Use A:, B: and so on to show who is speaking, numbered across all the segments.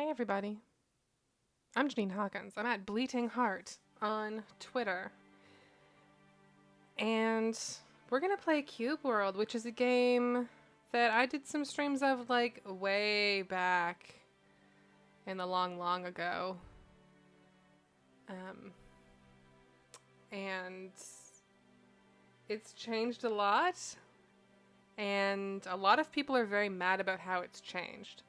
A: Hey everybody, I'm Janine Hawkins. I'm at Bleating Heart on Twitter. And we're gonna play Cube World, which is a game that I did some streams of like way back in the long ago. And it's changed a lot, and a lot of people are very mad about how it's changed.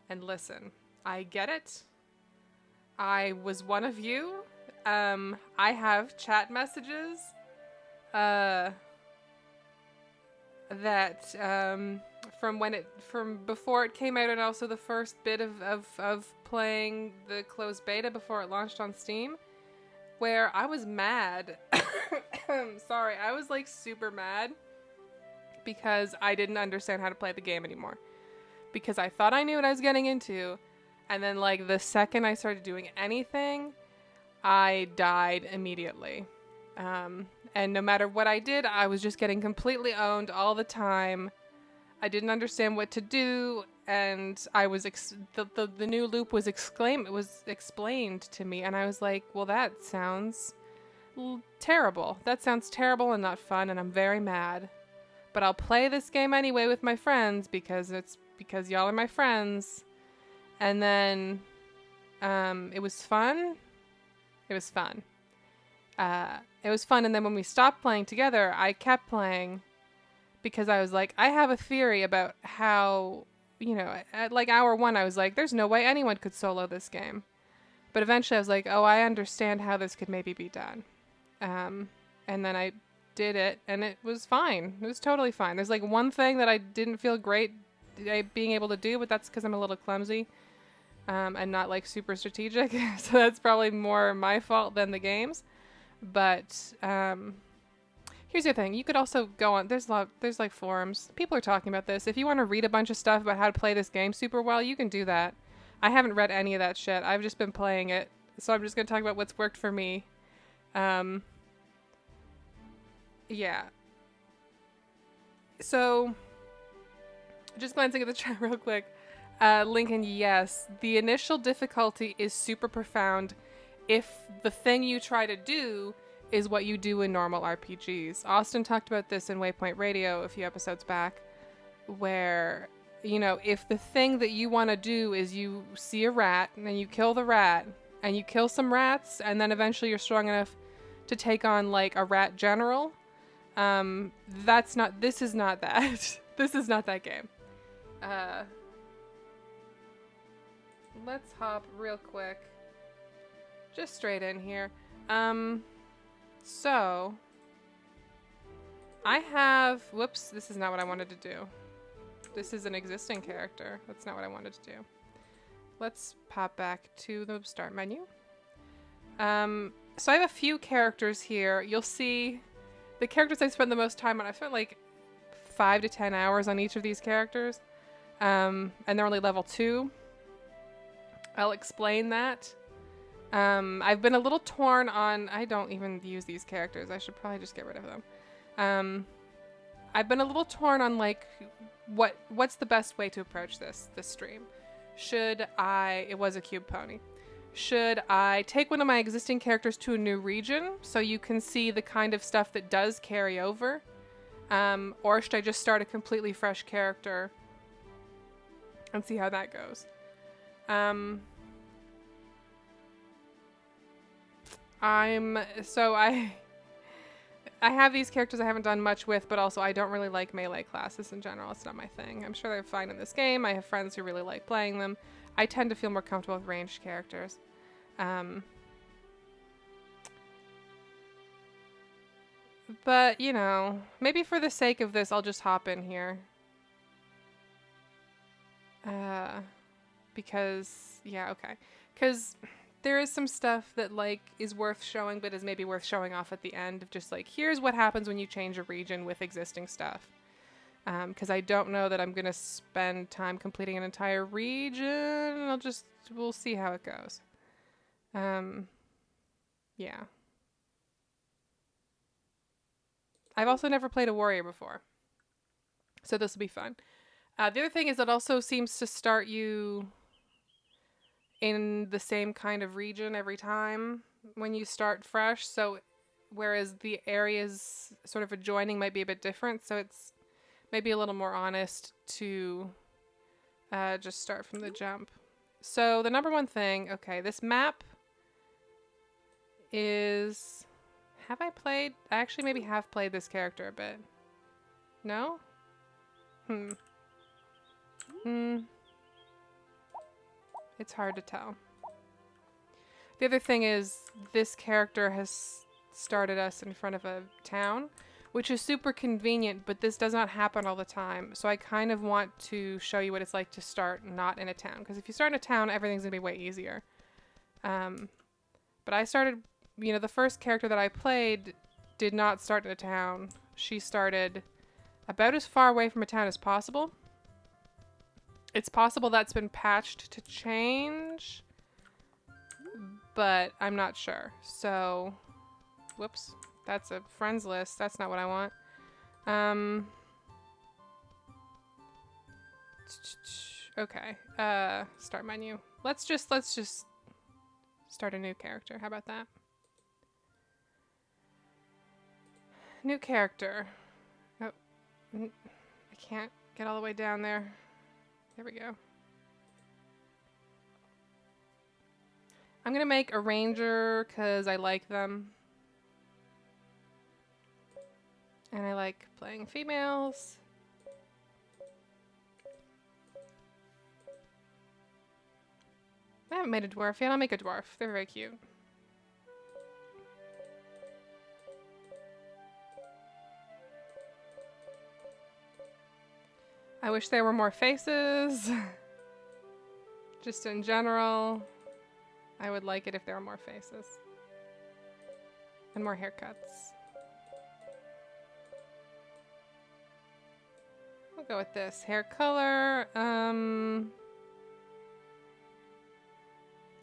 A: And listen, I get it. I was one of you. I have chat messages that from before it came out, and also the first bit of playing the closed beta before it launched on Steam, where I was mad. Sorry, I was like super mad because I didn't understand how to play the game anymore. Because I thought I knew what I was getting into, and then like the second I started doing anything, I died immediately. And no matter what I did, I was just getting completely owned all the time. I didn't understand what to do, and I was the new loop was explained to me, and I was like, well, that sounds terrible. That sounds terrible and not fun, and I'm very mad. But I'll play this game anyway with my friends because y'all are my friends. And then it was fun. It was fun. And then when we stopped playing together, I kept playing because I was like, I have a theory about how, at like hour 1, I was like, there's no way anyone could solo this game. But eventually I was like, oh, I understand how this could maybe be done. And then I did it, and it was fine. It was totally fine. There's like one thing that I didn't feel great being able to do, but that's because I'm a little clumsy. And not like super strategic. So that's probably more my fault than the game's. But here's the thing. You could also go on, there's like forums. People are talking about this. If you want to read a bunch of stuff about how to play this game super well, you can do that. I haven't read any of that shit. I've just been playing it. So I'm just going to talk about what's worked for me. Yeah. So just glancing at the chat real quick. Lincoln, yes, the initial difficulty is super profound if the thing you try to do is what you do in normal RPGs. Austin talked about this in Waypoint Radio a few episodes back, where, if the thing that you want to do is you see a rat, and then you kill the rat, and you kill some rats, and then eventually you're strong enough to take on, like, a rat general, this is not that. This is not that game. Let's hop real quick. Just straight in here. So I have, whoops, this is not what I wanted to do. This is an existing character. That's not what I wanted to do. Let's pop back to the start menu. So I have a few characters here. You'll see the characters I spent the most time on. I spent like 5 to 10 hours on each of these characters. And they're only level 2. I'll explain that. I've been a little torn on... I don't even use these characters. I should probably just get rid of them. I've been a little torn on, like, what's the best way to approach this stream. It was a cube pony. Should I take one of my existing characters to a new region so you can see the kind of stuff that does carry over? Or should I just start a completely fresh character and see how that goes? I have these characters I haven't done much with, but also I don't really like melee classes in general. It's not my thing. I'm sure they're fine in this game. I have friends who really like playing them. I tend to feel more comfortable with ranged characters. But, maybe for the sake of this, I'll just hop in here. Because there is some stuff that, like, is worth showing, but is maybe worth showing off at the end of just, like, here's what happens when you change a region with existing stuff. Because I don't know that I'm going to spend time completing an entire region. We'll see how it goes. Yeah. I've also never played a warrior before, so this will be fun. The other thing is it also seems to start you in the same kind of region every time when you start fresh. So whereas the areas sort of adjoining might be a bit different, so it's maybe a little more honest to just start from the jump. So the number one thing, okay, this map is... Have I played? I actually maybe have played this character a bit. No? It's hard to tell. The other thing is this character has started us in front of a town, which is super convenient, but this does not happen all the time. So I kind of want to show you what it's like to start not in a town. Because if you start in a town, everything's going to be way easier. But I started, you know, the first character that I played did not start in a town. She started about as far away from a town as possible. It's possible that's been patched to change, but I'm not sure. So, whoops, that's a friends list. That's not what I want. Okay, start menu. Let's just start a new character. How about that? New character. Oh, I can't get all the way down there. There we go. I'm gonna make a ranger because I like them. And I like playing females. I haven't made a dwarf yet. I'll make a dwarf. They're very cute. I wish there were more faces. Just in general, I would like it if there were more faces. And more haircuts. We'll go with this. Hair color,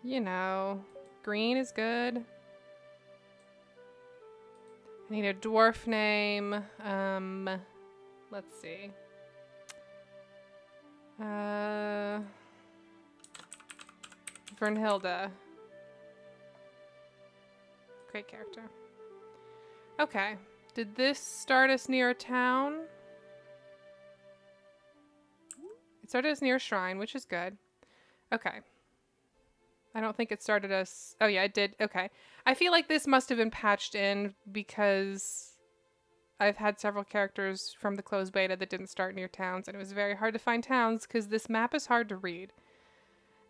A: you know, green is good. I need a dwarf name. Let's see. Vernhilda. Great character. Okay. Did this start us near a town? It started us near a shrine, which is good. Okay. I don't think it started us... Oh, yeah, it did. Okay. I feel like this must have been patched in because I've had several characters from the closed beta that didn't start near towns, and it was very hard to find towns because this map is hard to read.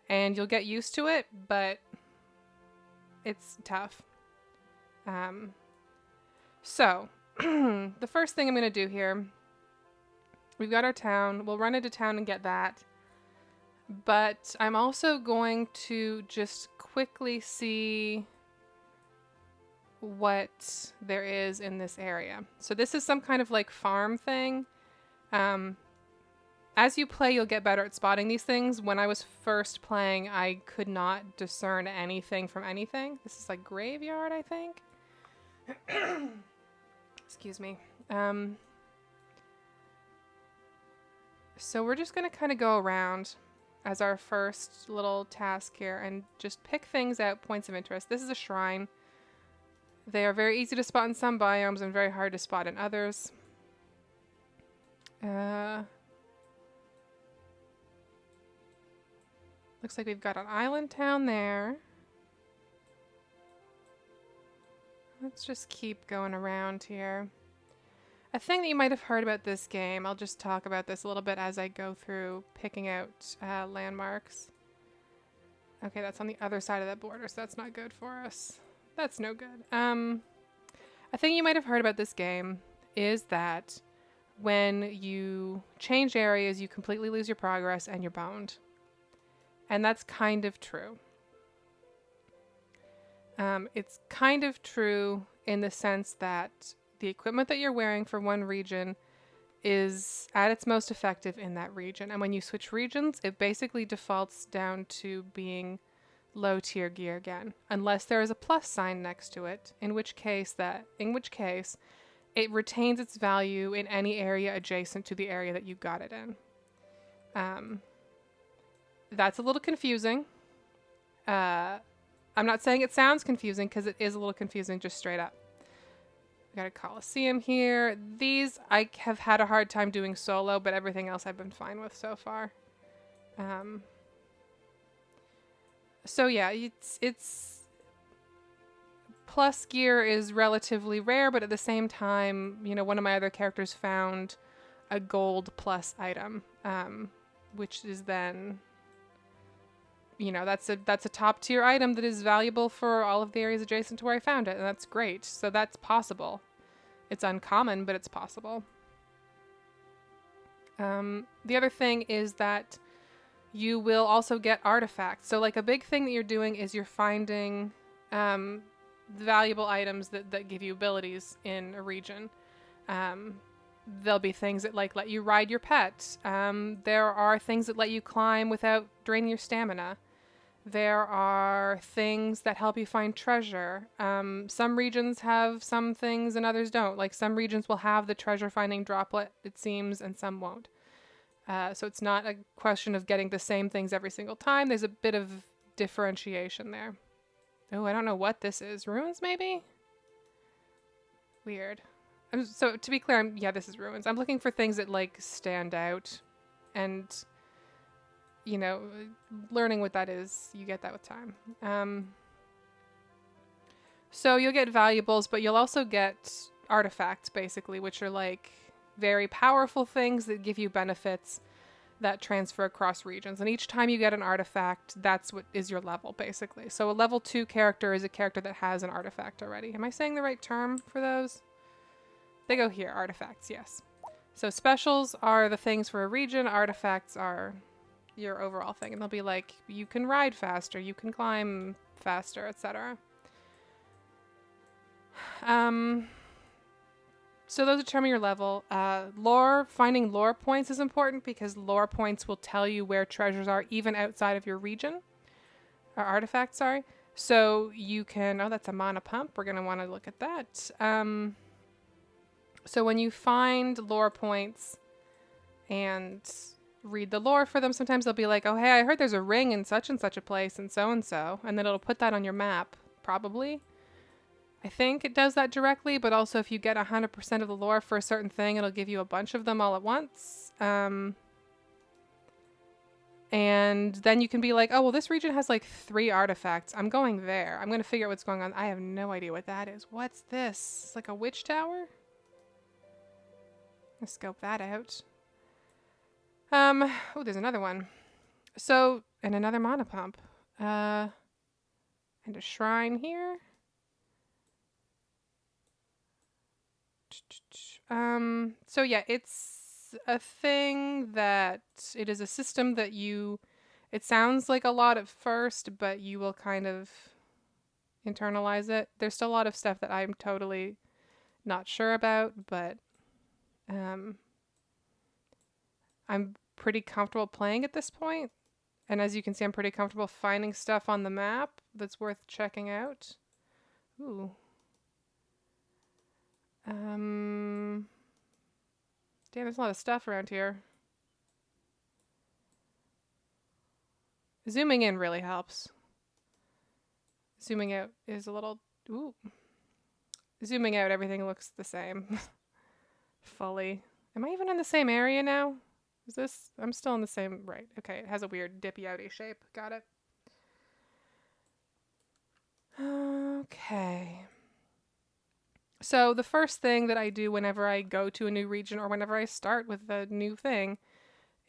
A: And you'll get used to it, but it's tough. So, the first thing I'm going to do here, we've got our town. We'll run into town and get that. But I'm also going to just quickly see what there is in this area. So this is some kind of like farm thing. As you play, you'll get better at spotting these things. When I was first playing, I could not discern anything from anything. This is like graveyard, I think. Excuse me. So we're just going to kind of go around as our first little task here and just pick things out, points of interest. This is a shrine. They are very easy to spot in some biomes and very hard to spot in others. Looks like we've got an island town there. Let's just keep going around here. A thing that you might have heard about this game, I'll just talk about this a little bit as I go through picking out landmarks. Okay, that's on the other side of that border, so that's not good for us. That's no good. A thing you might have heard about this game is that when you change areas, you completely lose your progress and you're boned. And that's kind of true. It's kind of true in the sense that the equipment that you're wearing for one region is at its most effective in that region. And when you switch regions, it basically defaults down to being low tier gear again, unless there is a plus sign next to it, in which case it retains its value in any area adjacent to the area that you got it in. That's a little confusing. I'm not saying it sounds confusing because it is a little confusing just straight up. We got a Coliseum here. These I have had a hard time doing solo, but everything else I've been fine with so far. So yeah, it's plus gear is relatively rare, but at the same time, you know, one of my other characters found a gold plus item, which is then, you know, that's a top tier item that is valuable for all of the areas adjacent to where I found it, and that's great. So that's possible. It's uncommon, but it's possible. The other thing is that you will also get artifacts. So like a big thing that you're doing is you're finding valuable items that give you abilities in a region. There'll be things that like let you ride your pet. There are things that let you climb without draining your stamina. There are things that help you find treasure. Some regions have some things and others don't. Like some regions will have the treasure finding droplet, it seems, and some won't. So it's not a question of getting the same things every single time. There's a bit of differentiation there. Oh, I don't know what this is. Ruins, maybe? Weird. So to be clear, yeah, this is ruins. I'm looking for things that like stand out, and you know, learning what that is, you get that with time. So you'll get valuables, but you'll also get artifacts, basically, which are like very powerful things that give you benefits that transfer across regions. And each time you get an artifact, that's what is your level, basically. So a level 2 character is a character that has an artifact already. Am I saying the right term for those? They go here, artifacts, yes. So specials are the things for a region, artifacts are your overall thing. And they'll be like, you can ride faster, you can climb faster, etc. So those determine your level. Lore, finding lore points is important because lore points will tell you where treasures are even outside of your region. Or artifacts, sorry. So you can, oh, that's a mana pump. We're going to want to look at that. So when you find lore points and read the lore for them, sometimes they'll be like, oh, hey, I heard there's a ring in such and such a place and so. And then it'll put that on your map, probably. I think it does that directly, but also if you get 100% of the lore for a certain thing, it'll give you a bunch of them all at once. And then you can be like, oh, well, this region has like 3 artifacts. I'm going there. I'm going to figure out what's going on. I have no idea what that is. What's this? It's like a witch tower? Let's scope that out. Oh, there's another one. So, and another mana pump. And a shrine here. So yeah, it's a thing that it is a system that it sounds like a lot at first, but you will kind of internalize it. There's still a lot of stuff that I'm totally not sure about, but I'm pretty comfortable playing at this point. And as you can see, I'm pretty comfortable finding stuff on the map that's worth checking out. Ooh. Damn, there's a lot of stuff around here. Zooming in really helps. Zooming out is a little... Ooh. Zooming out, everything looks the same. Fully. Am I even in the same area now? Is this... I'm still in the same... Right. Okay, it has a weird dippy outy shape. Got it. Okay. So the first thing that I do whenever I go to a new region or whenever I start with a new thing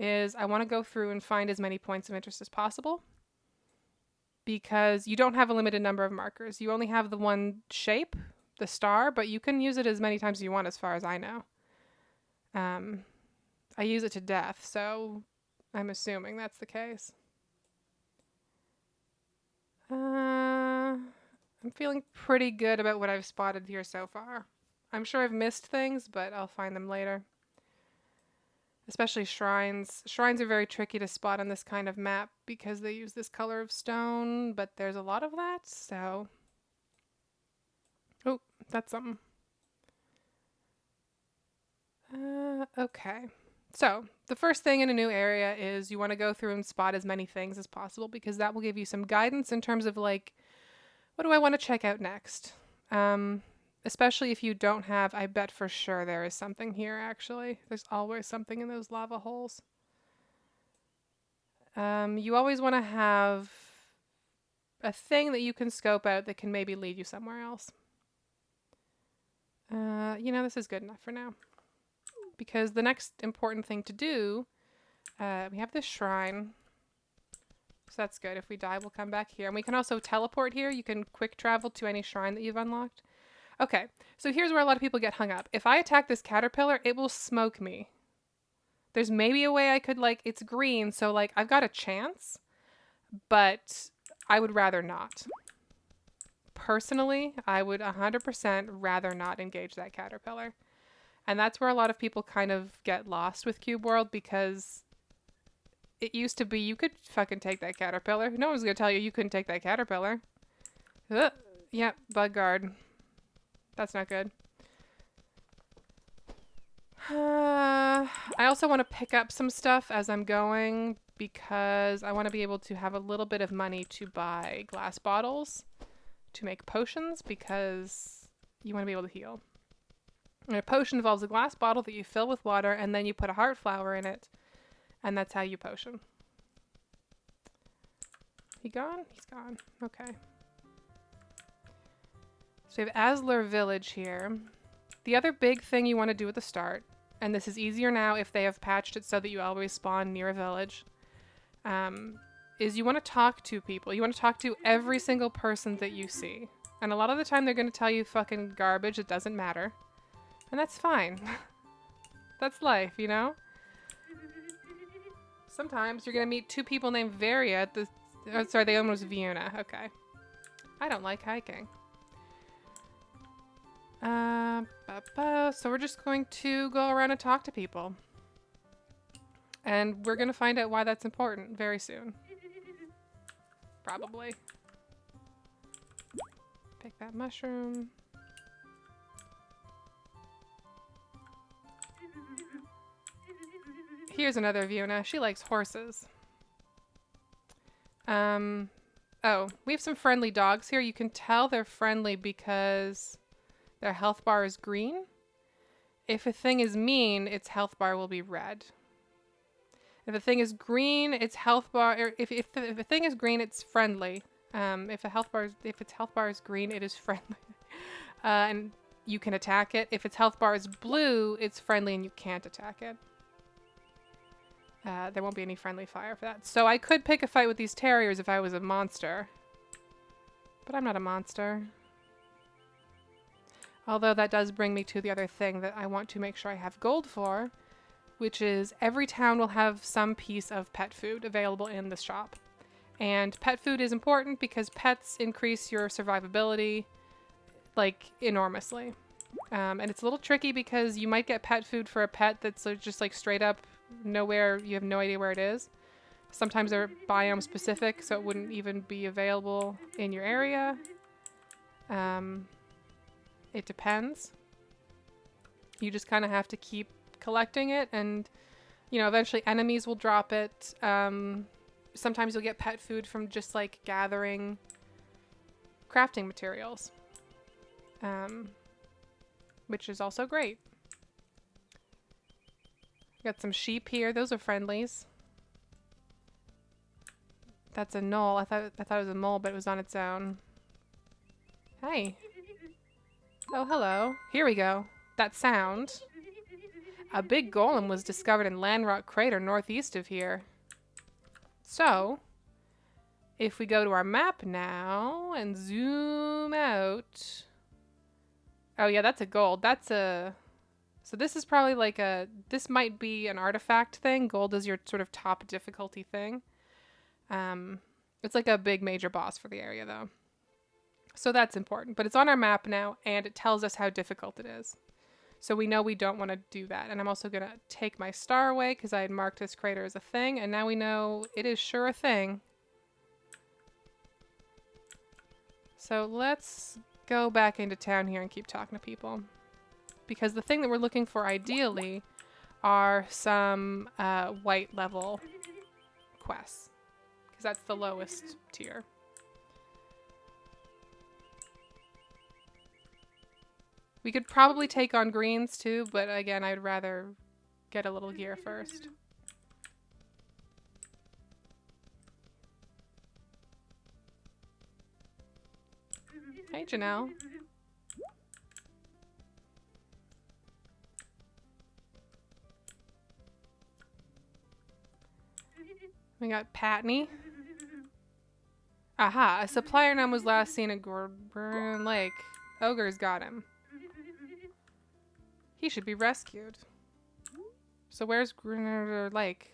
A: is I want to go through and find as many points of interest as possible, because you don't have a limited number of markers. You only have the one shape, the star, but you can use it as many times as you want as far as I know. I use it to death, so I'm assuming that's the case. I'm feeling pretty good about what I've spotted here so far. I'm sure I've missed things, but I'll find them later. Especially shrines. Shrines are very tricky to spot on this kind of map because they use this color of stone, but there's a lot of that, so... Oh, that's something. Okay. So, the first thing in a new area is you want to go through and spot as many things as possible because that will give you some guidance in terms of like, what do I want to check out next? Especially if you don't have, I bet for sure there is something here actually. There's always something in those lava holes. You always want to have a thing that you can scope out that can maybe lead you somewhere else. This is good enough for now. Because the next important thing to do, we have this shrine. So that's good. If we die, we'll come back here. And we can also teleport here. You can quick travel to any shrine that you've unlocked. Okay, so here's where a lot of people get hung up. If I attack this caterpillar, it will smoke me. There's maybe a way I could, like, it's green, so, like, I've got a chance. But I would rather not. Personally, I would 100% rather not engage that caterpillar. And that's where a lot of people kind of get lost with Cube World because it used to be you could fucking take that caterpillar. No one's going to tell you you couldn't take that caterpillar. Yeah, bug guard. That's not good. I also want to pick up some stuff as I'm going because I want to be able to have a little bit of money to buy glass bottles to make potions because you want to be able to heal. And a potion involves a glass bottle that you fill with water and then you put a heart flower in it. And that's how you potion. He gone? He's gone. Okay. So we have Asler Village here. The other big thing you want to do at the start, and this is easier now if they have patched it so that you always spawn near a village, is you want to talk to people. You want to talk to every single person that you see. And a lot of the time they're going to tell you fucking garbage. It doesn't matter. And that's fine. That's life, you know? Sometimes you're going to meet two people named Varia at the... Oh, sorry, the other one was Viuna. Okay. I don't like hiking. So we're just going to go around and talk to people. And we're going to find out why that's important very soon. Probably. Pick that mushroom. Here's another Viuna. She likes horses. Oh, we have some friendly dogs here. You can tell they're friendly because their health bar is green. If a thing is mean, its health bar will be red. If a thing is green, its health bar... If a thing is green, it's friendly. If its health bar is green, it is friendly. And you can attack it. If its health bar is blue, it's friendly and you can't attack it. There won't be any friendly fire for that. So I could pick a fight with these terriers if I was a monster. But I'm not a monster. Although that does bring me to the other thing that I want to make sure I have gold for, which is every town will have some piece of pet food available in the shop. And pet food is important because pets increase your survivability, like, enormously. And it's a little tricky because you might get pet food for a pet that's just, like, straight up nowhere, you have no idea where it is. Sometimes they're biome specific, so it wouldn't even be available in your area. It depends. You just kind of have to keep collecting it, and eventually enemies will drop it. Sometimes you'll get pet food from just like gathering crafting materials, which is also great. Got some sheep here. Those are friendlies. That's a gnoll. I thought it was a mole, but it was on its own. Hey. Oh, hello. Here we go. That sound. A big golem was discovered in Landrock Crater northeast of here. So, if we go to our map now and zoom out. Oh yeah, that's a gold. That's a... So this is probably like a... This might be an artifact thing. Gold is your sort of top difficulty thing. It's like a big major boss for the area though. So that's important. But it's on our map now and it tells us how difficult it is. So we know we don't want to do that. And I'm also going to take my star away because I had marked this crater as a thing. And now we know it is sure a thing. So let's go back into town here and keep talking to people. Because the thing that we're looking for ideally are some white level quests, because that's the lowest tier. We could probably take on greens too, but again, I'd rather get a little gear first. Hey, Janelle. We got Patney. Aha, a supplier gnome was last seen at Gorburn Lake. Ogre's got him. He should be rescued. So where's Gruner Lake?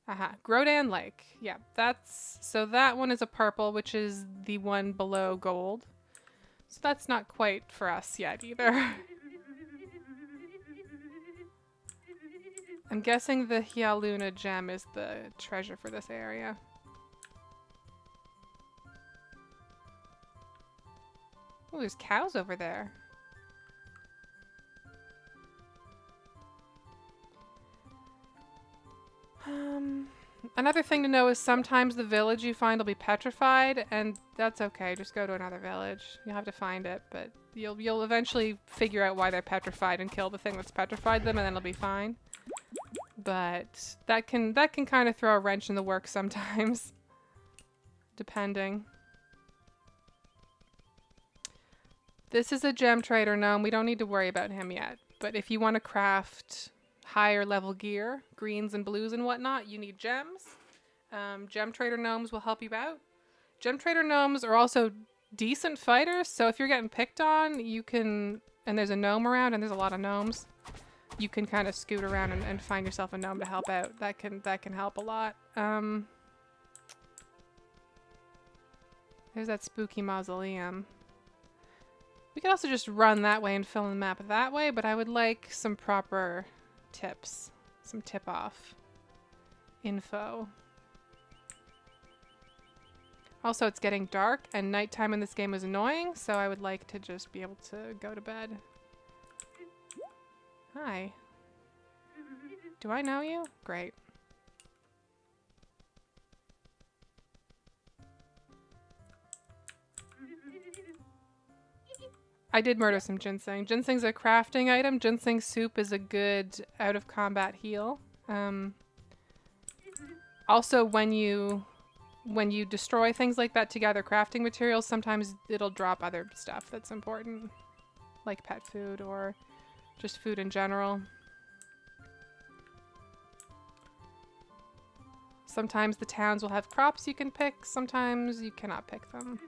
A: Aha, Grodan Lake. Yeah, so that one is a purple, which is the one below gold. So that's not quite for us yet either. I'm guessing the Hyaluna gem is the treasure for this area. Oh, there's cows over there. Another thing to know is sometimes the village you find will be petrified, and that's okay. Just go to another village. You'll have to find it, but you'll eventually figure out why they're petrified and kill the thing that's petrified them, and then it'll be fine. But that can kind of throw a wrench in the works sometimes, depending. This is a gem trader gnome. We don't need to worry about him yet. But if you want to craft higher level gear, greens and blues and whatnot, you need gems. Gem trader gnomes will help you out. Gem trader gnomes are also decent fighters, so if you're getting picked on, you can, and there's a gnome around, and there's a lot of gnomes, you can kind of scoot around and find yourself a gnome to help out. That can help a lot. There's that spooky mausoleum. We could also just run that way and fill in the map that way, but I would like some proper tips, some tip-off info. Also, it's getting dark, and nighttime in this game is annoying, so I would like to just be able to go to bed. Hi. Do I know you? Great. I did murder some ginseng. Ginseng's a crafting item. Ginseng soup is a good out-of-combat heal. Also, when you destroy things like that to gather crafting materials, sometimes it'll drop other stuff that's important, like pet food or just food in general. Sometimes the towns will have crops you can pick, sometimes you cannot pick them.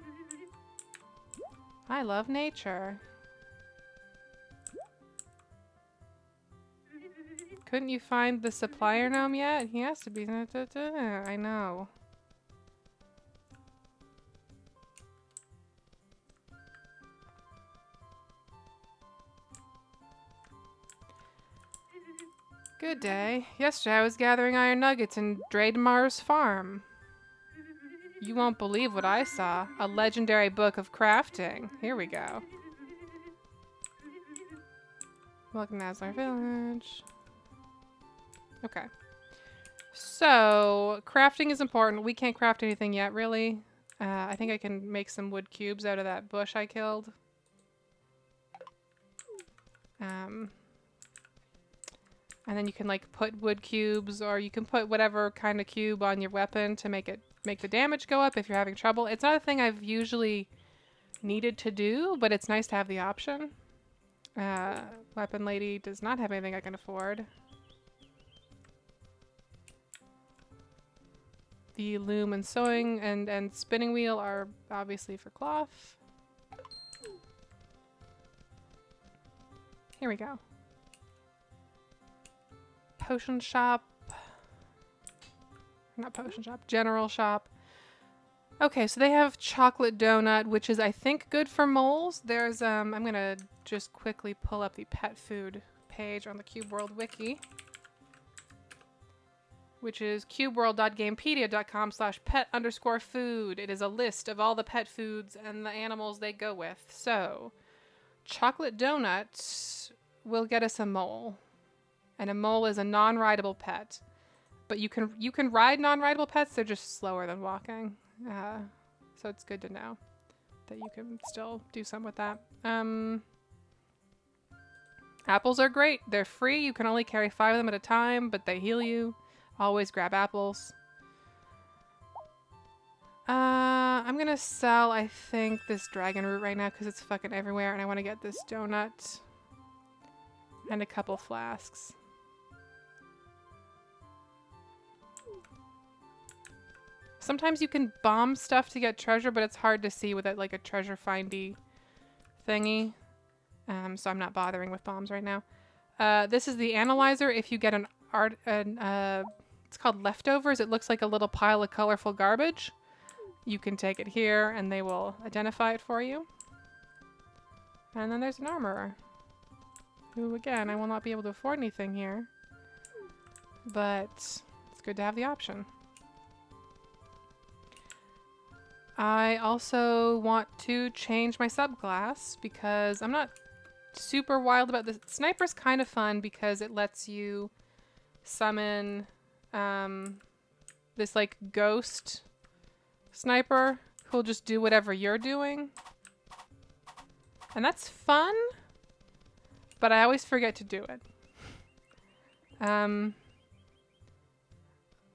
A: I love nature. Couldn't you find the supplier gnome yet? He has to be. I know. Good day. Yesterday I was gathering iron nuggets in Drademar's farm. You won't believe what I saw. A legendary book of crafting. Here we go. Welcome to Aslar Village. Okay. So, crafting is important. We can't craft anything yet, really. I think I can make some wood cubes out of that bush I killed. And then you can, like, put wood cubes, or you can put whatever kind of cube on your weapon to make the damage go up if you're having trouble. It's not a thing I've usually needed to do, but it's nice to have the option. Weapon lady does not have anything I can afford. The loom and sewing and spinning wheel are obviously for cloth. Here we go. Potion shop. Not potion shop, general shop. Okay, so they have chocolate donut, which is, I think, good for moles. There's, I'm gonna just quickly pull up the pet food page on the Cube World wiki, which is cubeworld.gamepedia.com/pet_food. It is a list of all the pet foods and the animals they go with. So, chocolate donut we'll get us a mole. And a mole is a non-rideable pet. But you can ride non-rideable pets, they're just slower than walking. So it's good to know that you can still do some with that. Apples are great. They're free. You can only carry 5 of them at a time, but they heal you. Always grab apples. I'm gonna sell, I think, this dragon root right now because it's fucking everywhere, and I want to get this donut and a couple flasks. Sometimes you can bomb stuff to get treasure, but it's hard to see with it like a treasure findy thingy. So I'm not bothering with bombs right now. This is the analyzer. If you get it's called leftovers. It looks like a little pile of colorful garbage. You can take it here and they will identify it for you. And then there's an armorer. Who, again, I will not be able to afford anything here. But it's good to have the option. I also want to change my subglass because I'm not super wild about this. Sniper's kind of fun because it lets you summon this like ghost sniper who'll just do whatever you're doing. And that's fun, but I always forget to do it.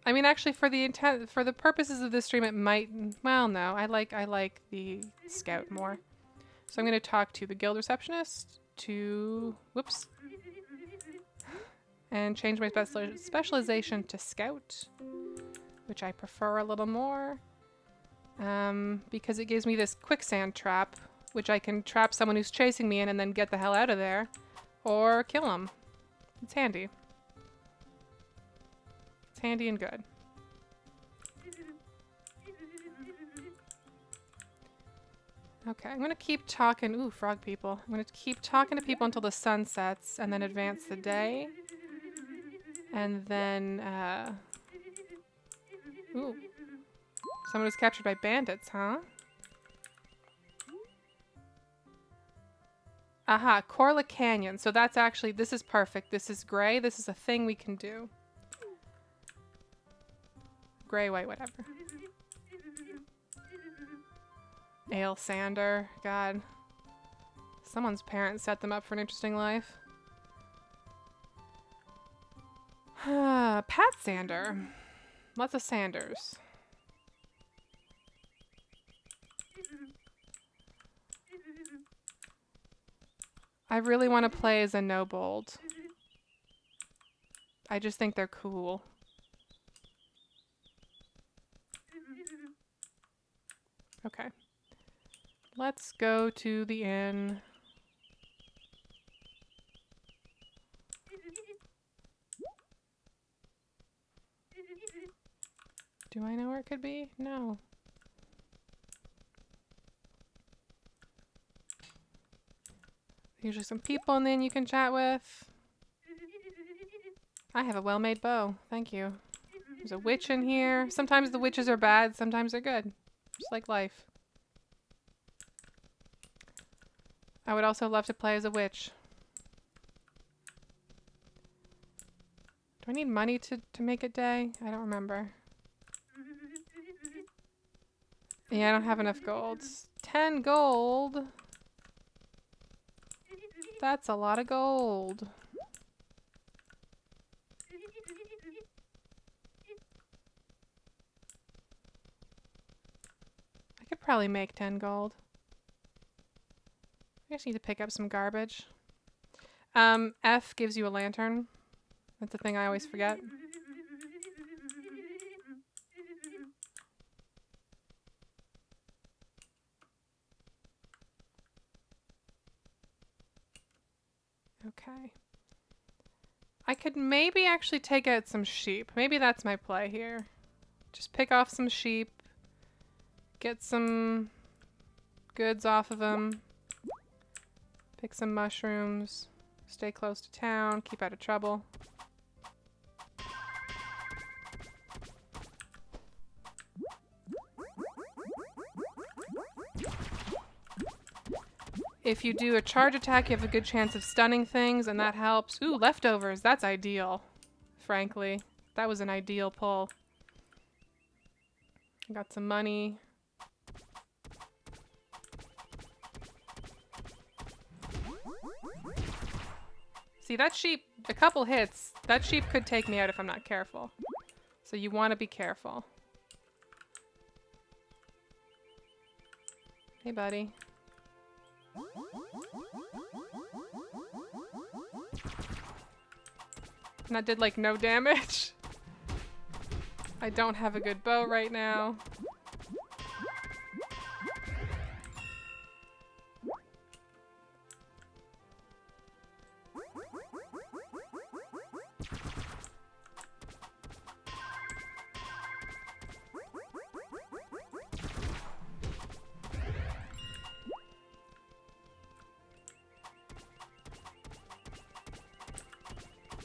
A: I mean, actually, for the purposes of this stream, it might. Well, no, I like the scout more. So I'm going to talk to the guild receptionist whoops, and change my specialization to scout, which I prefer a little more, because it gives me this quicksand trap, which I can trap someone who's chasing me in and then get the hell out of there, or kill them. It's handy. It's handy and good. Okay, I'm gonna keep talking. Ooh, frog people. I'm gonna keep talking to people until the sun sets and then advance the day. And then, ooh. Someone was captured by bandits, huh? Aha, Corla Canyon. So that's actually, this is perfect. This is gray. This is a thing we can do. Gray, white, whatever. Ale Sander. God. Someone's parents set them up for an interesting life. Pat Sander. Lots of Sanders. I really want to play as a Nobold. I just think they're cool. Okay. Let's go to the inn. Do I know where it could be? No. Usually some people in the inn you can chat with. I have a well-made bow. Thank you. There's a witch in here. Sometimes the witches are bad, sometimes they're good. Just like life. I would also love to play as a witch. Do I need money to make it day? I don't remember. Yeah, I don't have enough gold. 10 gold? That's a lot of gold. I could probably make 10 gold. I just need to pick up some garbage. F gives you a lantern. That's the thing I always forget. Okay. I could maybe actually take out some sheep. Maybe that's my play here. Just pick off some sheep. Get some goods off of them. Pick some mushrooms. Stay close to town. Keep out of trouble. If you do a charge attack, you have a good chance of stunning things, and that helps. Ooh, leftovers. That's ideal, frankly. That was an ideal pull. Got some money. See, that sheep, a couple hits, that sheep could take me out if I'm not careful. So you want to be careful. Hey, buddy. And that did, like, no damage. I don't have a good bow right now.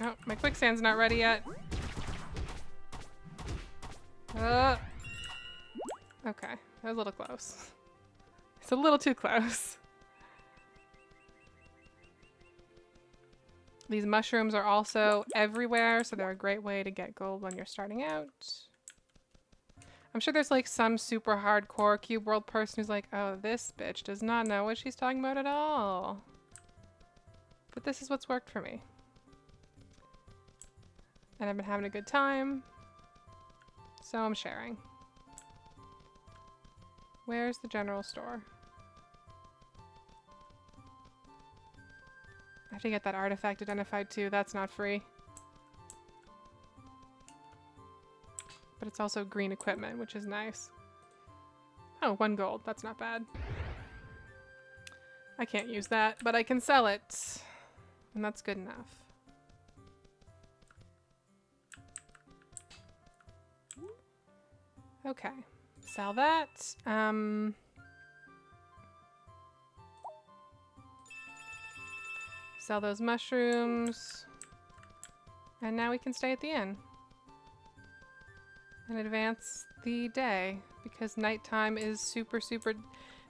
A: Oh, my quicksand's not ready yet. Okay, that was a little close. It's a little too close. These mushrooms are also everywhere, so they're a great way to get gold when you're starting out. I'm sure there's like some super hardcore Cube World person who's like, oh, this bitch does not know what she's talking about at all. But this is what's worked for me. And I've been having a good time. So I'm sharing. Where's the general store? I have to get that artifact identified too. That's not free. But it's also green equipment, which is nice. Oh, 1 gold. That's not bad. I can't use that, but I can sell it. And that's good enough. Okay. Sell that. Sell those mushrooms. And now we can stay at the inn. And advance the day. Because nighttime is super, super...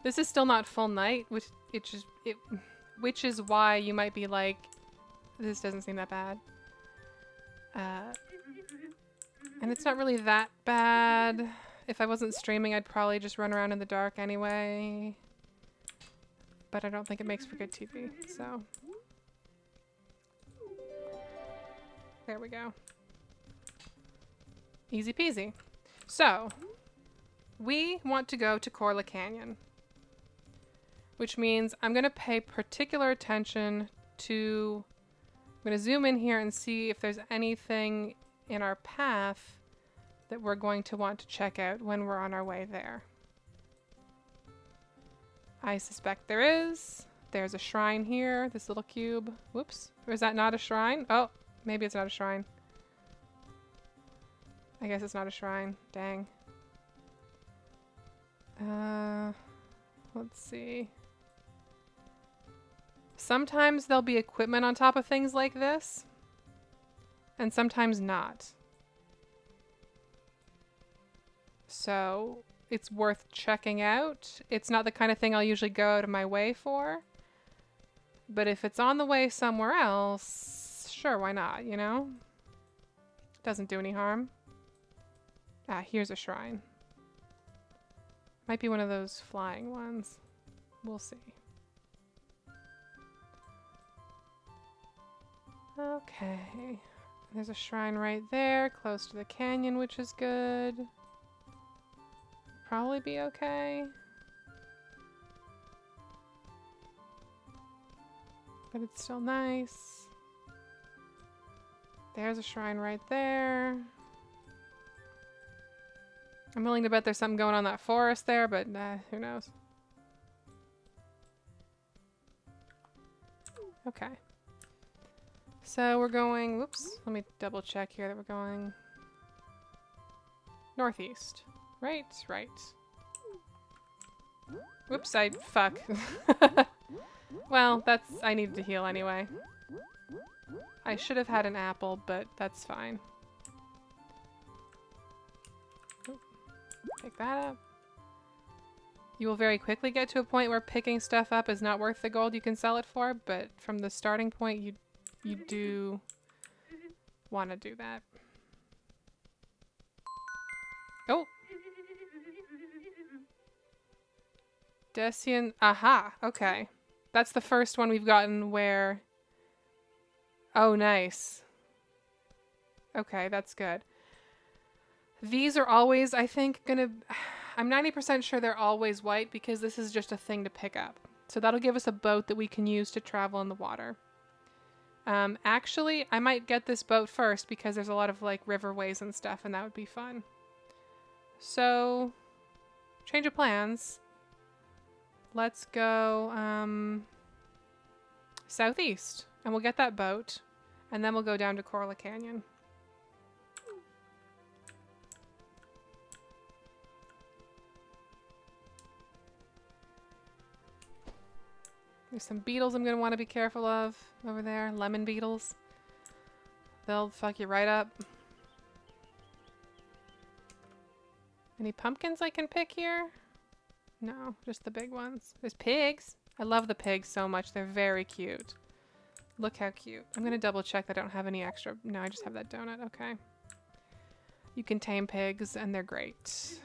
A: This is still not full night, which is why you might be like, this doesn't seem that bad. And it's not really that bad. If I wasn't streaming, I'd probably just run around in the dark anyway. But I don't think it makes for good TV, so... There we go. Easy peasy. So, we want to go to Corla Canyon. Which means I'm going to pay particular attention to... I'm going to zoom in here and see if there's anything in our path that we're going to want to check out when we're on our way there. I suspect there is. There's a shrine here, this little cube. Whoops. Or is that not a shrine? Oh, maybe it's not a shrine. I guess it's not a shrine. Dang. Let's see. Sometimes there'll be equipment on top of things like this, and sometimes not. So it's worth checking out. It's not the kind of thing I'll usually go out of my way for, but if it's on the way somewhere else, sure, why not, you know? Doesn't do any harm. Ah, here's a shrine. Might be one of those flying ones. We'll see. Okay. There's a shrine right there, close to the canyon, which is good. Probably be okay. But it's still nice. There's a shrine right there. I'm willing to bet there's something going on in that forest there, but who knows. Okay. So we're going, whoops, let me double check here that we're going northeast. Right, right. Whoops, fuck. Well, I needed to heal anyway. I should have had an apple, but that's fine. Pick that up. You will very quickly get to a point where picking stuff up is not worth the gold you can sell it for, but from the starting point, you do want to do that. Oh! Decian... Aha! Okay. That's the first one we've gotten where... Oh, nice. Okay, that's good. These are always, I think, gonna... I'm 90% sure they're always white because this is just a thing to pick up. So that'll give us a boat that we can use to travel in the water. Actually, I might get this boat first because there's a lot of, like, riverways and stuff, and that would be fun. So, change of plans. Let's go, southeast. And we'll get that boat, and then we'll go down to Corla Canyon. There's some beetles I'm going to want to be careful of over there. Lemon beetles. They'll fuck you right up. Any pumpkins I can pick here? No, just the big ones. There's pigs. I love the pigs so much. They're very cute. Look how cute. I'm going to double check that I don't have any extra. No, I just have that donut. Okay. You can tame pigs and they're great.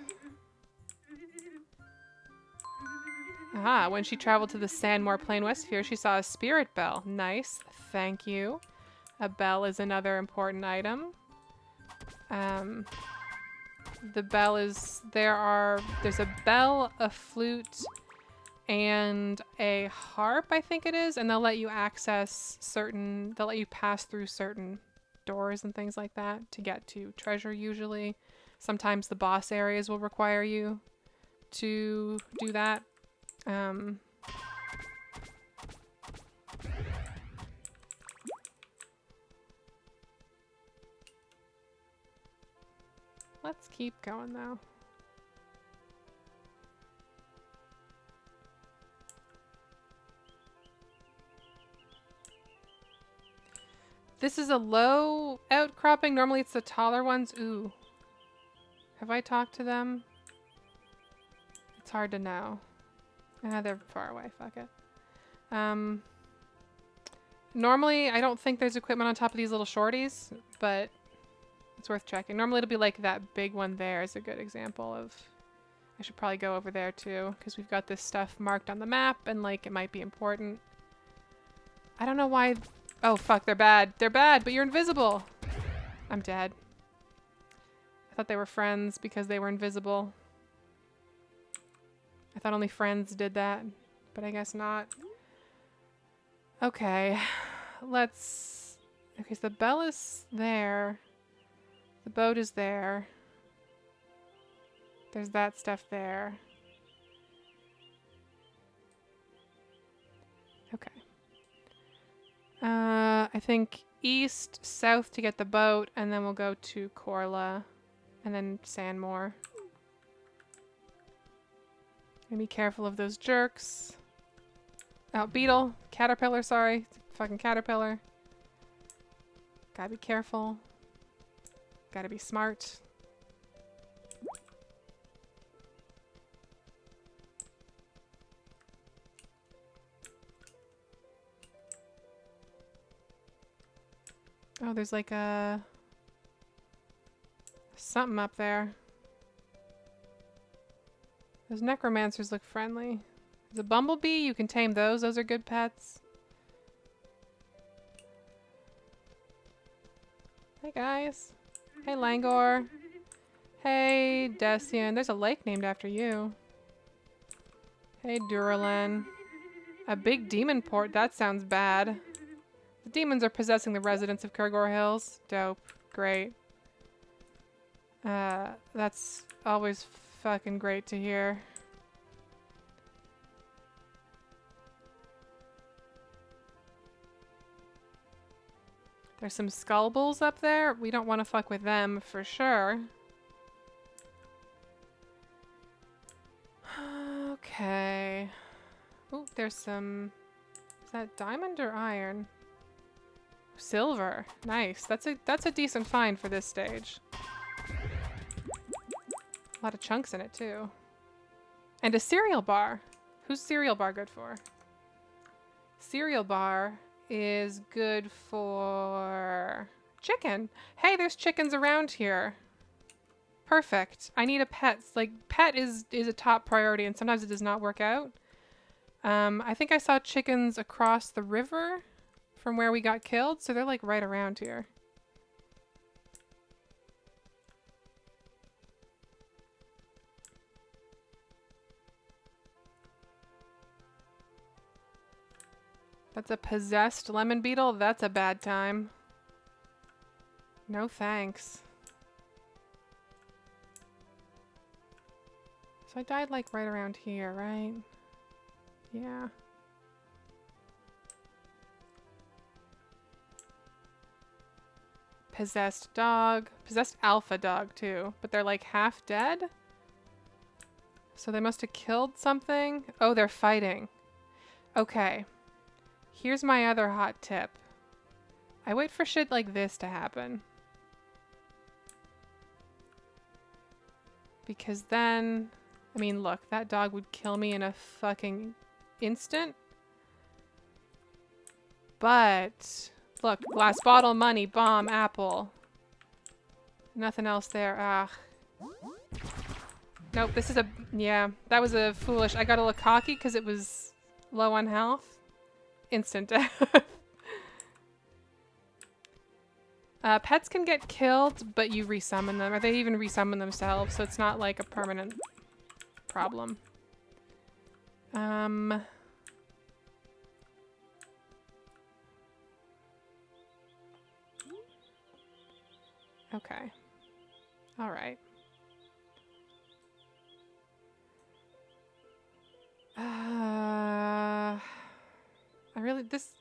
A: Aha, when she traveled to the Sandmore Plain Westsphere, she saw a spirit bell. Nice, thank you. A bell is another important item. The bell is, there's a bell, a flute, and a harp, I think it is, and they'll let you access they'll let you pass through certain doors and things like that to get to treasure usually. Sometimes the boss areas will require you to do that. Let's keep going though. This is a low outcropping. Normally it's the taller ones. Ooh. Have I talked to them? It's hard to know. They're far away, fuck it. Normally, I don't think there's equipment on top of these little shorties, but it's worth checking. Normally it'll be like that big one there is a good example of... I should probably go over there too, because we've got this stuff marked on the map, and like, it might be important. I don't know why... Oh, fuck, they're bad. They're bad, but you're invisible! I'm dead. I thought they were friends because they were invisible. I thought only friends did that, but I guess not. Okay, let's... Okay, so the bell is there. The boat is there. There's that stuff there. Okay. I think east, south to get the boat, and then we'll go to Corla, and then Sandmore. And be careful of those jerks. Oh, beetle. Caterpillar, sorry. Fucking caterpillar. Gotta be careful. Gotta be smart. Oh, there's like a... something up there. Those necromancers look friendly. There's a bumblebee. You can tame those. Those are good pets. Hey, guys. Hey, Langor. Hey, Decian. There's a lake named after you. Hey, Duralen. A big demon port. That sounds bad. The demons are possessing the residents of Kurgor Hills. Dope. Great. That's always fucking great to hear. There's some skull bulls up there. We don't want to fuck with them for sure. Okay. Oh, there's some... Is that diamond or iron? Silver. Nice. That's a decent find for this stage. A lot of chunks in it too. And a cereal bar. Who's cereal bar good for? Cereal bar is good for chicken. Hey, there's chickens around here. Perfect. I need a pet. Like, pet is a top priority, and sometimes it does not work out. I think I saw chickens across the river from where we got killed, so they're like right around here. That's a possessed lemon beetle? That's a bad time. No thanks. So I died like right around here, right? Yeah. Possessed dog. Possessed alpha dog too, but they're like half dead? So they must have killed something? Oh, they're fighting. Okay. Here's my other hot tip. I wait for shit like this to happen. Because then, I mean, look, that dog would kill me in a fucking instant. But, look, glass bottle, money, bomb, apple. Nothing else there. Ah. Nope, this is a, yeah, that was a foolish, I got a little cocky because it was low on health. Instant death. Pets can get killed, but you resummon them, or they even resummon themselves, so it's not like a permanent problem. Okay. All right.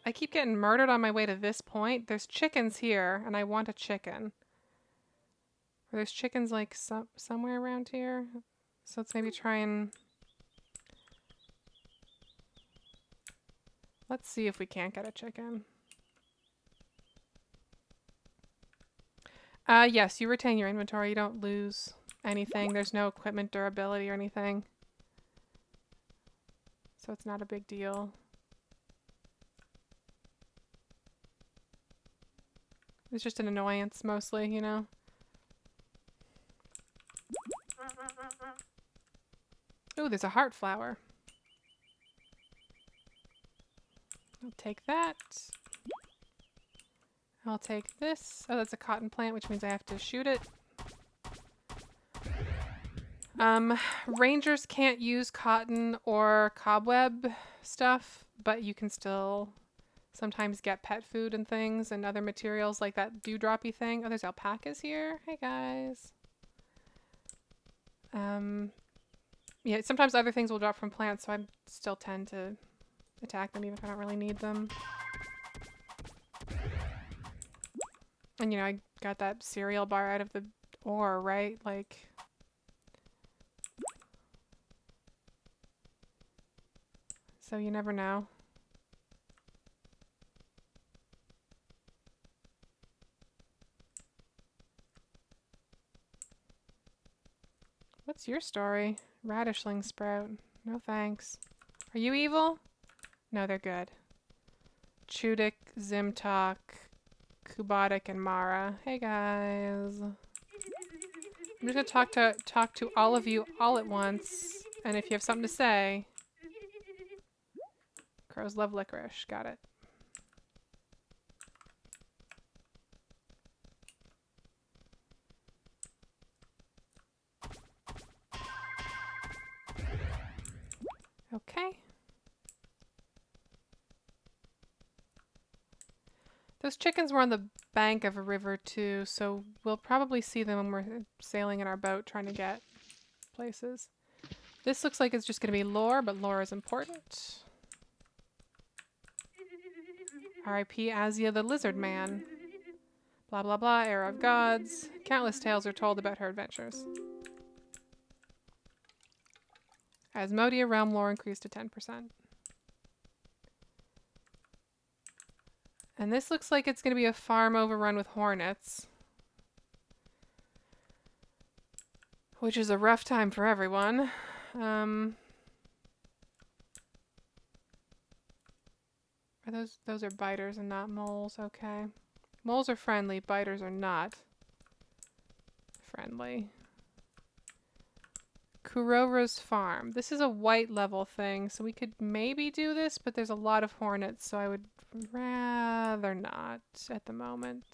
A: I keep getting murdered on my way to this point. There's chickens here, and I want a chicken. Or there's chickens like somewhere around here. So let's maybe try and... Let's see if we can't get a chicken. Yes, you retain your inventory. You don't lose anything. There's no equipment durability or anything. So it's not a big deal. It's just an annoyance mostly, you know? Ooh, there's a heart flower. I'll take that. I'll take this. Oh, that's a cotton plant, which means I have to shoot it. Rangers can't use cotton or cobweb stuff, but you can still sometimes get pet food and things and other materials like that dewdroppy thing. Oh, there's alpacas here. Hey, guys. Yeah, sometimes other things will drop from plants, so I still tend to attack them even if I don't really need them. And, you know, I got that cereal bar out of the ore, right? Like... So you never know. What's your story? Radishling sprout. No thanks. Are you evil? No, they're good. Chudik, Zimtok, Kubotic, and Mara. Hey guys. I'm just gonna talk to all of you all at once, and if you have something to say. Crows love licorice. Got it. Okay. Those chickens were on the bank of a river too, so we'll probably see them when we're sailing in our boat trying to get places. This looks like it's just going to be lore, but lore is important. R.I.P. Azia the Lizard Man. Blah blah blah, Era of Gods. Countless tales are told about her adventures. Asmodia realm lore increased to 10%. And this looks like it's going to be a farm overrun with hornets. Which is a rough time for everyone. Are those are biters and not moles, okay. Moles are friendly, biters are not friendly. Kurora's farm. This is a white level thing, so we could maybe do this, but there's a lot of hornets, so I would rather not at the moment.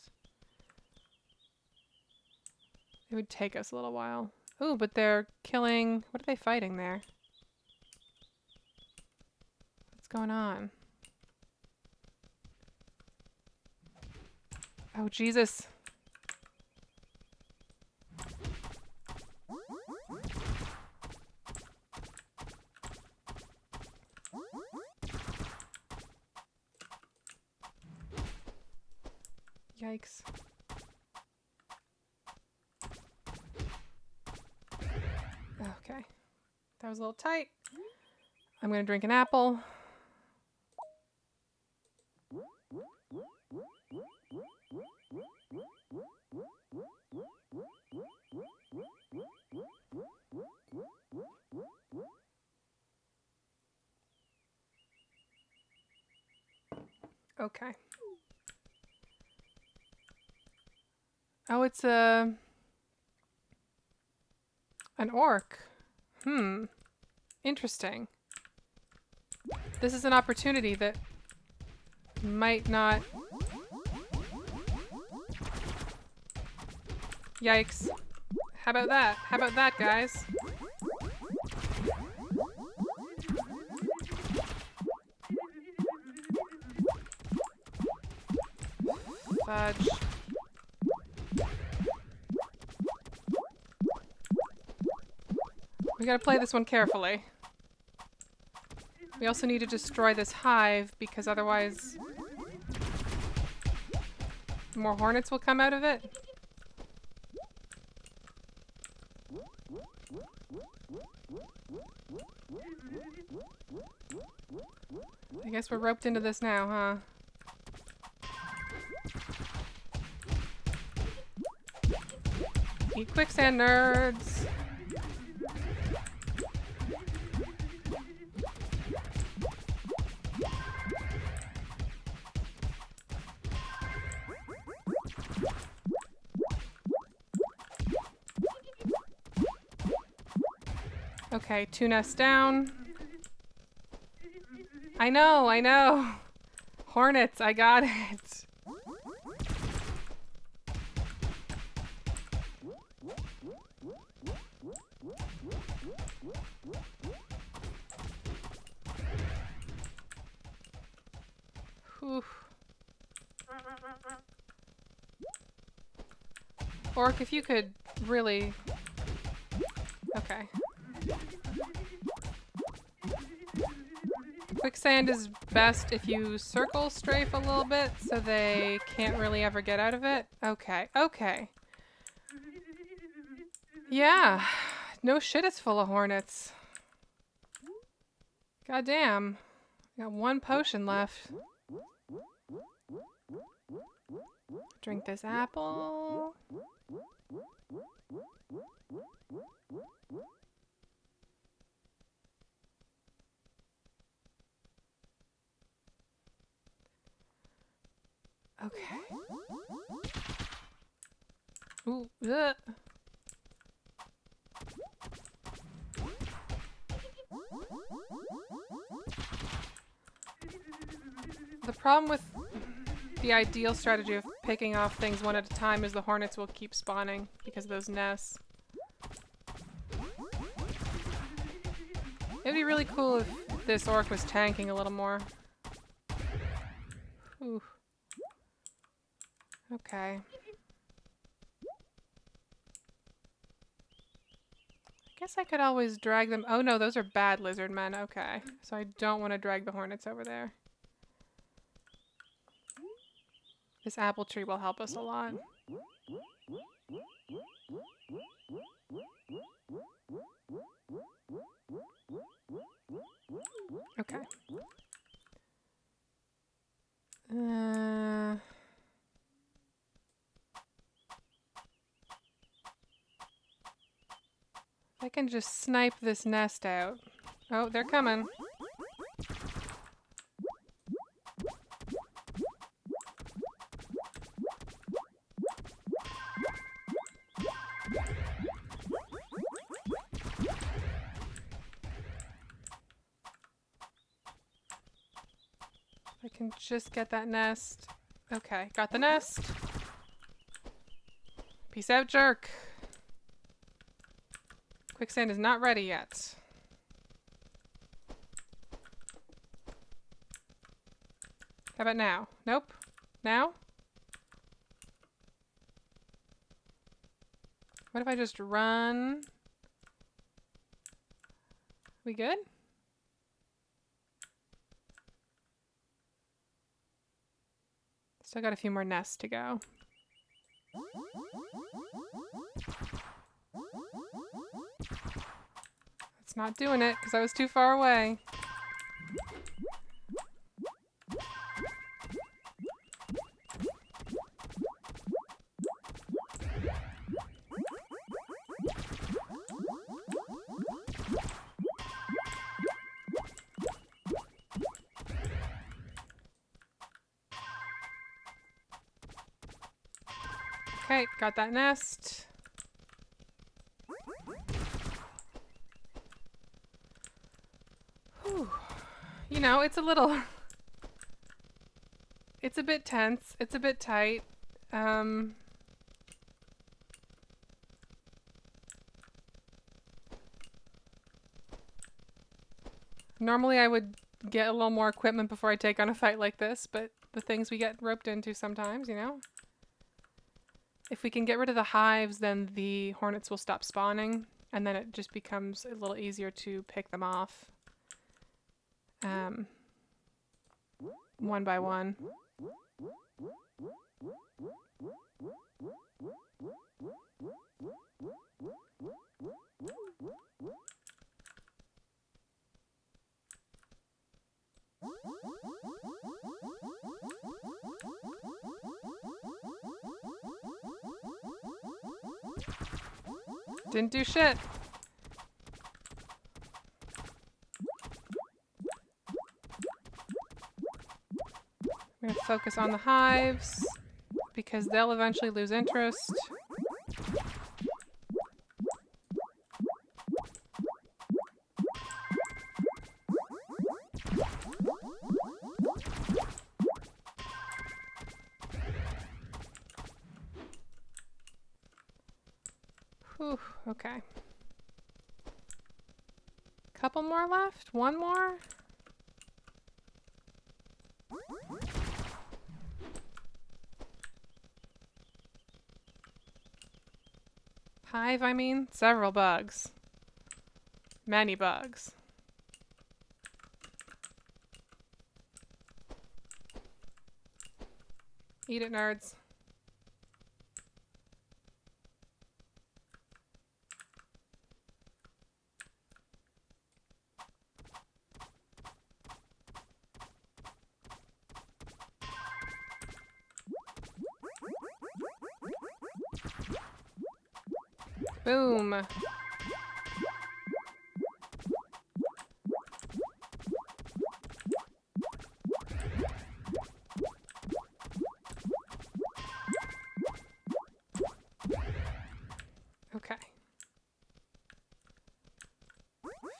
A: It would take us a little while. Oh, but they're killing... What are they fighting there? What's going on? Oh, Jesus. Yikes. Okay. That was a little tight. I'm gonna drink an apple. Okay. Oh, it's an orc. Interesting. This is an opportunity that might not... Yikes. How about that? How about that, guys? Fudge. We gotta play this one carefully. We also need to destroy this hive because otherwise more hornets will come out of it. I guess we're roped into this now, huh? Eat quicksand, nerds! Okay, 2 nests down. I know! Hornets, I got it! Whew. Orc, if you could really... Okay. Quicksand is best if you circle strafe a little bit so they can't really ever get out of it. Okay, okay. Yeah, no shit, it's full of hornets. Goddamn. Got 1 potion left. Drink this apple. Okay. Ooh, ugh. The problem with the ideal strategy of picking off things one at a time is the hornets will keep spawning because of those nests. It'd be really cool if this orc was tanking a little more. Ooh. Okay. I guess I could always drag them. Oh no, those are bad lizard men. Okay. So I don't want to drag the hornets over there. This apple tree will help us a lot. Okay. I can just snipe this nest out. Oh, they're coming. can just get that nest. Okay, got the nest. Peace out, jerk. Quicksand is not ready yet. How about now? Nope. Now? What if I just run? We good? Still got a few more nests to go. It's not doing it because I was too far away. Okay, got that nest. Whew. You know, it's a little... It's a bit tense. It's a bit tight. Normally I would get a little more equipment before I take on a fight like this, but the things we get roped into sometimes, you know? If we can get rid of the hives, then the hornets will stop spawning, and then it just becomes a little easier to pick them off. One by one. Didn't do shit. I'm gonna focus on the hives because they'll eventually lose interest. Whew, okay. Couple more left? One more? Hive, I mean? Several bugs. Many bugs. Eat it, nerds. Boom. Okay.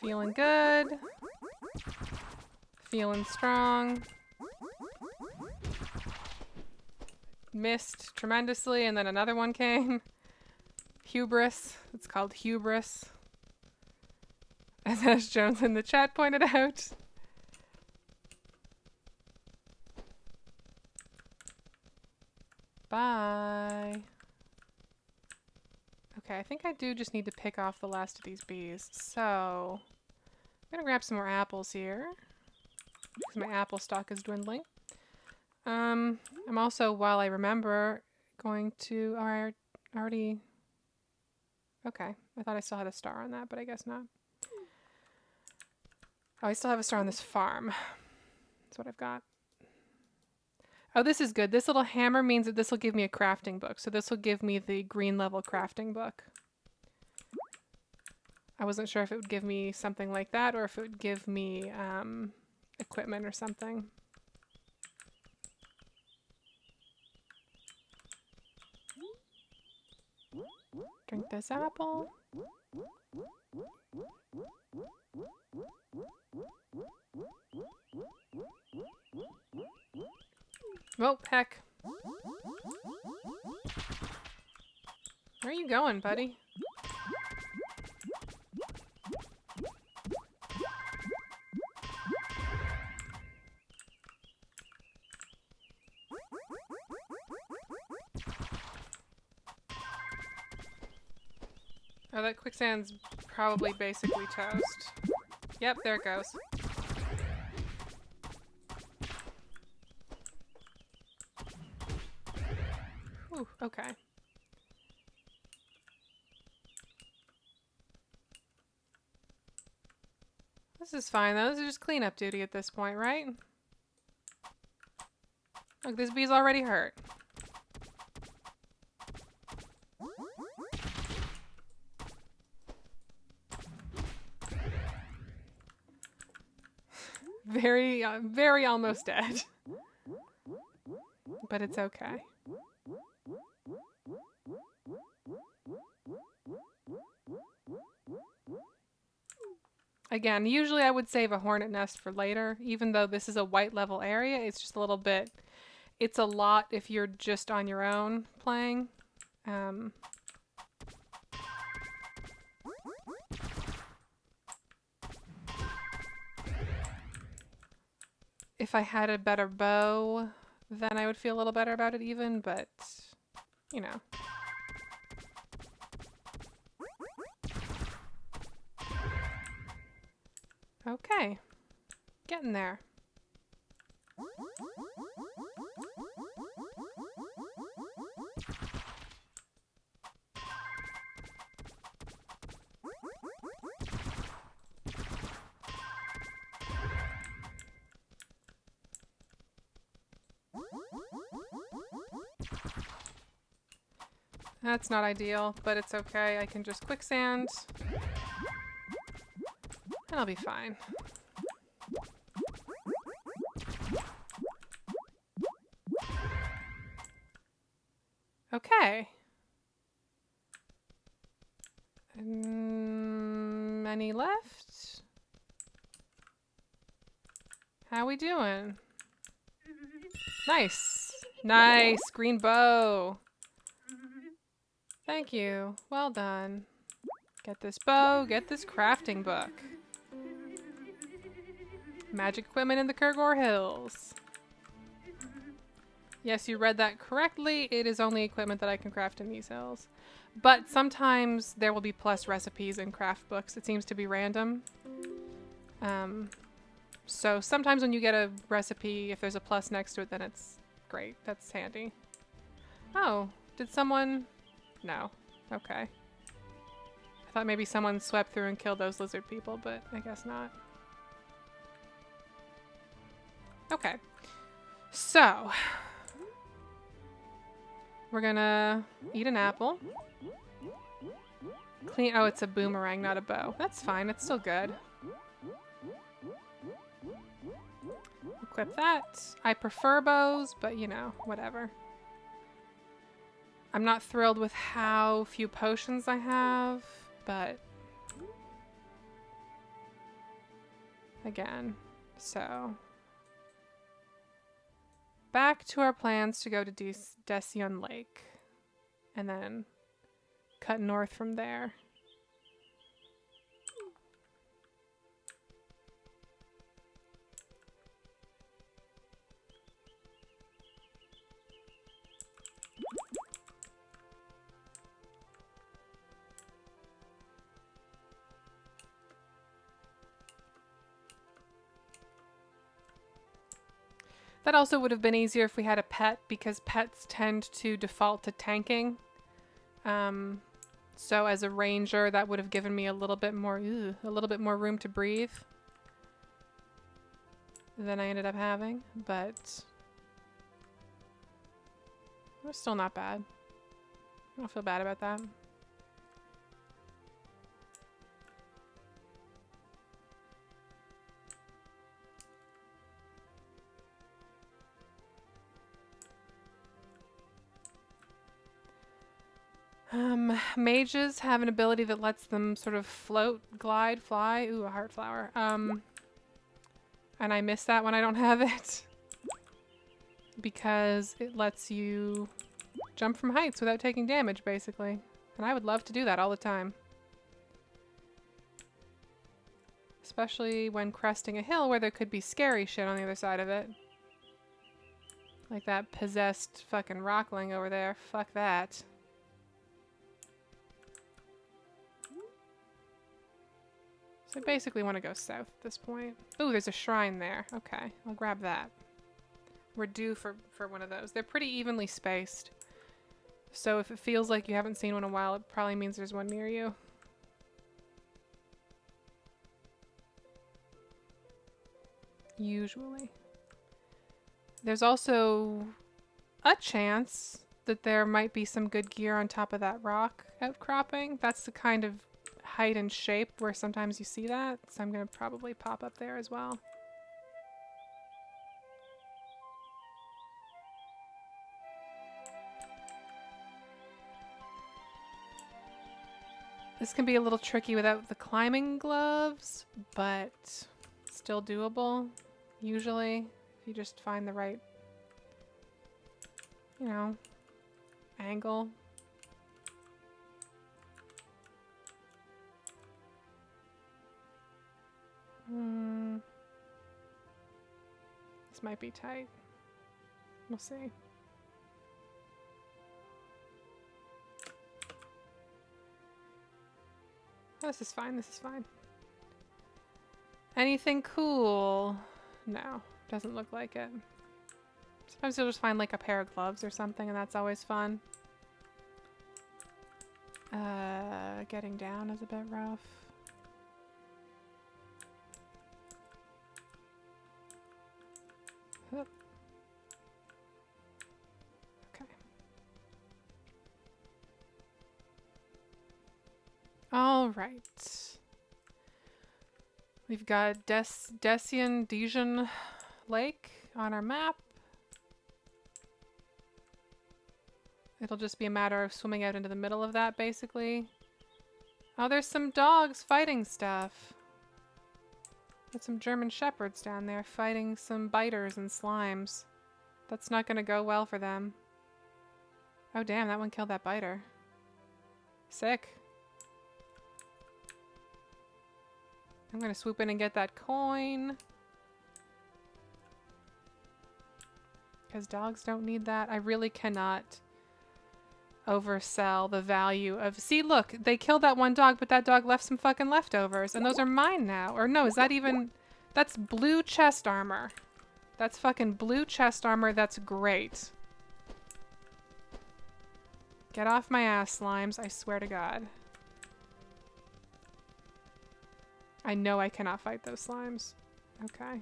A: Feeling good. Feeling strong. Missed tremendously, and then another one came. Hubris. It's called hubris. As Ash Jones in the chat pointed out. Bye. Okay, I think I do just need to pick off the last of these bees. So, I'm gonna grab some more apples here. Because my apple stock is dwindling. I'm also, while I remember, going to... Oh, I already... Okay, I thought I still had a star on that, but I guess not. Oh, I still have a star on this farm. That's what I've got. Oh, this is good. This little hammer means that this will give me a crafting book. So this will give me the green level crafting book. I wasn't sure if it would give me something like that or if it would give me equipment or something. Drink this apple. Oh, heck. Where are you going, buddy? Oh, that quicksand's probably basically toast. Yep, there it goes. Whew, okay. This is fine, though. This is just cleanup duty at this point, right? Look, this bee's already hurt. Very almost dead. But it's okay. Again, usually I would save a hornet nest for later, even though this is a white level area. It's just a little bit, it's a lot if you're just on your own playing. If I had a better bow, then I would feel a little better about it even, but, you know. Okay. Getting there. That's not ideal, but it's okay. I can just quicksand. And I'll be fine. Okay. Any left? How we doing? Nice. Nice. Green bow. Thank you. Well done. Get this bow. Get this crafting book. Magic equipment in the Kurgor Hills. Yes, you read that correctly. It is only equipment that I can craft in these hills. But sometimes there will be plus recipes in craft books. It seems to be random. So sometimes when you get a recipe, if there's a plus next to it, then it's great. That's handy. Oh, did someone... No. Okay. I thought maybe someone swept through and killed those lizard people, but I guess not. Okay. So... we're gonna eat an apple. Clean. Oh, it's a boomerang, not a bow. That's fine. It's still good. Equip that. I prefer bows, but you know, whatever. I'm not thrilled with how few potions I have, but again, so back to our plans to go to Desion Lake and then cut north from there. That also would have been easier if we had a pet, because pets tend to default to tanking. So as a ranger, that would have given me a little bit more room to breathe than I ended up having, but it was still not bad. I don't feel bad about that. Mages have an ability that lets them sort of float, glide, fly. Ooh, a heart flower. And I miss that when I don't have it. because it lets you jump from heights without taking damage, basically. And I would love to do that all the time. Especially when cresting a hill where there could be scary shit on the other side of it. Like that possessed fucking rockling over there. Fuck that. So I basically want to go south at this point. Ooh, there's a shrine there. Okay, I'll grab that. We're due for one of those. They're pretty evenly spaced. So if it feels like you haven't seen one in a while, it probably means there's one near you. Usually. There's also a chance that there might be some good gear on top of that rock outcropping. That's the kind of height and shape where sometimes you see that. So I'm going to probably pop up there as well. This can be a little tricky without the climbing gloves, but still doable, usually, if you just find the right, you know, angle. This might be tight. We'll see. Oh, this is fine, this is fine. Anything cool? No, doesn't look like it. Sometimes you'll just find like a pair of gloves or something, and that's always fun. Getting down is a bit rough. Oop. Okay. All right. We've got Dijon Lake on our map. It'll just be a matter of swimming out into the middle of that, basically. Oh, there's some dogs fighting stuff. Got some German shepherds down there fighting some biters and slimes. That's not gonna go well for them. Oh damn, that one killed that biter. Sick. I'm gonna swoop in and get that coin. Because dogs don't need that. I really cannot oversell the value of... See, look, they killed that one dog, but that dog left some fucking leftovers. And those are mine now. Or no, is that even... That's blue chest armor. That's fucking blue chest armor. That's great. Get off my ass, slimes. I swear to God. I know I cannot fight those slimes. Okay.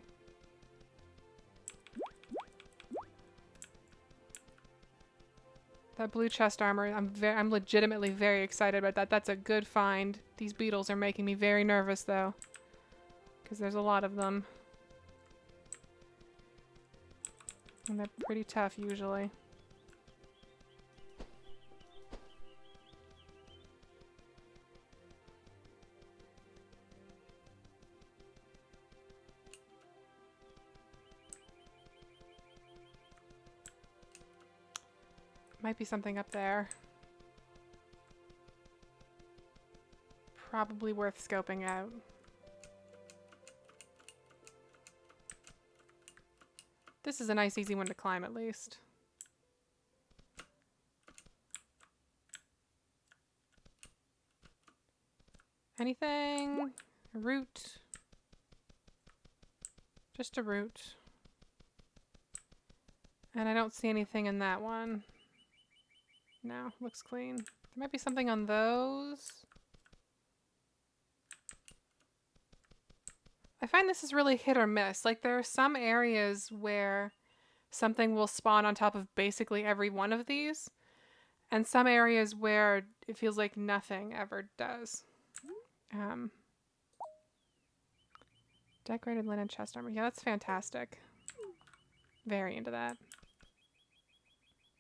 A: That blue chest armor, I'm legitimately very excited about that. That's a good find. These beetles are making me very nervous though. Because there's a lot of them. And they're pretty tough usually. Might be something up there. Probably worth scoping out. This is a nice easy one to climb at least. Anything? A root? Just a root. And I don't see anything in that one. No, looks clean. There might be something on those. I find this is really hit or miss. Like, there are some areas where something will spawn on top of basically every one of these, and some areas where it feels like nothing ever does. Decorated linen chest armor. Yeah, that's fantastic. Very into that.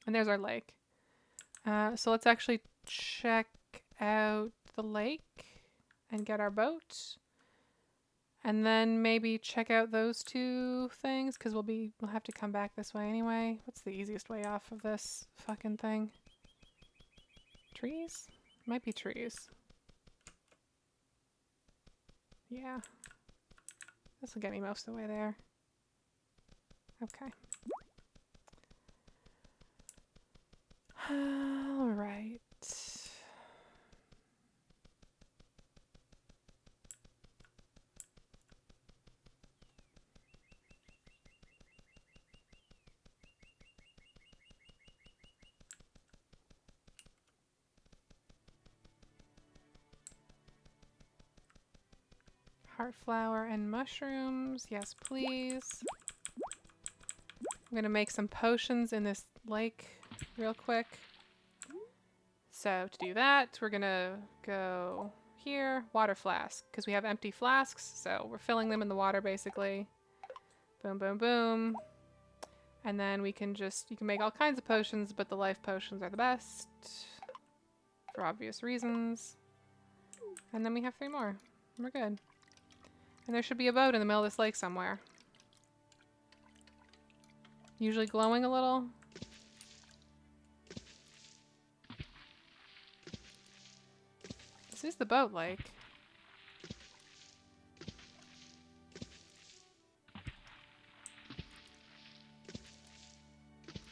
A: And there's our lake. So let's actually check out the lake and get our boat. And then maybe check out those two things, because we'll have to come back this way anyway. What's the easiest way off of this fucking thing? Trees? Might be trees. Yeah. This will get me most of the way there. Okay. All right. Heart flower and mushrooms. Yes, please. I'm gonna make some potions in this lake real quick. So to do that, we're gonna go here, water flask, because we have empty flasks, so we're filling them in the water basically. Boom, boom, boom. And then we can you can make all kinds of potions, but the life potions are the best for obvious reasons. And then we have 3 more. We're good. And there should be a boat in the middle of this lake somewhere. Usually glowing a little. This is the boat lake.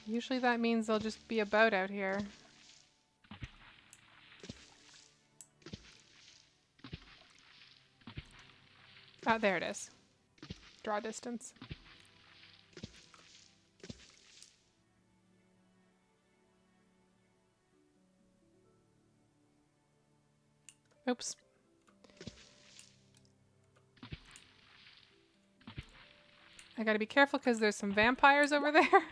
A: Usually that means there'll just be a boat out here. Oh, there it is. Draw distance. Oops. I gotta be careful because there's some vampires over there.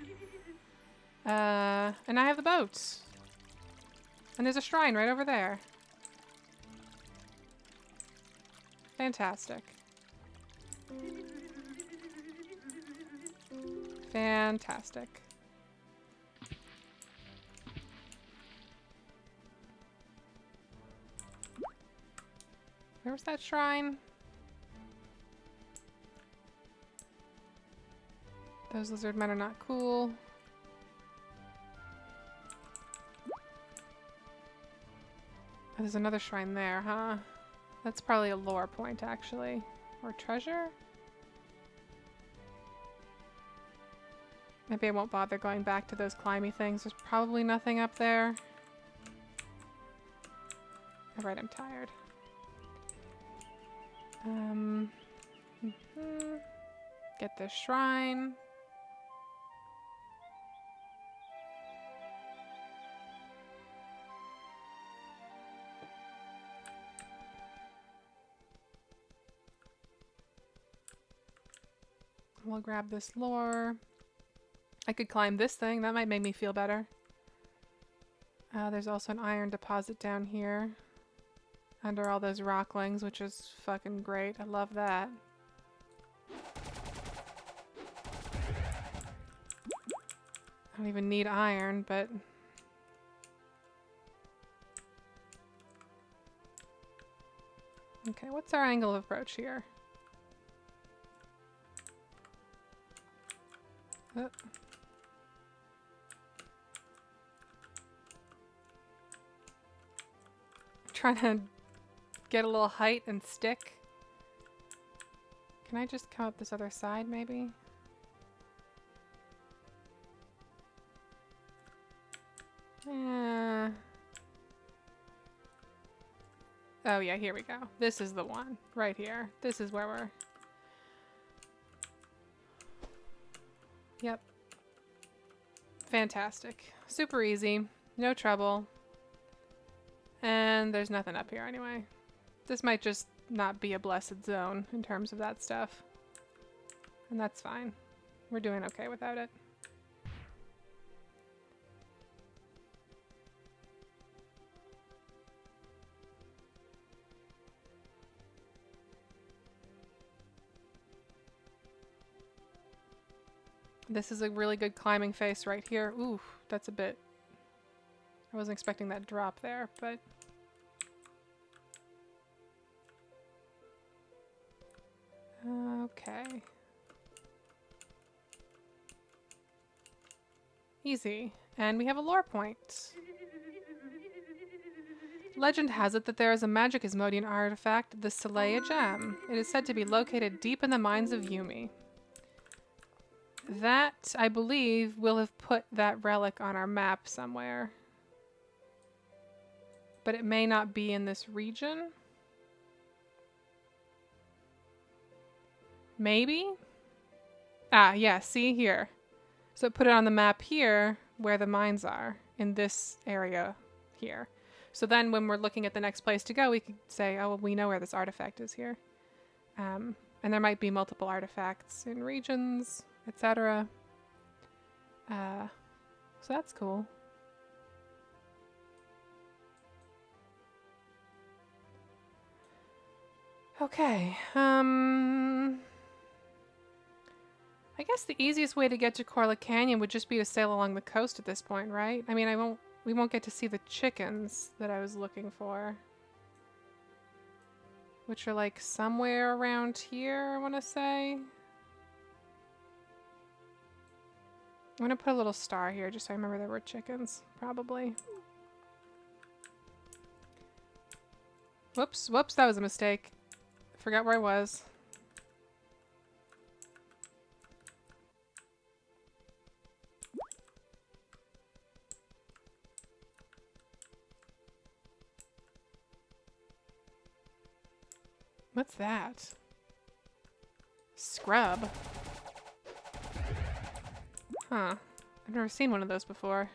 A: And I have the boats. And there's a shrine right over there. Fantastic. Fantastic. Where was that shrine? Those lizard men are not cool. Oh, there's another shrine there, huh? That's probably a lore point, actually. Or treasure? Maybe I won't bother going back to those climby things. There's probably nothing up there. Alright, I'm tired. Get this shrine. We'll grab this lore. I could climb this thing. That might make me feel better. There's also an iron deposit down here. Under all those rocklings, which is fucking great. I love that. I don't even need iron, but... Okay, what's our angle of approach here? Oh. Trying to get a little height and stick. Can I just come up this other side, maybe? Oh yeah, here we go. This is the one. Right here. This is where we're... Yep. Fantastic. Super easy. No trouble. And there's nothing up here anyway. This might just not be a blessed zone in terms of that stuff. And that's fine. We're doing okay without it. This is a really good climbing face right here. Ooh, that's a bit... I wasn't expecting that drop there, but... Okay. Easy. And we have a lore point. Legend has it that there is a magic Asmodean artifact, the Saleya Gem. It is said to be located deep in the mines of Yumi. That, I believe, will have put that relic on our map somewhere. But it may not be in this region. Maybe? Ah, yeah, see here. So it put it on the map here where the mines are, in this area here. So then when we're looking at the next place to go, we could say, oh, well, we know where this artifact is here. And there might be multiple artifacts in regions, etc. So that's cool. Okay. I guess the easiest way to get to Corla Canyon would just be to sail along the coast at this point, right? I mean, we won't get to see the chickens that I was looking for. Which are like somewhere around here, I want to say. I'm going to put a little star here just so I remember there were chickens, probably. Whoops, that was a mistake. Forgot where I was. What's that? Scrub. Huh. I've never seen one of those before.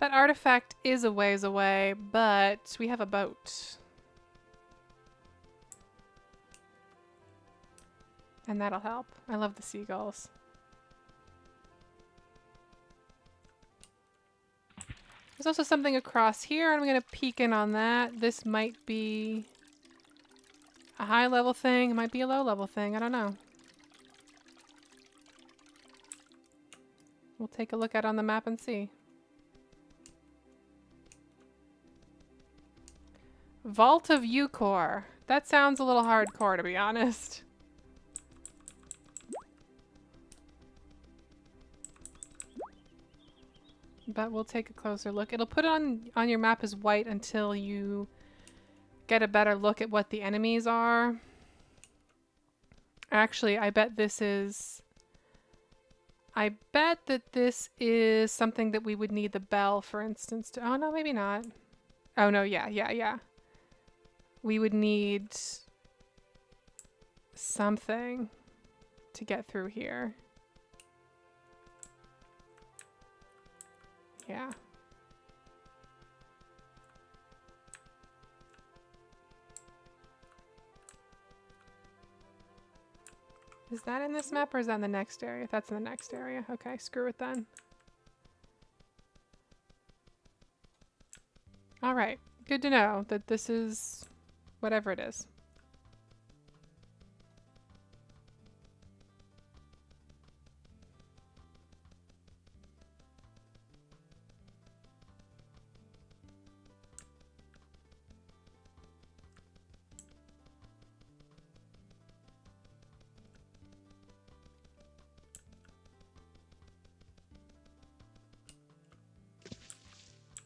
A: That artifact is a ways away, but we have a boat. And that'll help. I love the seagulls. There's also something across here. I'm going to peek in on that. This might be a high level thing. It might be a low level thing. I don't know. We'll take a look at it on the map and see. Vault of Eucor. That sounds a little hardcore, to be honest. But we'll take a closer look. It'll put it on your map as white until you get a better look at what the enemies are. Actually, I bet that this is something that we would need the bell, for instance, to... Oh, no, maybe not. Oh, no, yeah. We would need something to get through here. Yeah. Is that in this map or is that in the next area? That's in the next area. Okay, screw it then. Alright, good to know that this is whatever it is.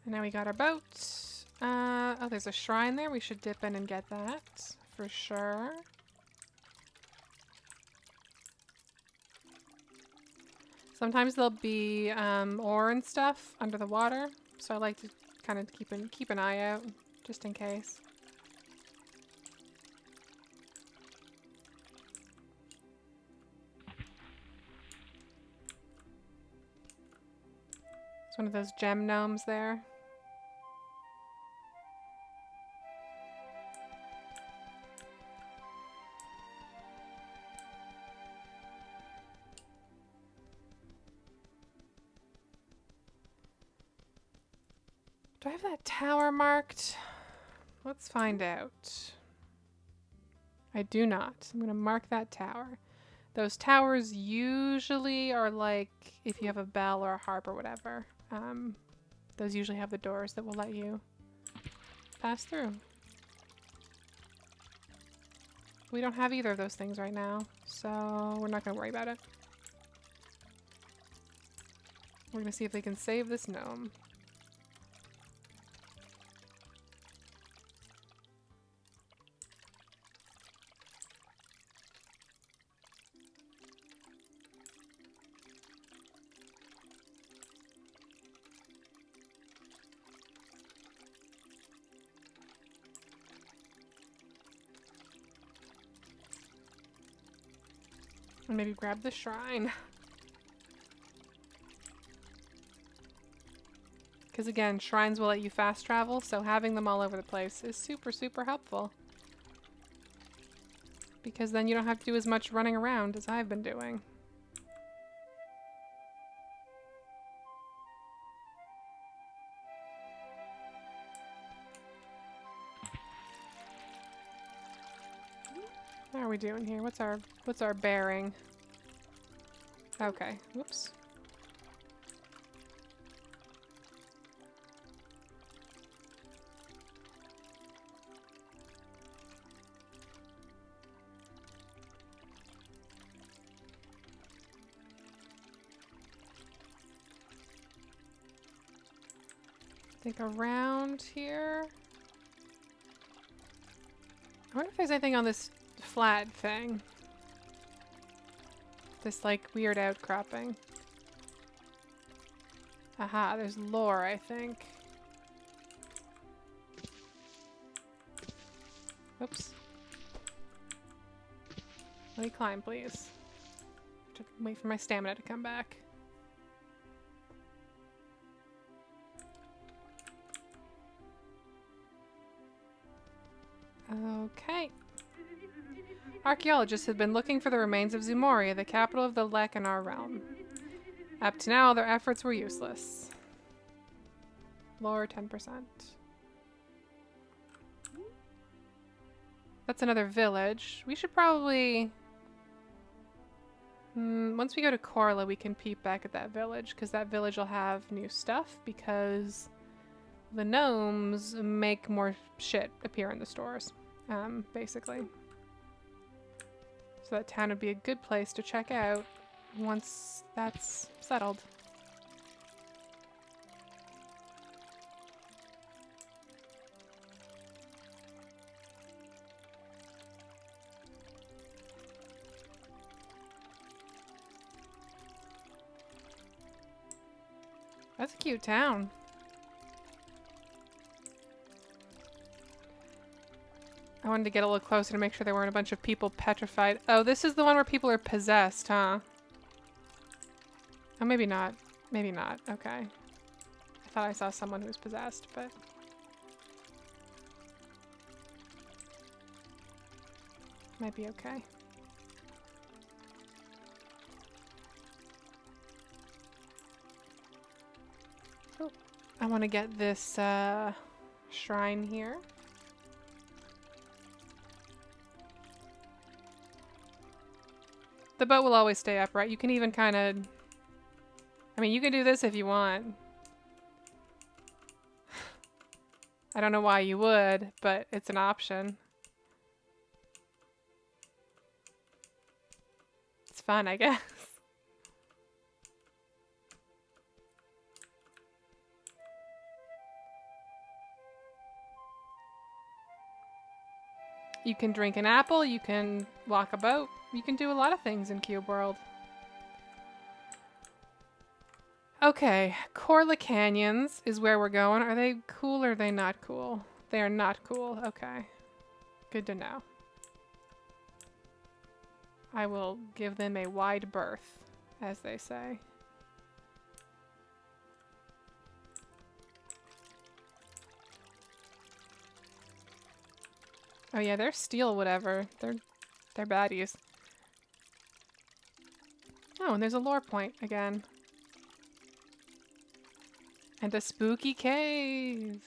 A: And now we got our boat. Oh, there's a shrine there. We should dip in and get that for sure. Sometimes there'll be ore and stuff under the water, so I like to kind of keep an eye out just in case. It's one of those gem gnomes there. Do I have that tower marked? Let's find out. I do not. I'm going to mark that tower. Those towers usually are like if you have a bell or a harp or whatever. Those usually have the doors that will let you pass through. We don't have either of those things right now, so we're not going to worry about it. We're going to see if they can save this gnome. And maybe grab the shrine. Because again, shrines will let you fast travel, so having them all over the place is super, super helpful. Because then you don't have to do as much running around as I've been doing. How are we doing here? What's our bearing? Okay. Whoops. I think around here. I wonder if there's anything on this flat thing. This like weird outcropping. Aha, there's lore, I think. Oops. Let me climb, please. Wait for my stamina to come back. Okay. Archaeologists have been looking for the remains of Zumoria, the capital of the Lek in our realm. Up to now, their efforts were useless. Lore 10%. That's another village. We should probably... once we go to Korla, we can peep back at that village, because that village will have new stuff, because the gnomes make more shit appear in the stores, basically. So that town would be a good place to check out once that's settled. That's a cute town. I wanted to get a little closer to make sure there weren't a bunch of people petrified. Oh, this is the one where people are possessed, huh? Oh, maybe not. Maybe not. Okay. I thought I saw someone who was possessed, but... might be okay. Oh, I want to get this shrine here. The boat will always stay upright. You can even kind of... I mean, you can do this if you want. I don't know why you would, but it's an option. It's fun, I guess. You can drink an apple, you can walk a boat, you can do a lot of things in Cube World. Okay, Korla Canyons is where we're going. Are they cool or are they not cool? They are not cool. Okay. Good to know. I will give them a wide berth, as they say. Oh yeah, they're steel whatever. They're baddies. Oh, and there's a lore point again. And a spooky cave.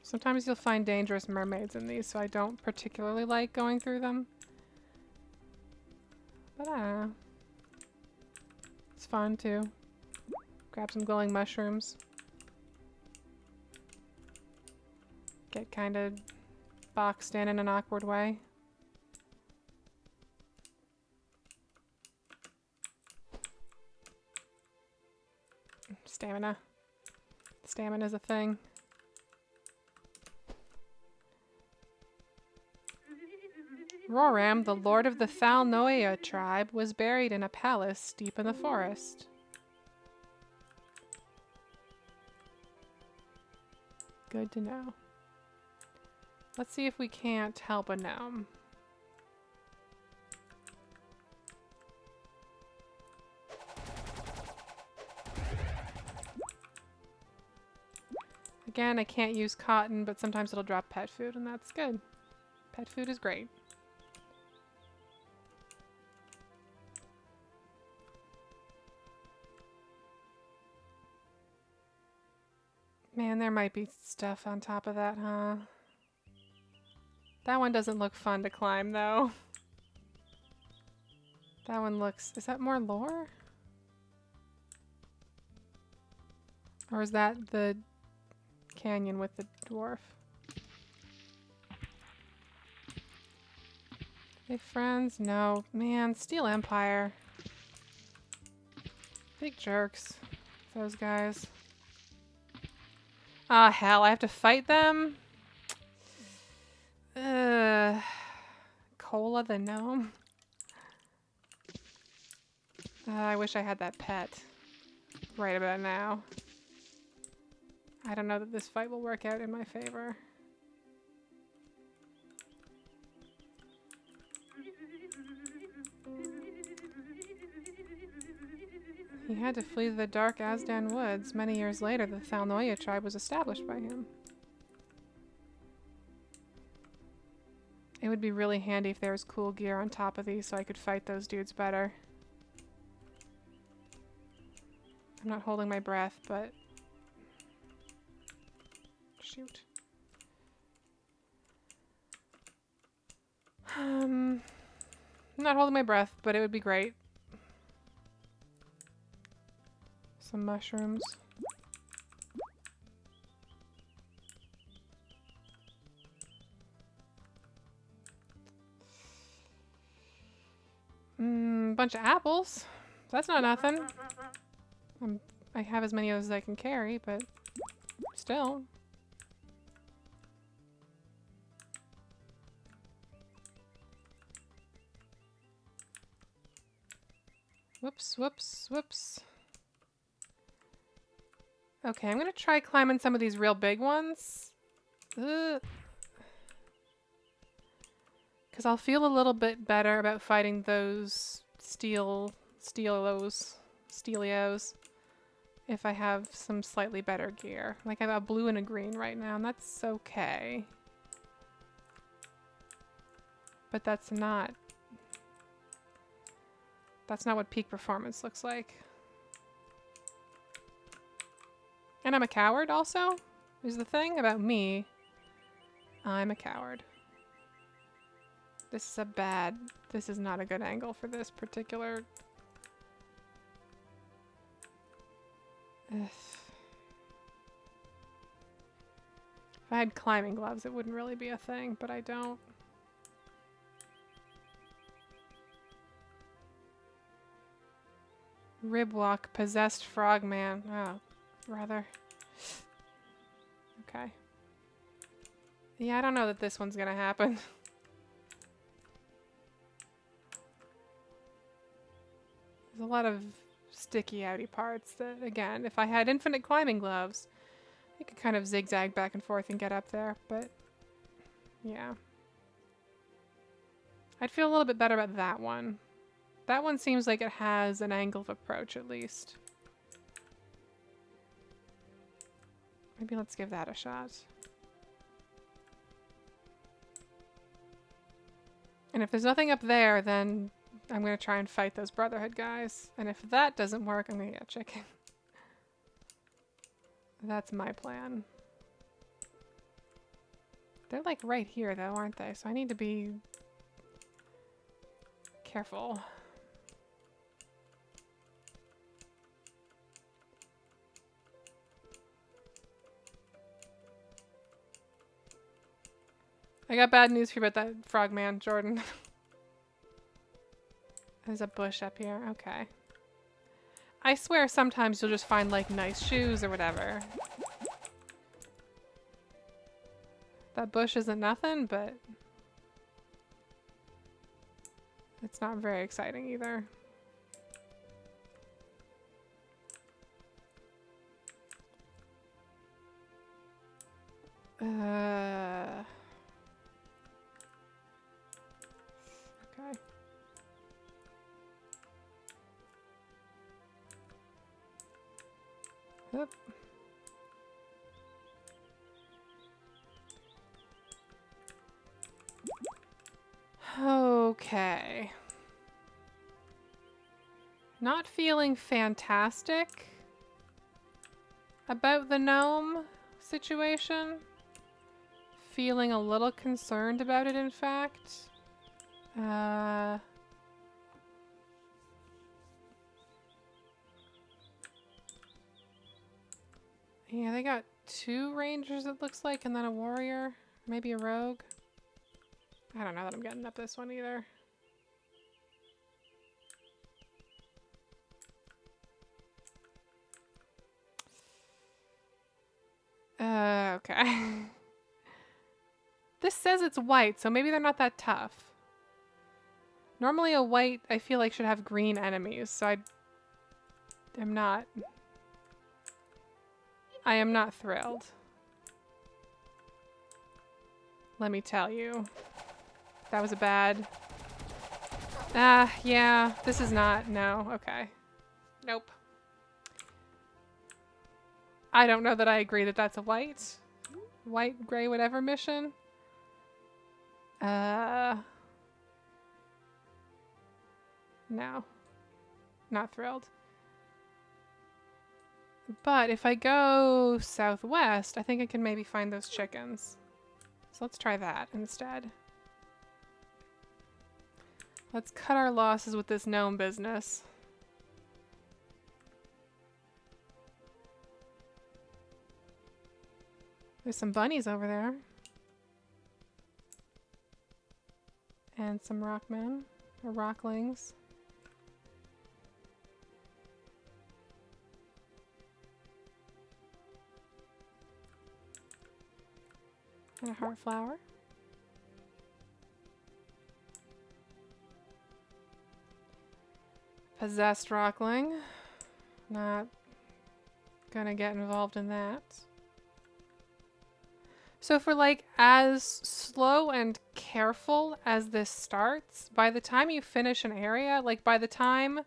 A: Sometimes you'll find dangerous mermaids in these, so I don't particularly like going through them. But I don't know. It's fun too. Grab some glowing mushrooms. Get kind of boxed in an awkward way. Stamina. Stamina's a thing. Roram, the lord of the Thalnoia tribe, was buried in a palace deep in the forest. Good to know. Let's see if we can't help a gnome. Again, I can't use cotton, but sometimes it'll drop pet food, and that's good. Pet food is great. Man, there might be stuff on top of that, huh? That one doesn't look fun to climb, though. That one looks... Is that more lore? Or is that the canyon with the dwarf? Hey, friends? No. Man, Steel Empire. Big jerks. Those guys. Ah, hell, I have to fight them? Cola the gnome? I wish I had that pet right about now. I don't know that this fight will work out in my favor. He had to flee the dark Azdan woods. Many years later, the Thalnoia tribe was established by him. It would be really handy if there was cool gear on top of these so I could fight those dudes better. I'm not holding my breath, but... Shoot. I'm not holding my breath, but it would be great. Some mushrooms. Bunch of apples. That's not nothing. I have as many as I can carry, but still. Whoops, whoops, whoops. Okay, I'm gonna try climbing some of these real big ones. Because I'll feel a little bit better about fighting those Steelios if I have some slightly better gear. Like I have a blue and a green right now, and that's okay. But that's not what peak performance looks like. And I'm a coward also, is the thing about me. I'm a coward. This is not a good angle for this particular... Ugh. If I had climbing gloves, it wouldn't really be a thing, but I don't. Ribwalk, possessed frogman. Oh, brother. Okay. Yeah, I don't know that this one's gonna happen. There's a lot of sticky outy parts that, again, if I had infinite climbing gloves, I could kind of zigzag back and forth and get up there, but yeah. I'd feel a little bit better about that one. That one seems like it has an angle of approach, at least. Maybe let's give that a shot. And if there's nothing up there, then I'm going to try and fight those Brotherhood guys. And if that doesn't work, I'm going to get chicken. That's my plan. They're like right here though, aren't they? So I need to be careful. I got bad news for you about that frogman, Jordan. There's a bush up here. Okay. I swear sometimes you'll just find, like, nice shoes or whatever. That bush isn't nothing, but it's not very exciting either. Okay. Oop. Okay. Not feeling fantastic about the gnome situation. Feeling a little concerned about it, in fact. Yeah, they got 2 rangers, it looks like, and then a warrior. Maybe a rogue. I don't know that I'm getting up this one either. Okay. This says it's white, so maybe they're not that tough. Normally a white, I feel like, should have green enemies, so I am not thrilled. Let me tell you. That was a bad... yeah, this is not... No, okay. Nope. I don't know that I agree that that's a white, gray, whatever mission. No. Not thrilled. But if I go southwest, I think I can maybe find those chickens. So let's try that instead. Let's cut our losses with this gnome business. There's some bunnies over there. And some rockmen, or rocklings. And a heart flower. Possessed rockling. Not gonna get involved in that. So for like as slow and careful as this starts, by the time you finish an area, like by the time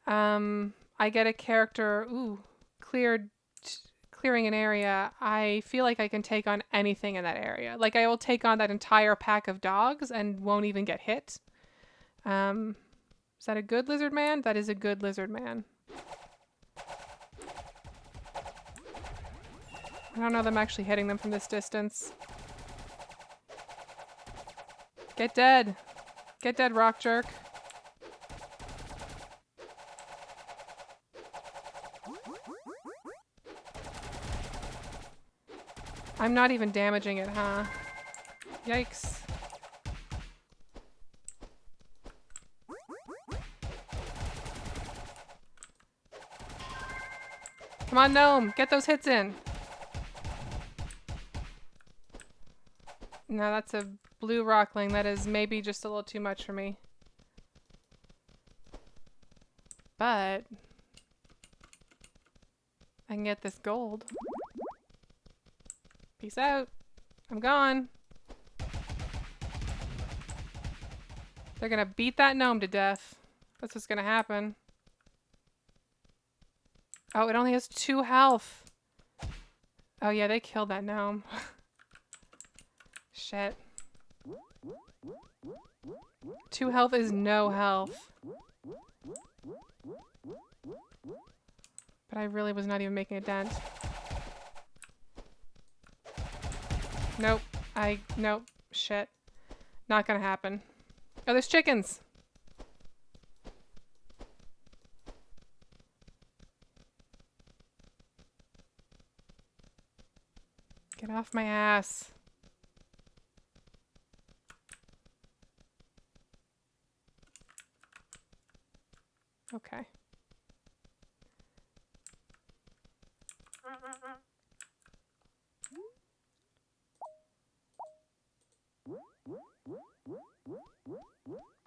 A: I get a character, clearing an area, I feel like I can take on anything in that area. Like I will take on that entire pack of dogs and won't even get hit. Is that a good lizard man? That is a good lizard man. I don't know that I'm actually hitting them from this distance. Get dead. Get dead, rock jerk. I'm not even damaging it, huh? Yikes. Come on, gnome. Get those hits in. No, that's a blue rockling. That is maybe just a little too much for me. But I can get this gold. Peace out. I'm gone. They're gonna beat that gnome to death. That's what's gonna happen. Oh, it only has 2 health. Oh yeah, they killed that gnome. Shit. 2 health is no health. But I really was not even making a dent. Nope. Nope. Shit. Not gonna happen. Oh, there's chickens! Get off my ass. Okay.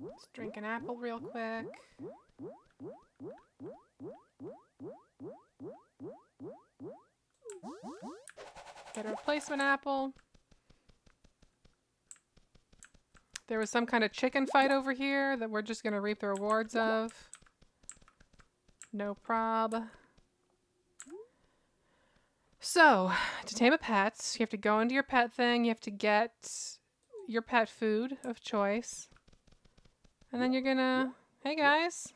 A: Let's drink an apple real quick. Get a replacement apple. There was some kind of chicken fight over here that we're just going to reap the rewards of. No prob. So, to tame a pet, you have to go into your pet thing. You have to get your pet food of choice. And then you're going to... Hey, guys.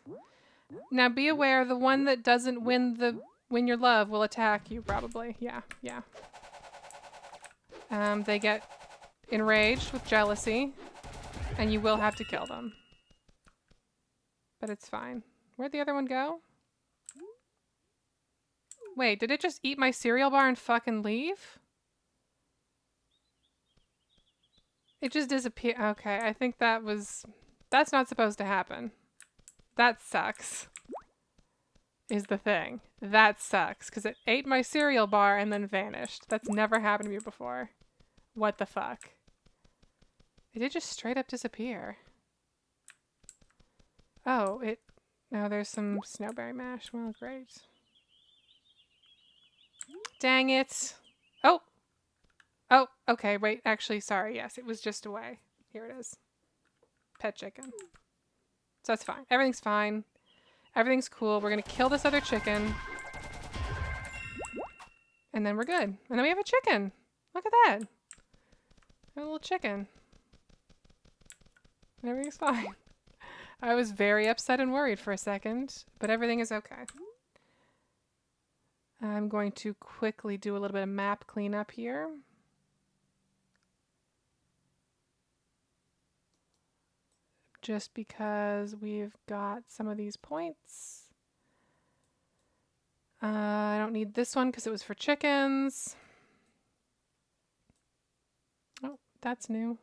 A: Now, be aware, the one that doesn't win your love will attack you, probably. Yeah. They get enraged with jealousy. And you will have to kill them. But it's fine. Where'd the other one go? Wait, did it just eat my cereal bar and fucking leave? It just disappeared. Okay, I think that's not supposed to happen. That sucks. Is the thing. That sucks, because it ate my cereal bar and then vanished. That's never happened to me before. What the fuck? It did just straight up disappear. Oh, no, there's some snowberry mash. Well, great. Dang it. Oh, okay, wait, actually, sorry, yes, it was just away. Here it is. Pet chicken. So that's fine. Everything's fine. Everything's cool. We're gonna kill this other chicken. And then we're good. And then we have a chicken. Look at that. A little chicken. Everything's fine. I was very upset and worried for a second, but everything is okay. I'm going to quickly do a little bit of map cleanup here. Just because we've got some of these points. I don't need this one because it was for chickens. Oh, that's new.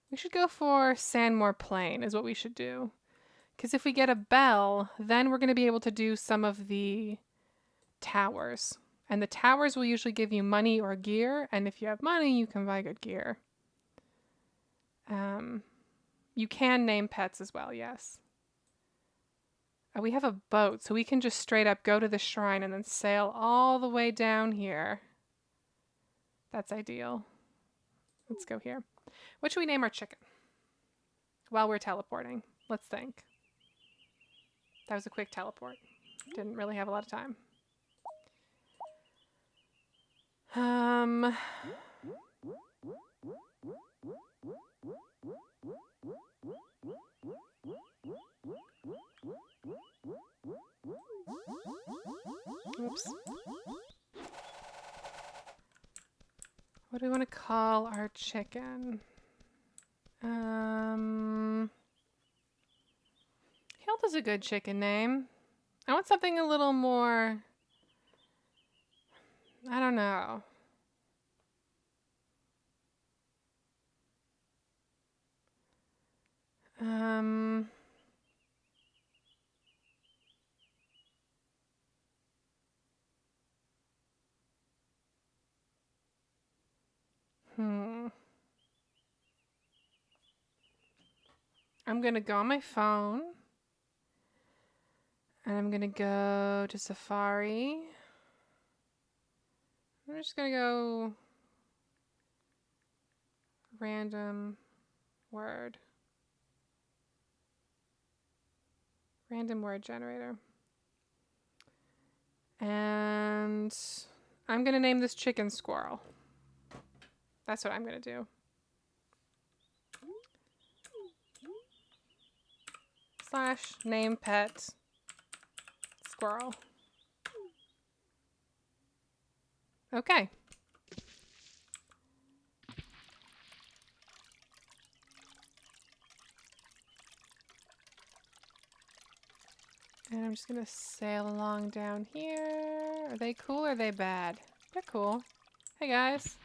A: We should go for Sandmore Plain is what we should do. Because if we get a bell, then we're going to be able to do some of the towers. And the towers will usually give you money or gear. And if you have money, you can buy good gear. You can name pets as well, yes. We have a boat, so we can just straight up go to the shrine and then sail all the way down here. That's ideal. Let's go here. What should we name our chicken? While we're teleporting. Let's think. That was a quick teleport. Didn't really have a lot of time. Oops. What do we want to call our chicken? Hilda's a good chicken name. I want something a little more... I don't know. I'm going to go on my phone. And I'm going to go to Safari. I'm just going to go random word. Random word generator. And I'm going to name this chicken Squirrel. That's what I'm going to do. / name pet Squirrel. Okay. And I'm just going to sail along down here. Are they cool or are they bad? They're cool. Hey guys.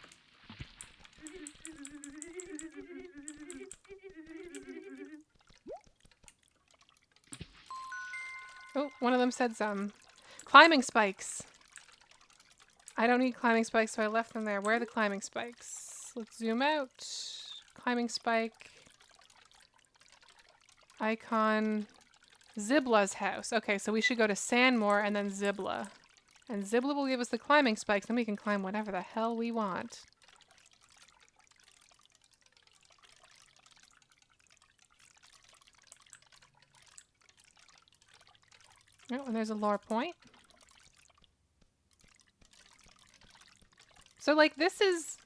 A: Oh, one of them said some. Climbing spikes. I don't need climbing spikes, so I left them there. Where are the climbing spikes? Let's zoom out. Climbing spike. Icon. Zibla's house. Okay, so we should go to Sandmore and then Zibla. And Zibla will give us the climbing spikes, then we can climb whatever the hell we want. Oh, and there's a lore point. So, like, this is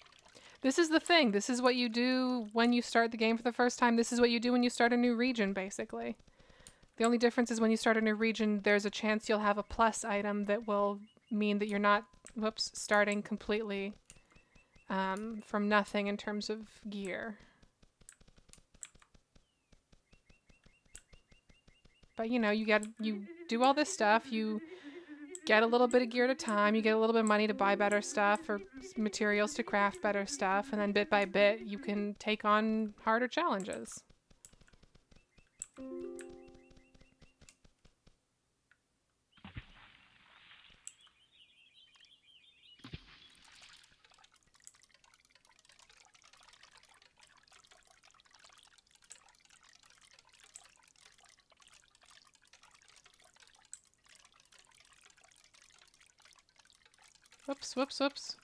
A: the thing. This is what you do when you start the game for the first time. This is what you do when you start a new region, basically. The only difference is when you start a new region, there's a chance you'll have a plus item that will mean that you're not, whoops, starting completely from nothing in terms of gear. But, you know, you do all this stuff, you get a little bit of gear at a time, you get a little bit of money to buy better stuff or materials to craft better stuff, and then bit by bit you can take on harder challenges. Whoops, whoops, whoops.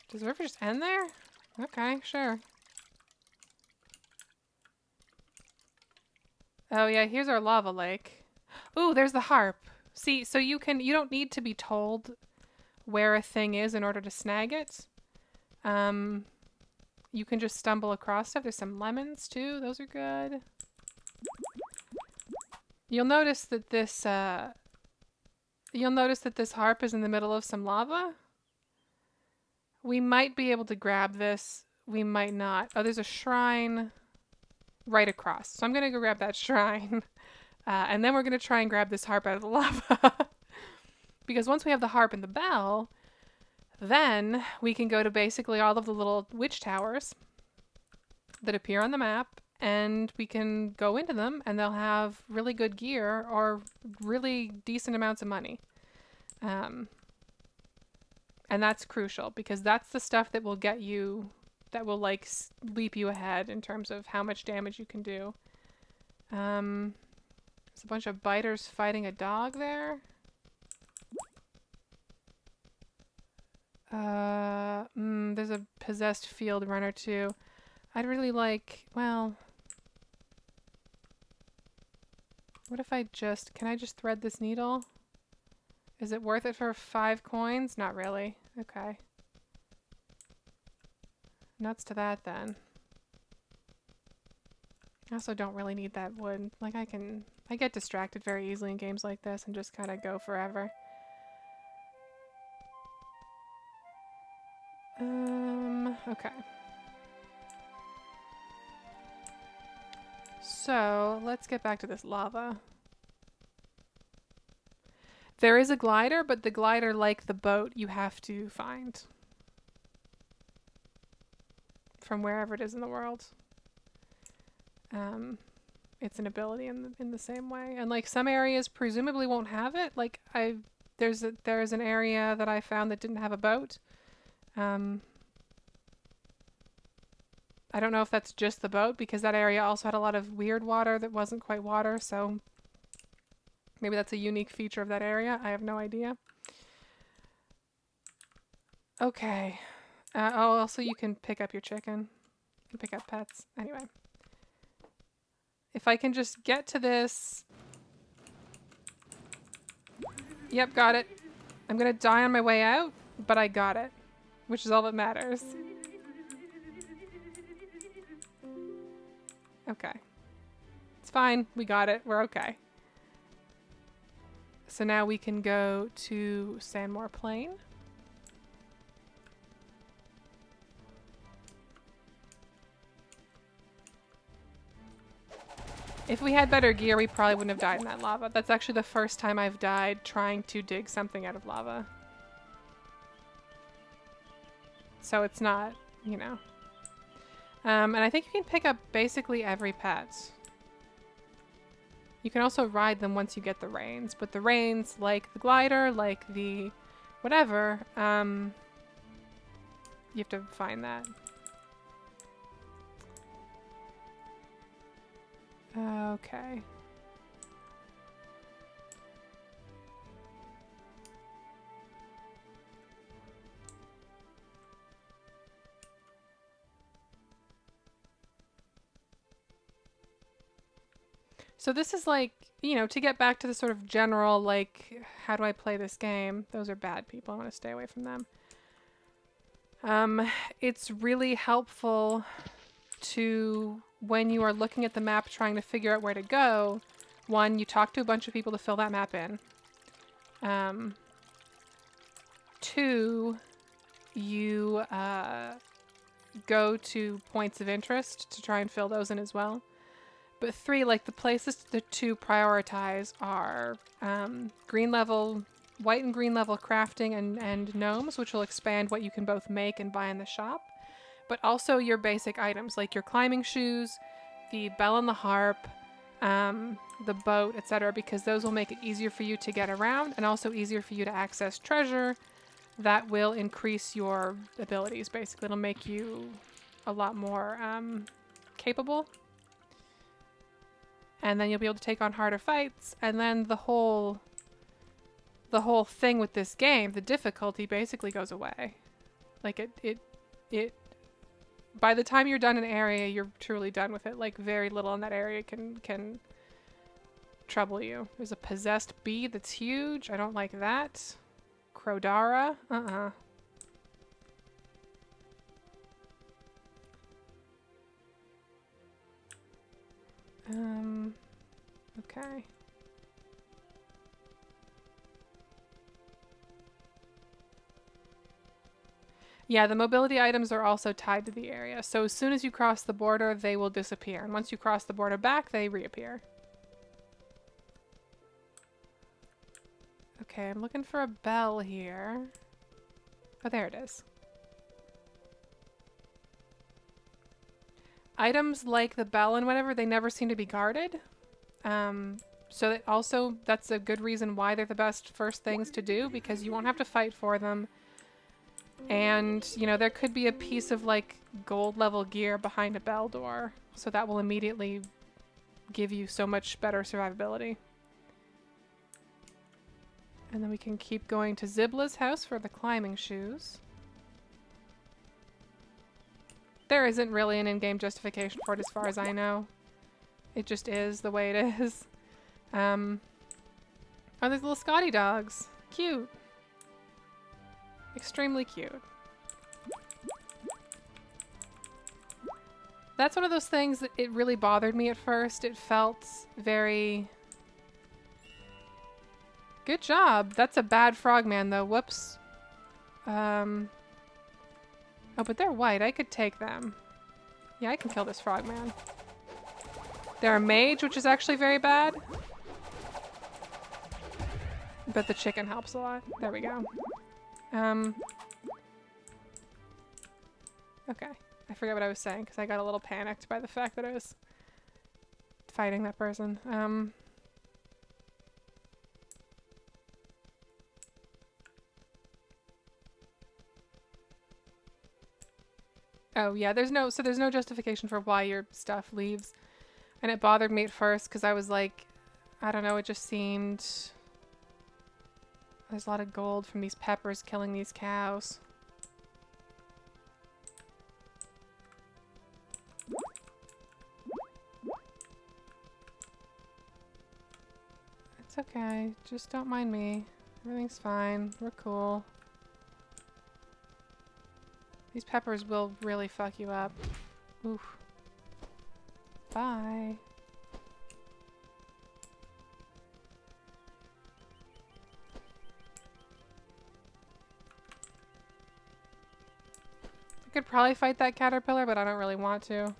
A: Does the river just end there? Okay, sure. Oh yeah, here's our lava lake. Ooh, there's the harp. See, so you don't need to be told where a thing is in order to snag it. You can just stumble across stuff. There's some lemons too. Those are good. You'll notice that this harp is in the middle of some lava. We might be able to grab this. We might not. Oh, there's a shrine right across. So I'm going to go grab that shrine. And then we're going to try and grab this harp out of the lava. Because once we have the harp and the bell, then we can go to basically all of the little witch towers that appear on the map. And we can go into them and they'll have really good gear or really decent amounts of money. And that's crucial because that's the stuff that will get you, that will like leap you ahead in terms of how much damage you can do. There's a bunch of biters fighting a dog there. There's a possessed field runner too. I'd really like, well, what if I just, can I just thread this needle? Is it worth it for 5 coins? Not really. Okay. Nuts to that then. I also don't really need that wood. Like I get distracted very easily in games like this and just kind of go forever. Okay. So, let's get back to this lava. There is a glider, but the glider, like the boat, you have to find from wherever it is in the world. It's an ability in the same way, and like some areas presumably won't have it. Like there's an area that I found that didn't have a boat. I don't know if that's just the boat because that area also had a lot of weird water that wasn't quite water, so maybe that's a unique feature of that area. I have no idea. Okay. Oh, also you can pick up your chicken. You can pick up pets. Anyway. If I can just get to this. Yep, got it. I'm gonna die on my way out, but I got it. Which is all that matters. Okay. It's fine. We got it. We're okay. So now we can go to Sandmore Plain. If we had better gear, we probably wouldn't have died in that lava. That's actually the first time I've died trying to dig something out of lava. So it's not, you know. And I think you can pick up basically every pet. You can also ride them once you get the reins, but the reins, like the glider, like the whatever, you have to find that. Okay. So this is like, you know, to get back to the sort of general, like, how do I play this game? Those are bad people. I want to stay away from them. It's really helpful to, when you are looking at the map trying to figure out where to go, one, you talk to a bunch of people to fill that map in. Two, you go to points of interest to try and fill those in as well. But three, like the places to prioritize are green level, white and green level crafting and gnomes, which will expand what you can both make and buy in the shop. But also your basic items, like your climbing shoes, the bell and the harp, the boat, etc., because those will make it easier for you to get around and also easier for you to access treasure that will increase your abilities, basically. It'll make you a lot more capable. And then you'll be able to take on harder fights, and then the whole thing with this game, the difficulty basically goes away. Like it by the time you're done an area, you're truly done with it. Like very little in that area can trouble you. There's a possessed bee that's huge. I don't like that. Crodara. Okay. Yeah, the mobility items are also tied to the area. So as soon as you cross the border, they will disappear. And once you cross the border back, they reappear. Okay, I'm looking for a bell here. Oh, there it is. Items like the bell and whatever, they never seem to be guarded. So that's a good reason why they're the best first things to do, because you won't have to fight for them. And, you know, there could be a piece of, like, gold level gear behind a bell door. So that will immediately give you so much better survivability. And then we can keep going to Zibla's house for the climbing shoes. There isn't really an in-game justification for it as far as I know. It just is the way it is. Oh, there's little Scotty dogs. Cute. Extremely cute. That's one of those things that it really bothered me at first. It felt very... Good job. That's a bad frogman, though. Whoops. Oh, but they're white. I could take them. Yeah, I can kill this frogman. They're a mage, which is actually very bad. But the chicken helps a lot. There we go. Okay. I forget what I was saying because I got a little panicked by the fact that I was fighting that person. Oh yeah, there's no justification for why your stuff leaves. And it bothered me at first because I was like, I don't know, it just seemed... There's a lot of gold from these peppers killing these cows. It's okay. Just don't mind me. Everything's fine. We're cool. These peppers will really fuck you up. Oof. Bye. I could probably fight that caterpillar, but I don't really want to.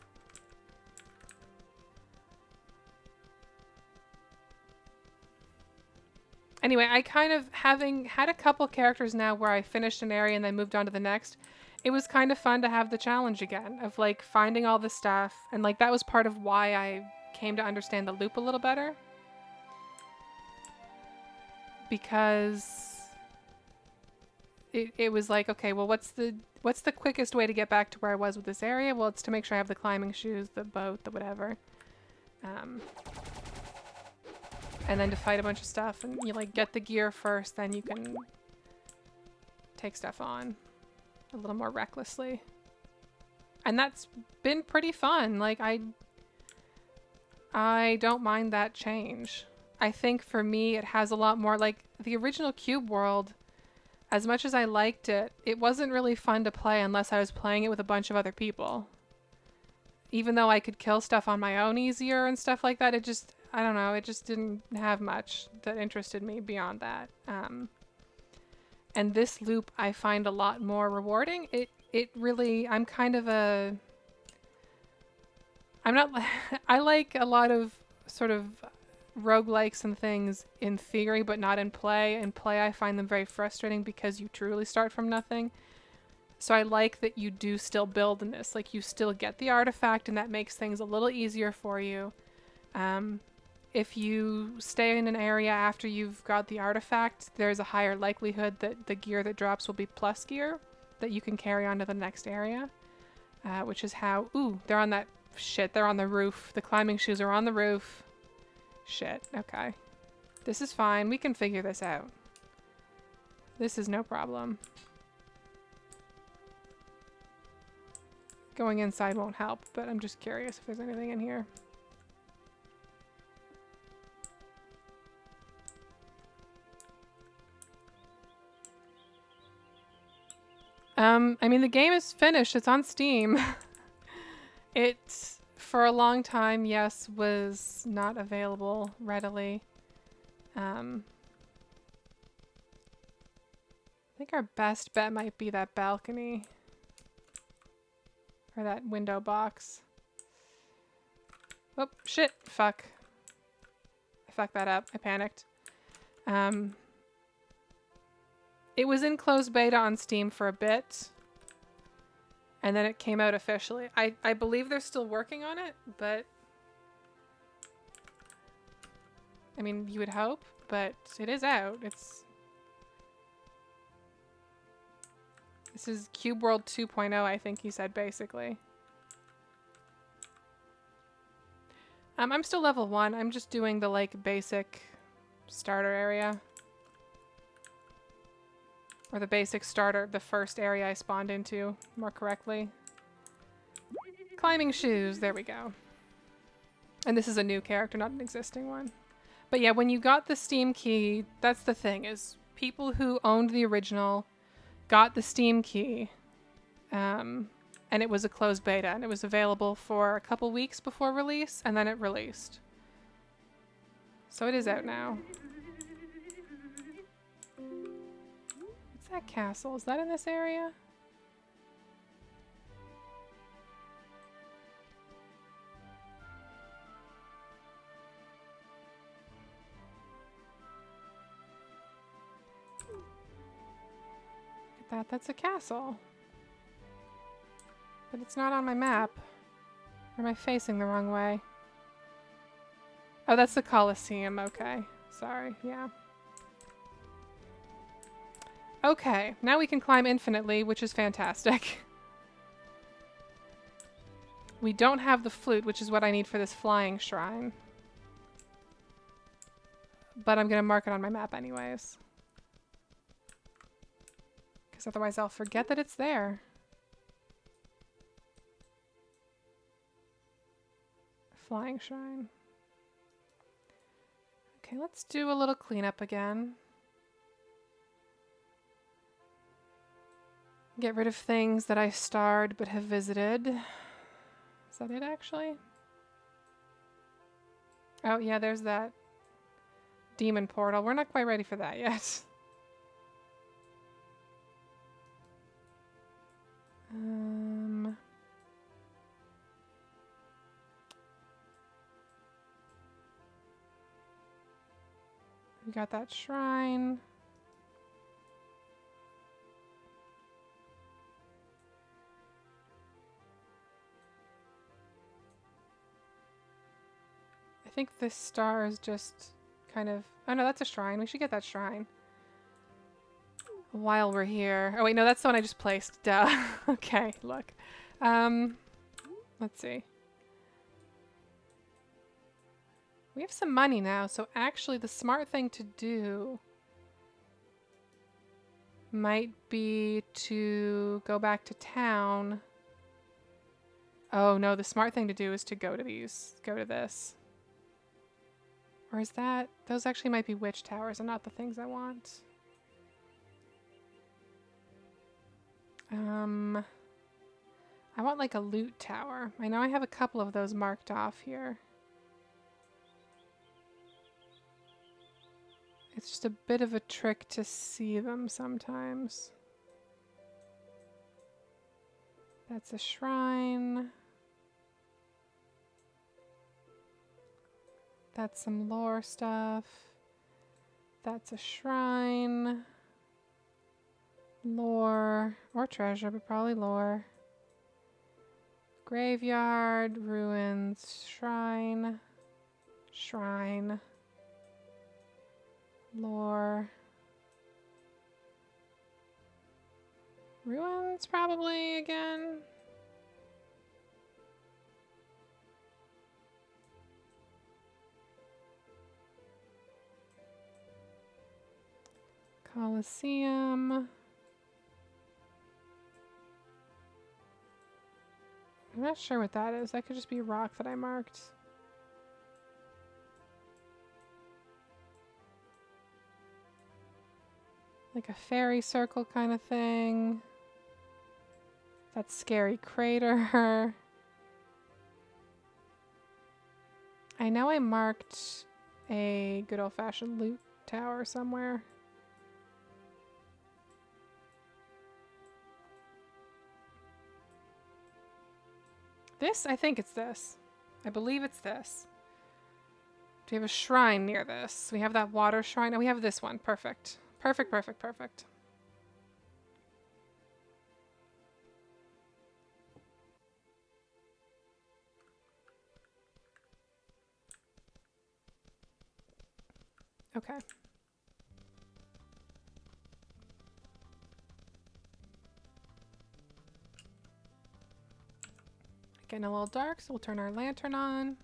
A: Anyway, I kind of, having had a couple characters now where I finished an area and then moved on to the next, it was kind of fun to have the challenge again of like finding all the stuff. And like that was part of why I came to understand the loop a little better. because it was like, okay, well, what's the quickest way to get back to where I was with this area? Well, it's to make sure I have the climbing shoes, the boat, the whatever. And then to fight a bunch of stuff, and you like get the gear first, then you can take stuff on a little more recklessly. And that's been pretty fun. Like I don't mind that change. I think for me it has a lot more, like the original Cube world, as much as I liked it, it wasn't really fun to play unless I was playing it with a bunch of other people. Even though I could kill stuff on my own easier and stuff like that, it just, I don't know, it just didn't have much that interested me beyond that. And this loop I find a lot more rewarding. It really, I'm kind of a, I'm not, I like a lot of sort of roguelikes and things in theory, but not in play. In play, I find them very frustrating because you truly start from nothing. So I like that you do still build in this. Like, you still get the artifact, and that makes things a little easier for you. If you stay in an area after you've got the artifact, there's a higher likelihood that the gear that drops will be plus gear that you can carry on to the next area. Which is how... Ooh, they're on that... Shit, they're on the roof. The climbing shoes are on the roof. Shit, okay. This is fine. We can figure this out. This is no problem. Going inside won't help, but I'm just curious if there's anything in here. I mean, the game is finished. It's on Steam. It, for a long time, yes, was not available readily. I think our best bet might be that balcony. Or that window box. Oh, shit. Fuck. I fucked that up. I panicked. It was in closed beta on Steam for a bit. And then it came out officially. I believe they're still working on it, but... I mean, you would hope, but it is out. This is Cube World 2.0, I think he said, basically. I'm still level 1. I'm just doing the, like, basic starter area. Or the basic starter, the first area I spawned into, more correctly. Climbing shoes, there we go. And this is a new character, not an existing one. But yeah, when you got the Steam key, that's the thing, is people who owned the original got the Steam key, and it was a closed beta, and it was available for a couple weeks before release, and then it released. So it is out now. What's that castle? Is that in this area? That's a castle. But it's not on my map. Or am I facing the wrong way? Oh, that's the Colosseum. Okay. Sorry. Yeah. Okay. Now we can climb infinitely, which is fantastic. We don't have the flute, which is what I need for this flying shrine. But I'm going to mark it on my map anyways. Otherwise I'll forget that it's there. Flying shrine. Okay, let's do a little cleanup again. Get rid of things that I starred but have visited. Is that it, actually? Oh, yeah, there's that demon portal. We're not quite ready for that yet. We got that shrine. I think this star is just kind of... Oh no, that's a shrine. We should get that shrine. While we're here. Oh wait, no, that's the one I just placed. Duh. Okay, look. Let's see. We have some money now, so actually the smart thing to do might be to go back to town. Oh no, the smart thing to do is to go to these. Go to this. Or is that... Those actually might be witch towers and not the things I want. I want like a loot tower. I know I have a couple of those marked off here. It's just a bit of a trick to see them sometimes. That's a shrine. That's some lore stuff. That's a shrine. Lore. Or treasure, but probably lore. Graveyard, ruins, shrine. Shrine. Lore. Ruins, probably, again. Colosseum. I'm not sure what that is. That could just be a rock that I marked. Like a fairy circle kind of thing. That scary crater. I know I marked a good old-fashioned loot tower somewhere. This? I think it's this. I believe it's this. Do we have a shrine near this? We have that water shrine. Oh, we have this one. Perfect. Perfect, perfect, perfect. Okay. Getting a little dark, so we'll turn our lantern on.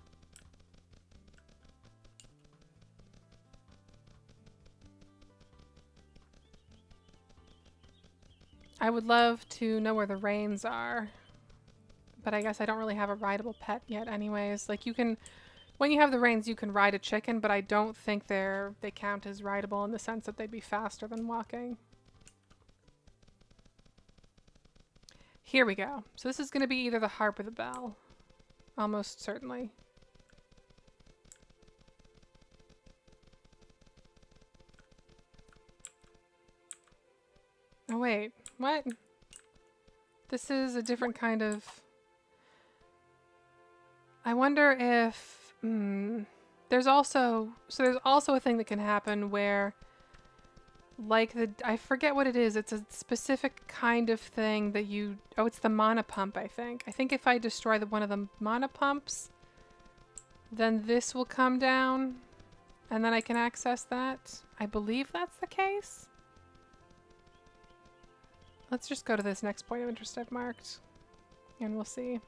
A: I would love to know where the rains are, but I guess I don't really have a rideable pet yet anyways. Like you can, when you have the reins, you can ride a chicken, but I don't think they count as rideable in the sense that they'd be faster than walking. Here we go. So this is going to be either the harp or the bell. Almost certainly. Oh wait, what? This is a different kind of... I wonder if... there's also a thing that can happen where, like I forget what it is. It's a specific kind of thing that you... Oh, it's the mana pump, I think. I think if I destroy one of the mana pumps, then this will come down, and then I can access that. I believe that's the case. Let's just go to this next point of interest I've marked, and we'll see.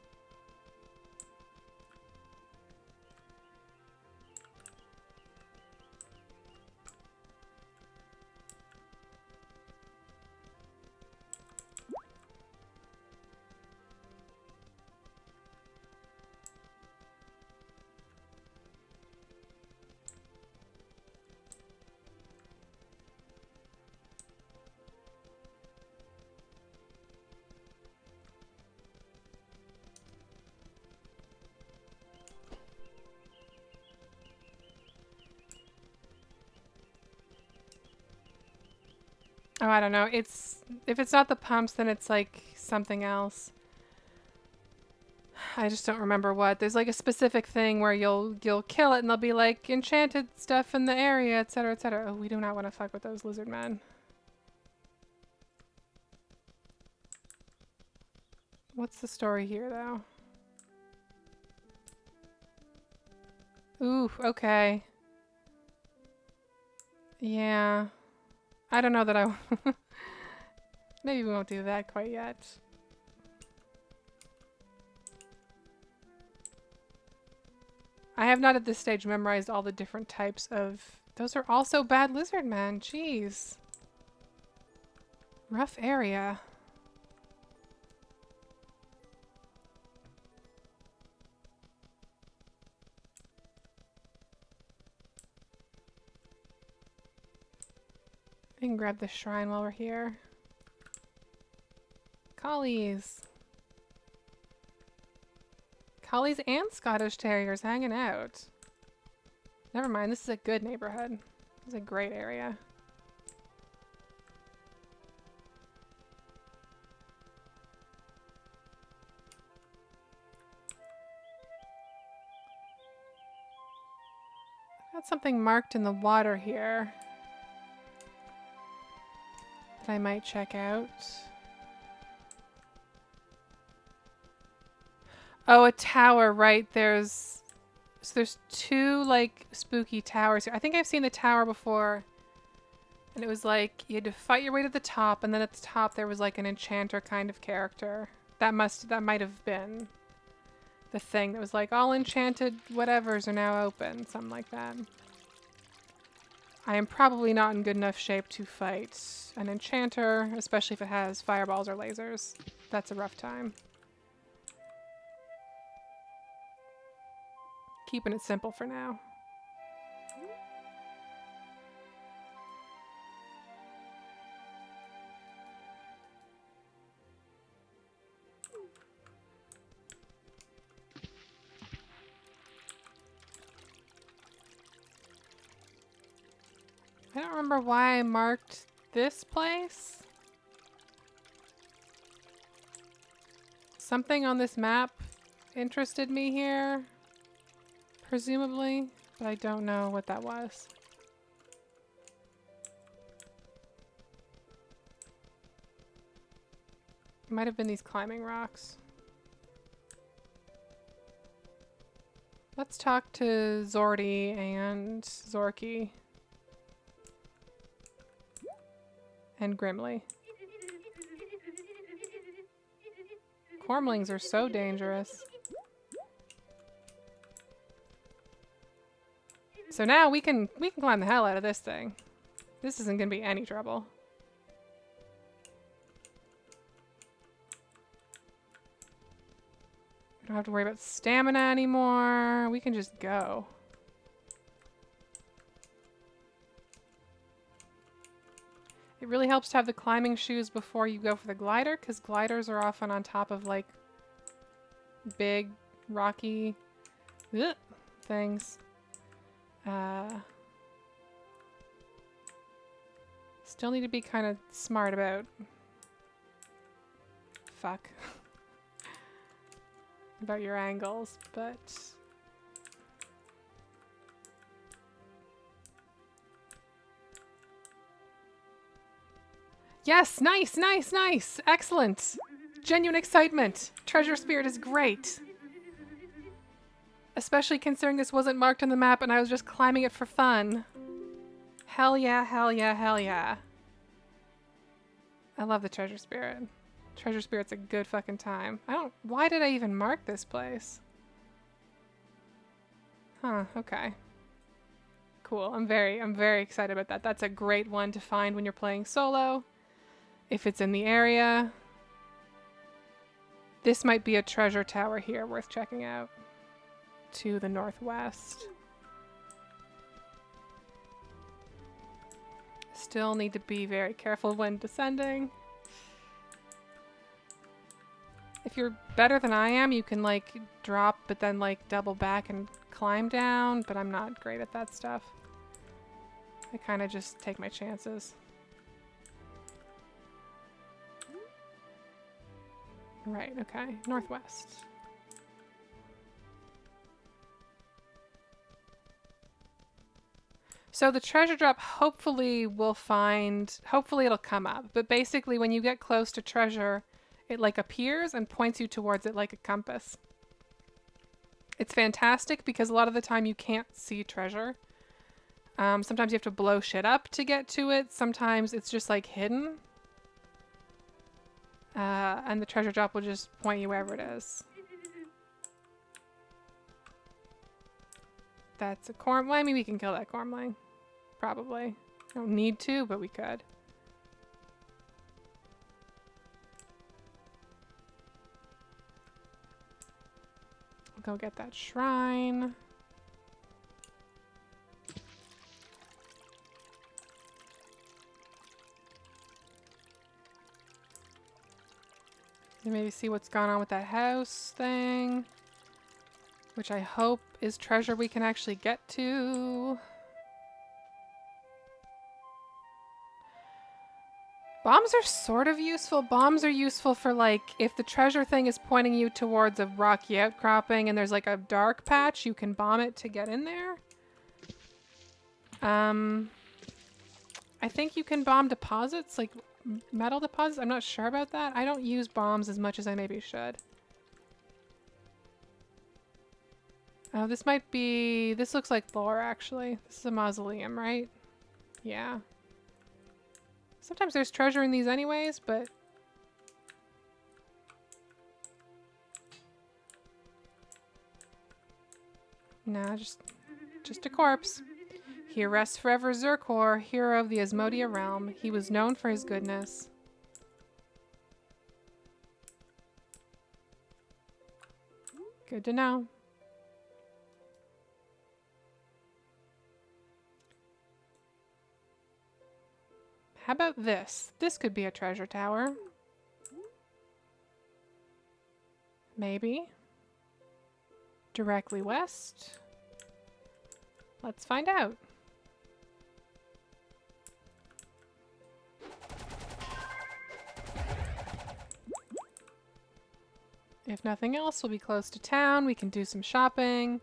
A: Oh, I don't know. If it's not the pumps, then it's like something else. I just don't remember what. There's like a specific thing where you'll kill it and there'll be like enchanted stuff in the area, etc., etc. Oh, we do not want to fuck with those lizard men. What's the story here, though? Ooh, okay. Yeah. I don't know that I... Maybe we won't do that quite yet. I have not at this stage memorized all the different types of... Those are also bad lizard men. Jeez. Rough area. We can grab the shrine while we're here. Collies. Collies and Scottish Terriers hanging out. Never mind, this is a good neighborhood. This is a great area. Got something marked in the water here that I might check out. Oh, a tower, right. There's two, like, spooky towers here. I think I've seen the tower before. And it was like, you had to fight your way to the top, and then at the top there was like an enchanter kind of character. That might have been the thing that was like, all enchanted whatevers are now open. Something like that. I am probably not in good enough shape to fight an enchanter, especially if it has fireballs or lasers. That's a rough time. Keeping it simple for now. I don't remember why I marked this place. Something on this map interested me here, presumably, but I don't know what that was. It might have been these climbing rocks. Let's talk to Zordy and Zorky. And Grimly. Cormlings are so dangerous. So now we can climb the hell out of this thing. This isn't gonna be any trouble. We don't have to worry about stamina anymore. We can just go. It really helps to have the climbing shoes before you go for the glider, because gliders are often on top of, like, big, rocky things. Still need to be kind of smart about... Fuck. About your angles, but... Yes! Nice! Nice! Nice! Excellent! Genuine excitement! Treasure Spirit is great! Especially considering this wasn't marked on the map and I was just climbing it for fun. Hell yeah, hell yeah, hell yeah. I love the Treasure Spirit. Treasure Spirit's a good fucking time. Why did I even mark this place? Huh, okay. Cool, I'm very excited about that. That's a great one to find when you're playing solo. If it's in the area. This might be a treasure tower here worth checking out. To the northwest. Still need to be very careful when descending. If you're better than I am, you can like drop but then like double back and climb down, but I'm not great at that stuff. I kind of just take my chances. Right, okay. Northwest. So the treasure drop hopefully it'll come up. But basically when you get close to treasure, it like appears and points you towards it like a compass. It's fantastic because a lot of the time you can't see treasure. Sometimes you have to blow shit up to get to it. Sometimes it's just like hidden. And the treasure drop will just point you wherever it is. That's a corm. Well, I mean, we can kill that cormling. Probably. Don't need to, but we could. Go get that shrine. And maybe see what's gone on with that house thing. Which I hope is treasure we can actually get to. Bombs are sort of useful. Bombs are useful for, like, if the treasure thing is pointing you towards a rocky outcropping and there's, like, a dark patch, you can bomb it to get in there. I think you can bomb deposits, like metal deposits. I'm not sure about that. I don't use bombs as much as I maybe should. Oh, this might be... This looks like lore, actually. This is a mausoleum, right? Yeah. Sometimes there's treasure in these anyways, but... Nah, just a corpse. Here rests forever Zirkor, hero of the Asmodia realm. He was known for his goodness. Good to know. How about this? This could be a treasure tower. Maybe. Directly west. Let's find out. If nothing else, we'll be close to town. We can do some shopping.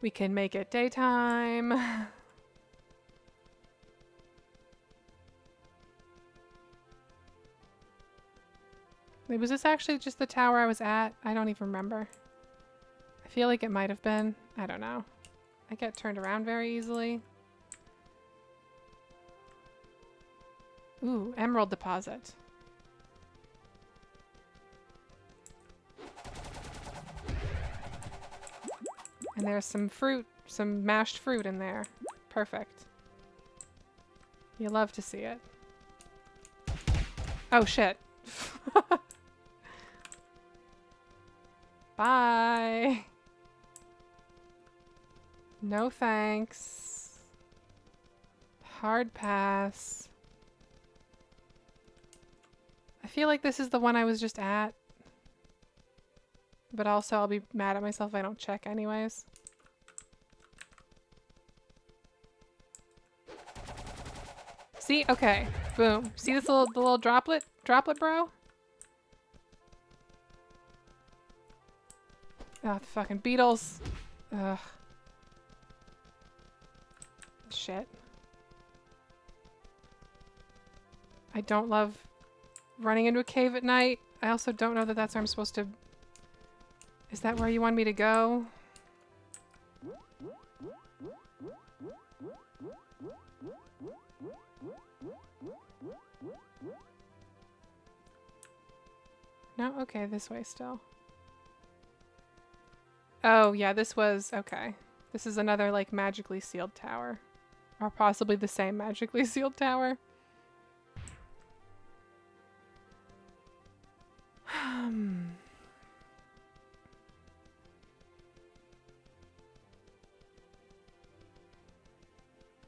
A: We can make it daytime. Wait, was this actually just the tower I was at? I don't even remember. I feel like it might have been. I don't know. I get turned around very easily. Ooh, emerald deposit. And there's some fruit, some mashed fruit in there. Perfect. You love to see it. Oh shit. Bye. No thanks. Hard pass. I feel like this is the one I was just at. But also I'll be mad at myself if I don't check anyways. See? Okay. Boom. See this the little droplet? Droplet, bro? Oh, the fucking beetles. Ugh. Shit. I don't love running into a cave at night. I also don't know that that's where I'm supposed to... Is that where you want me to go? No? Okay, this way still. Oh, yeah, this was... Okay. This is another, like, magically sealed tower. Or possibly the same magically sealed tower.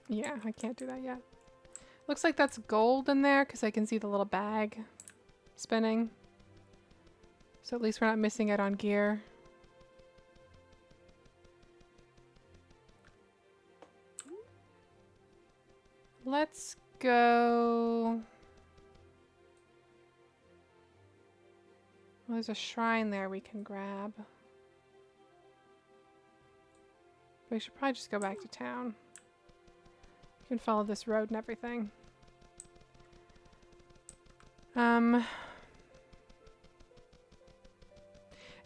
A: Yeah, I can't do that yet. Looks like that's gold in there because I can see the little bag spinning. So at least we're not missing out on gear. Let's go... Well, there's a shrine there we can grab. We should probably just go back to town. You can follow this road and everything.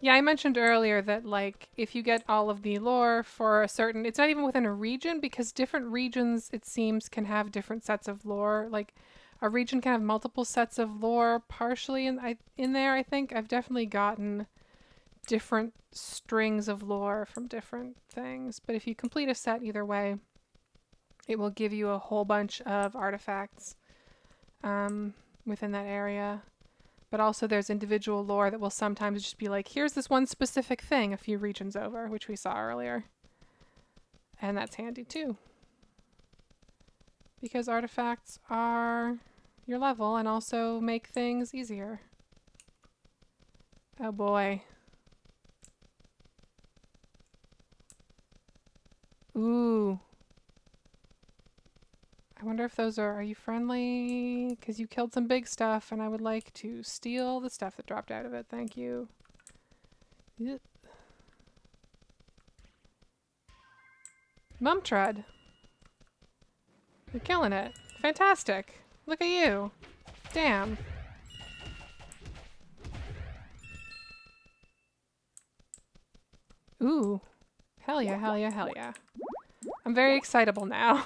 A: Yeah, I mentioned earlier that, like, if you get all of the lore for a certain... It's not even within a region, because different regions, it seems, can have different sets of lore. Like, a region can have multiple sets of lore partially in there, I think. I've definitely gotten different strings of lore from different things. But if you complete a set either way, it will give you a whole bunch of artifacts within that area. But also there's individual lore that will sometimes just be like, here's this one specific thing a few regions over, which we saw earlier. And that's handy too. Because artifacts are your level and also make things easier. Oh boy. Ooh. I wonder if those are you friendly? Because you killed some big stuff and I would like to steal the stuff that dropped out of it. Thank you. Ugh. Mumtrud. You're killing it. Fantastic. Look at you. Damn. Ooh. Hell yeah, hell yeah, hell yeah. I'm very excitable now.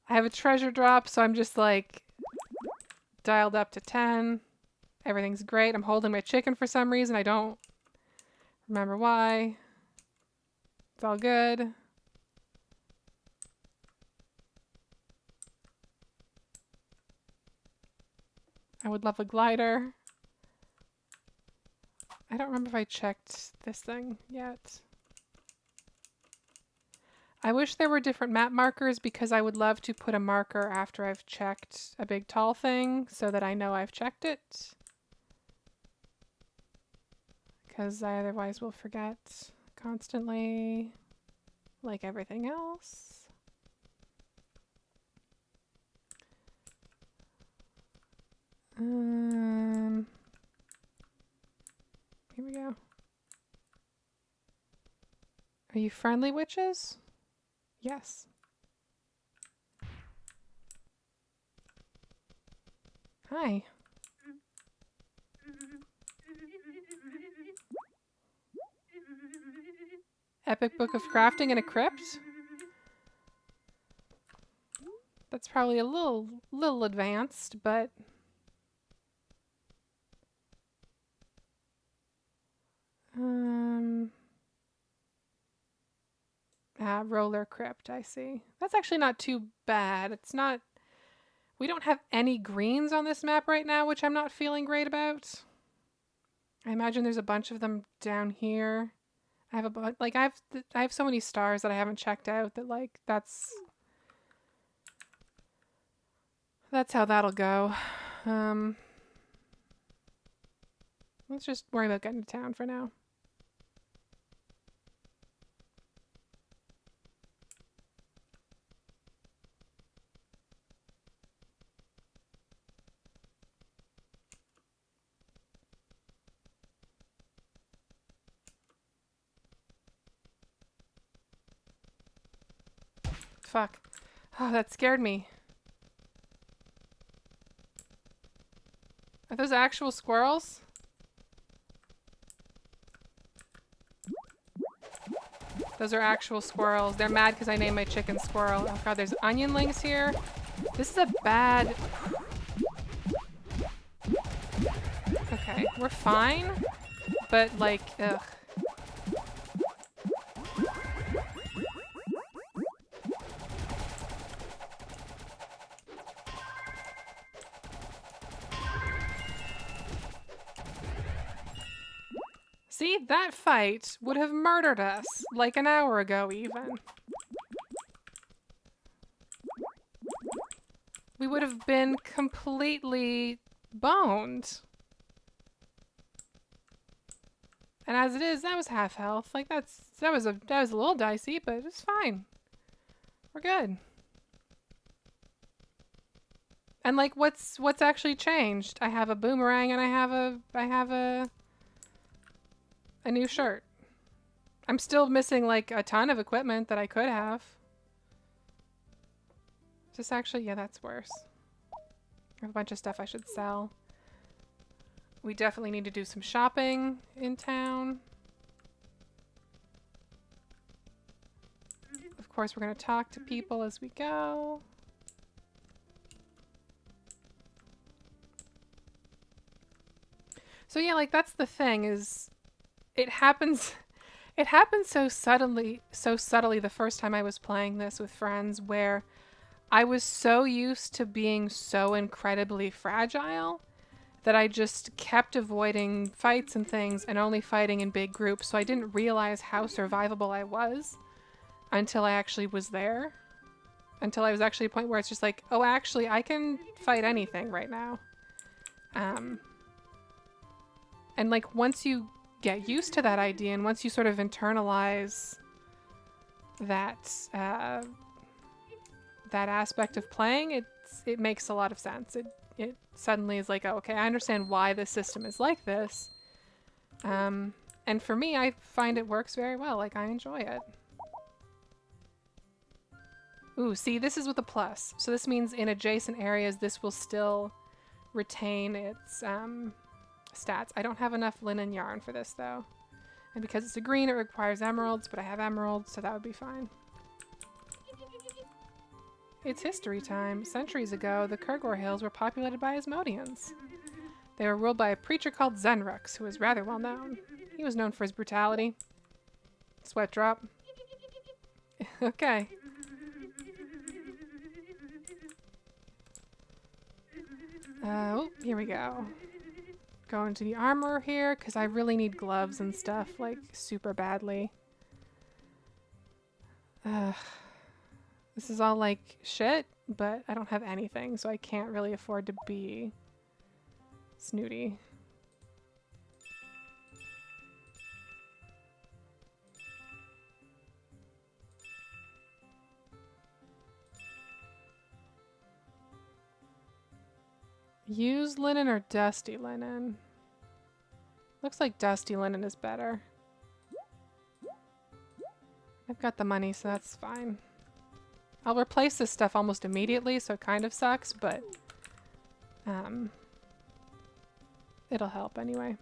A: I have a treasure drop, so I'm just like dialed up to 10. Everything's great. I'm holding my chicken for some reason. I don't remember why. It's all good. I would love a glider. I don't remember if I checked this thing yet. I wish there were different map markers because I would love to put a marker after I've checked a big tall thing so that I know I've checked it. Because I otherwise will forget constantly, like everything else. Here we go. Are you friendly, witches? Yes. Hi. Epic Book of Crafting in a crypt? That's probably a little advanced, but roller crypt, I see. That's actually not too bad. It's not... We don't have any greens on this map right now, which I'm not feeling great about. I imagine there's a bunch of them down here. I have I have so many stars that I haven't checked out that, like, that's how that'll go. Let's just worry about getting to town for now. Fuck. Oh, that scared me. Are those actual squirrels? Those are actual squirrels. They're mad because I named my chicken Squirrel. Oh god, there's onionlings here. This is a bad... Okay, we're fine. But, like, ugh. See, that fight would have murdered us, like an hour ago even. We would have been completely boned. And as it is, that was half health. Like that was a little dicey, but it's fine. We're good. And like what's actually changed? I have a boomerang and I have a new shirt. I'm still missing like a ton of equipment that I could have. Just actually, yeah, that's worse. I have a bunch of stuff I should sell. We definitely need to do some shopping in town. Of course, we're going to talk to people as we go. So yeah, like that's the thing is it happens so subtly the first time I was playing this with friends where I was so used to being so incredibly fragile that I just kept avoiding fights and things and only fighting in big groups. So I didn't realize how survivable I was until I actually was there. Until I was actually at a point where it's just like, oh, actually, I can fight anything right now. And like once you get used to that idea and once you sort of internalize that that aspect of playing, it makes a lot of sense. It suddenly is like, oh, okay, I understand why this system is like this. And for me, I find it works very well. Like, I enjoy it. Ooh, see, this is with a plus. So this means in adjacent areas, this will still retain its stats. I don't have enough linen yarn for this, though. And because it's a green, it requires emeralds, but I have emeralds, so that would be fine. It's history time. Centuries ago, the Kurgor Hills were populated by Asmodeans. They were ruled by a preacher called Zenrux, who was rather well known. He was known for his brutality. Sweat drop. Okay. Oh, here we go. Go into the armor here, because I really need gloves and stuff, like, super badly. This is all, like, shit, but I don't have anything, so I can't really afford to be snooty. Used linen or dusty linen? Looks like dusty linen is better. I've got the money, so that's fine. I'll replace this stuff almost immediately, so it kind of sucks, but it'll help anyway.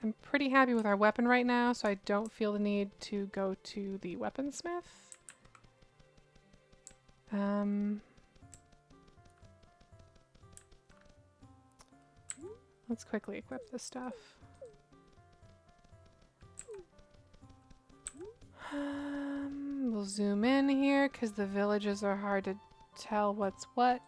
A: I'm pretty happy with our weapon right now, so I don't feel the need to go to the weaponsmith. Let's quickly equip this stuff. We'll zoom in here because the villages are hard to tell what's what.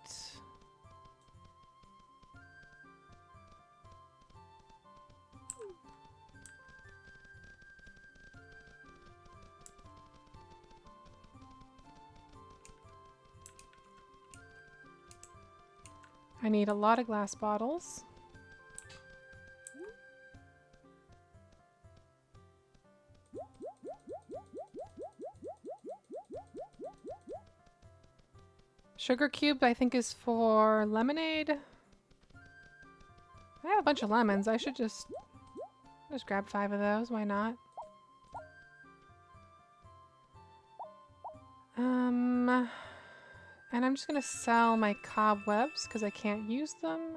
A: I need a lot of glass bottles. Sugar cube, I think, is for lemonade. I have a bunch of lemons. I should just grab 5 of those. Why not? And I'm just gonna sell my cobwebs because I can't use them.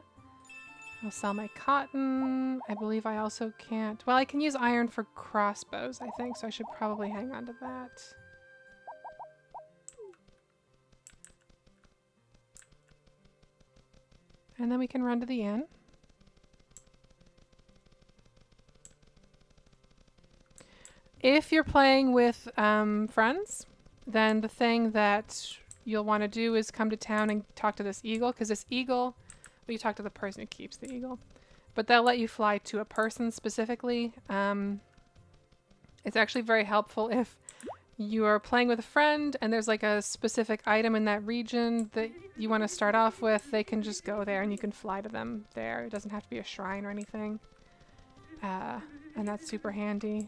A: I'll sell my cotton. I believe I also can't. Well, I can use iron for crossbows, I think, so I should probably hang on to that. And then we can run to the inn. If you're playing with friends, then the thing that you'll want to do is come to town and talk to this eagle, because this eagle, well, you talk to the person who keeps the eagle, but they'll let you fly to a person specifically. It's actually very helpful if you are playing with a friend and there's like a specific item in that region that you want to start off with. They can just go there and you can fly to them there. It doesn't have to be a shrine or anything. And that's super handy.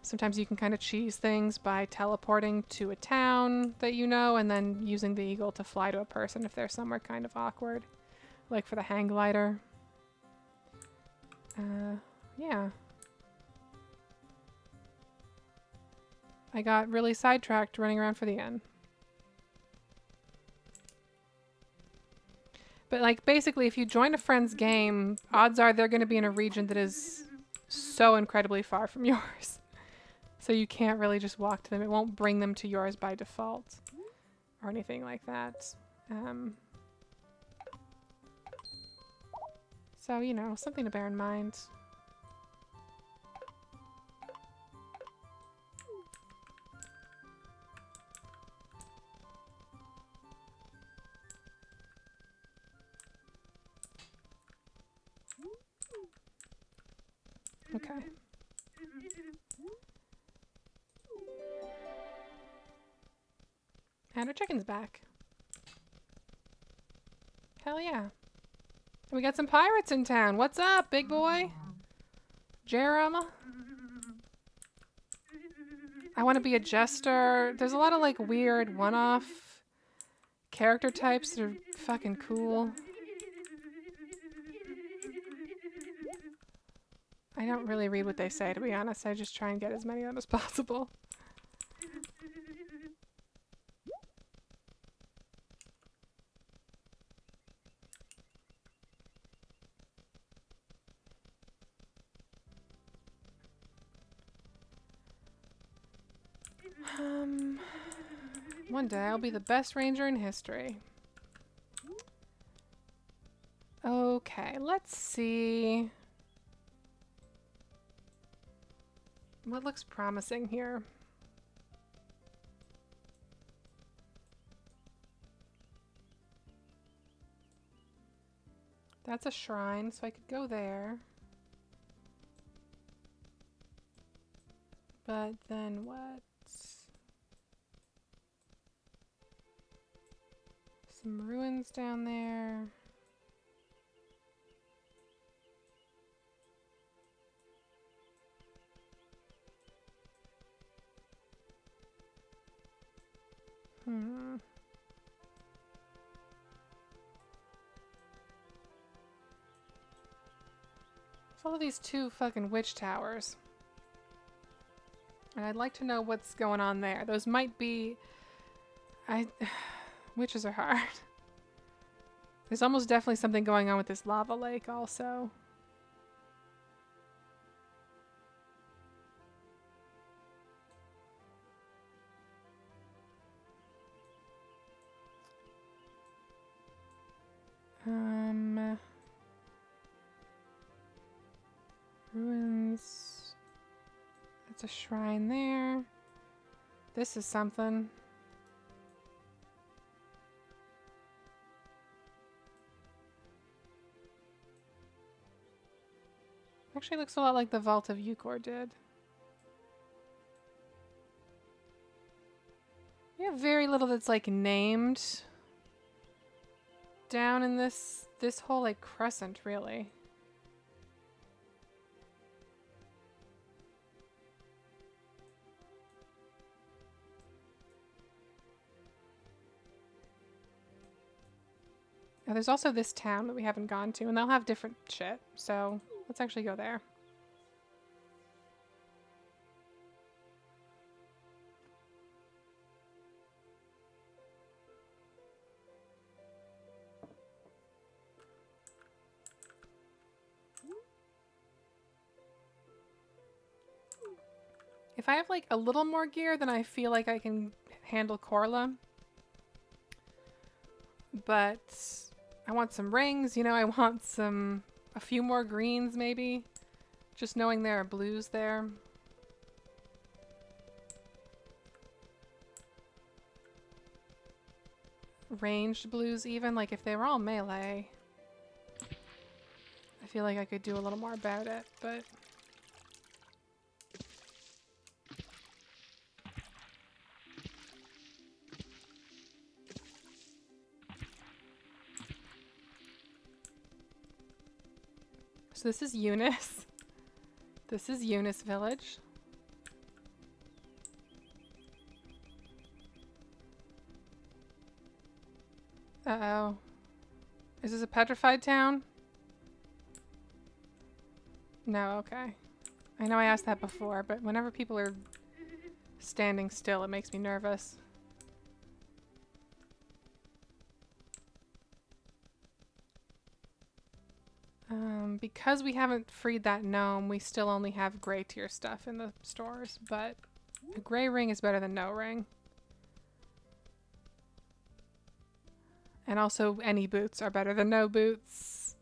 A: Sometimes you can kind of cheese things by teleporting to a town that you know and then using the eagle to fly to a person if they're somewhere kind of awkward. Like for the hang glider. Yeah. I got really sidetracked running around for the inn. But like basically if you join a friend's game, odds are they're going to be in a region that is so incredibly far from yours. So you can't really just walk to them. It won't bring them to yours by default or anything like that. So, you know, something to bear in mind. Okay. And our chicken's back. Hell yeah. And we got some pirates in town. What's up, big boy? Jerem? I want to be a jester. There's a lot of like weird one-off character types that are fucking cool. I don't really read what they say, to be honest. I just try and get as many of them as possible. One day I'll be the best ranger in history. Okay, let's see. What looks promising here? That's a shrine, so I could go there. But then what? Some ruins down there. Follow these two fucking witch towers. And I'd like to know what's going on there. Those might be... Witches are hard. There's almost definitely something going on with this lava lake also. Ruins. That's a shrine there. This is something. Actually looks a lot like the Vault of Eucor did. We have very little that's like named down in this whole like crescent, really. Now, there's also this town that we haven't gone to, and they'll have different shit, so let's actually go there. If I have like a little more gear, then I feel like I can handle Corla. But I want some rings, you know, I want a few more greens maybe. Just knowing there are blues there. Ranged blues even, like if they were all melee. I feel like I could do a little more about it, but... So this is Eunice. This is Eunice Village. Uh-oh. Is this a petrified town? No, okay. I know I asked that before, but whenever people are standing still, it makes me nervous. because we haven't freed that gnome, we still only have gray tier stuff in the stores, but a gray ring is better than no ring. And also, any boots are better than no boots.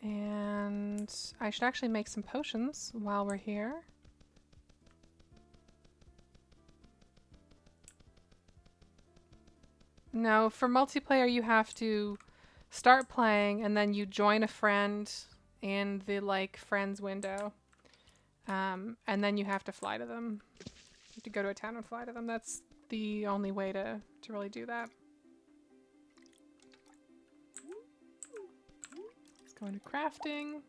A: And I should actually make some potions while we're here. No, for multiplayer you have to start playing and then you join a friend in the like friends window. And then you have to fly to them. You have to go to a town and fly to them. That's the only way to really do that. Let's go into crafting.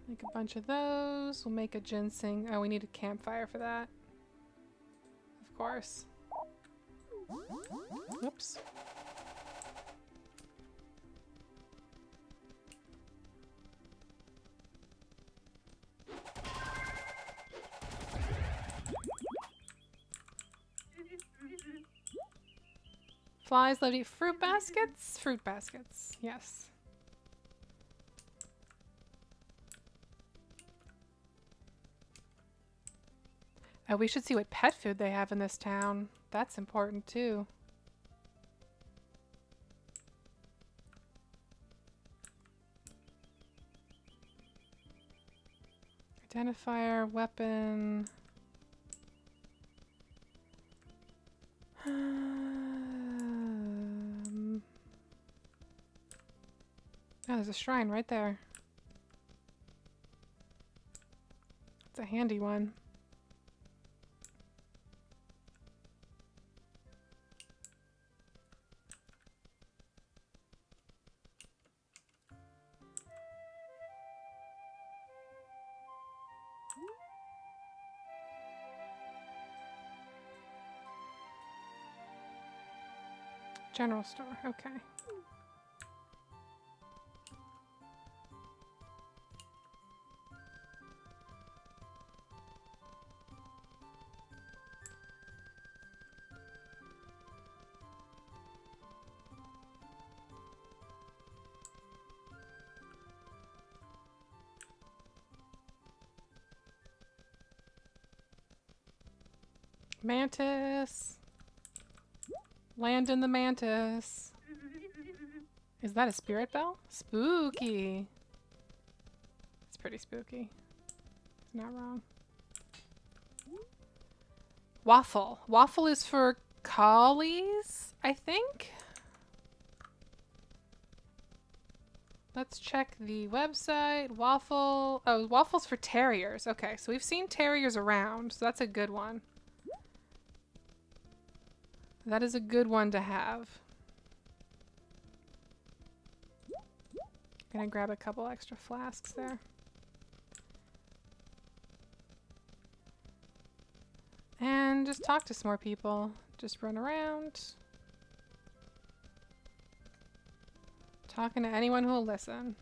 A: Make a bunch of those. We'll make a ginseng. Oh, we need a campfire for that. Of course. Whoops. Flies love to eat fruit baskets? Fruit baskets, yes. Oh, we should see what pet food they have in this town. That's important too. Identifier, weapon. Oh, there's a shrine right there. It's a handy one. General store, okay. Mantis. Land in the mantis. Is that a spirit bell? Spooky. It's pretty spooky. Not wrong. Waffle. Waffle is for collies, I think. Let's check the website. Waffle. Oh, waffle's for terriers. Okay, so we've seen terriers around, so that's a good one. That is a good one to have. Gonna grab a couple extra flasks there. And just talk to some more people. Just run around. Talking to anyone who will listen.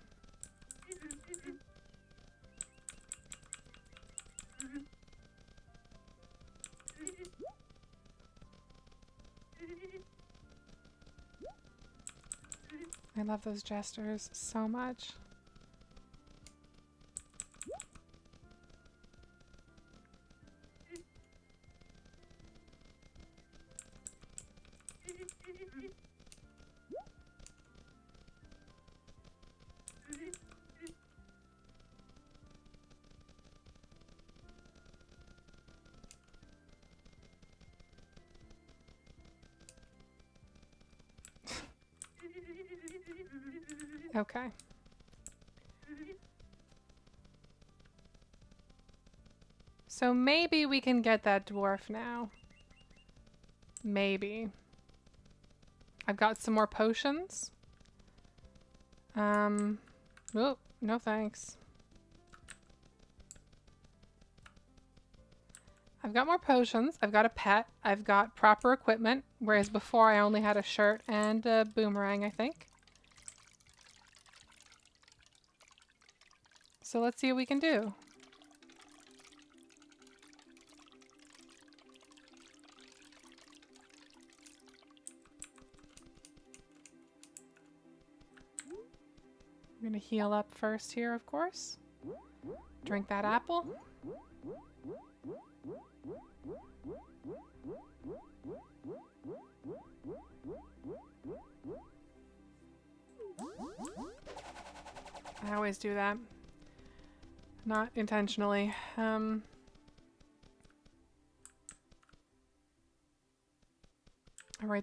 A: I love those jesters so much. Okay. So maybe we can get that dwarf now. Maybe. I've got some more potions. Oh, no thanks. I've got more potions. I've got a pet. I've got proper equipment, whereas before I only had a shirt and a boomerang, I think. So let's see what we can do. I'm gonna heal up first here, of course. Drink that apple. I always do that. Not intentionally. Right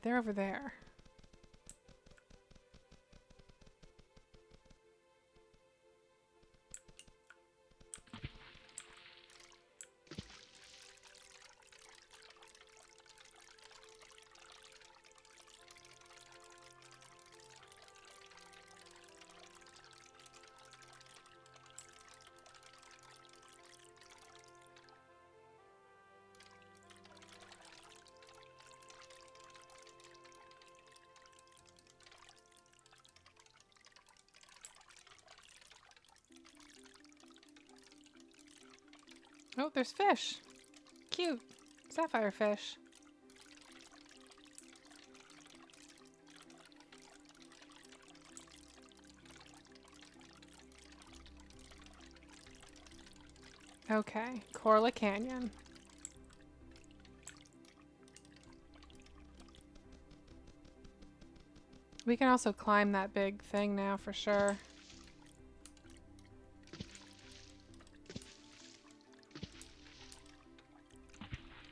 A: there, over there. Oh, there's fish. Cute. Sapphire fish. Okay, Corla Canyon. We can also climb that big thing now for sure.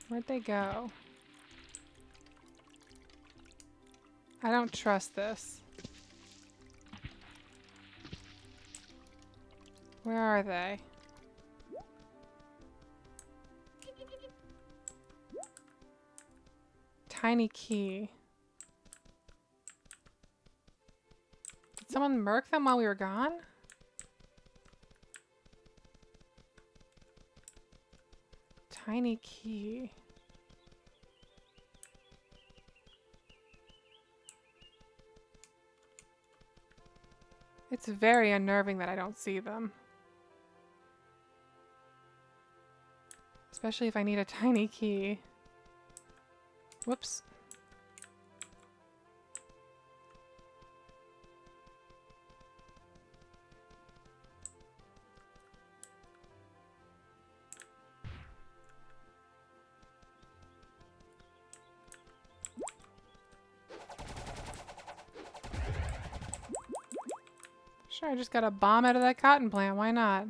A: Where'd they go? I don't trust this. Where are they? Tiny key. Did someone murk them while we were gone? Tiny key. It's very unnerving that I don't see them. Especially if I need a tiny key. Whoops. Sure, I just got a bomb out of that cotton plant. Why not?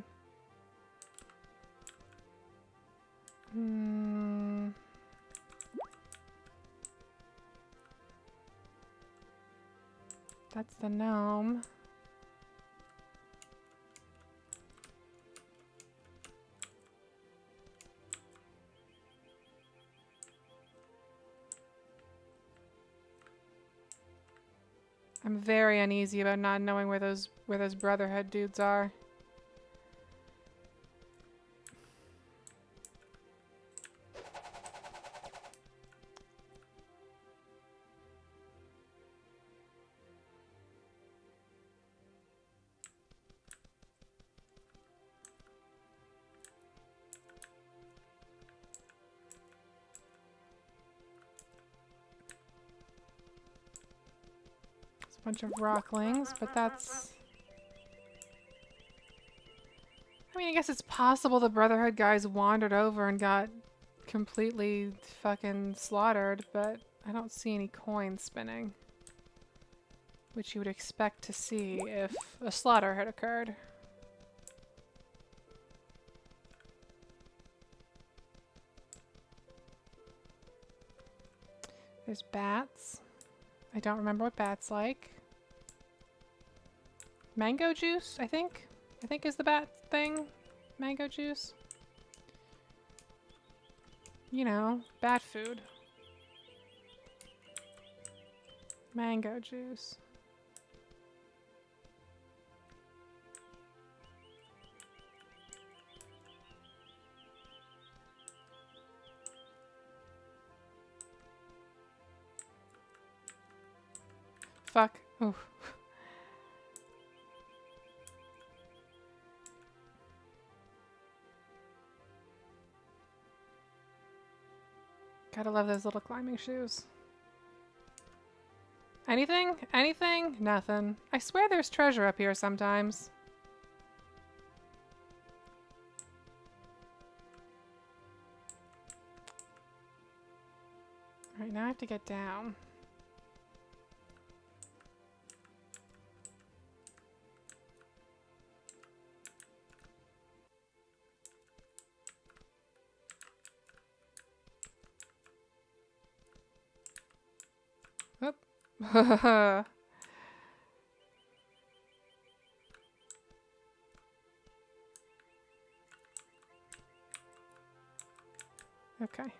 A: That's the gnome. I'm very uneasy about not knowing where those Brotherhood dudes are. Bunch of rocklings, but that's... I mean, I guess it's possible the Brotherhood guys wandered over and got completely fucking slaughtered, but I don't see any coins spinning. Which you would expect to see if a slaughter had occurred. There's bats. I don't remember what bats like. Mango juice, I think. I think is the bat thing. Mango juice. You know, bat food. Mango juice. fuck. Ooh. Gotta love those little climbing shoes. Anything? Anything? Nothing. I swear there's treasure up here sometimes. Alright, now I have to get down. Oop. Okay.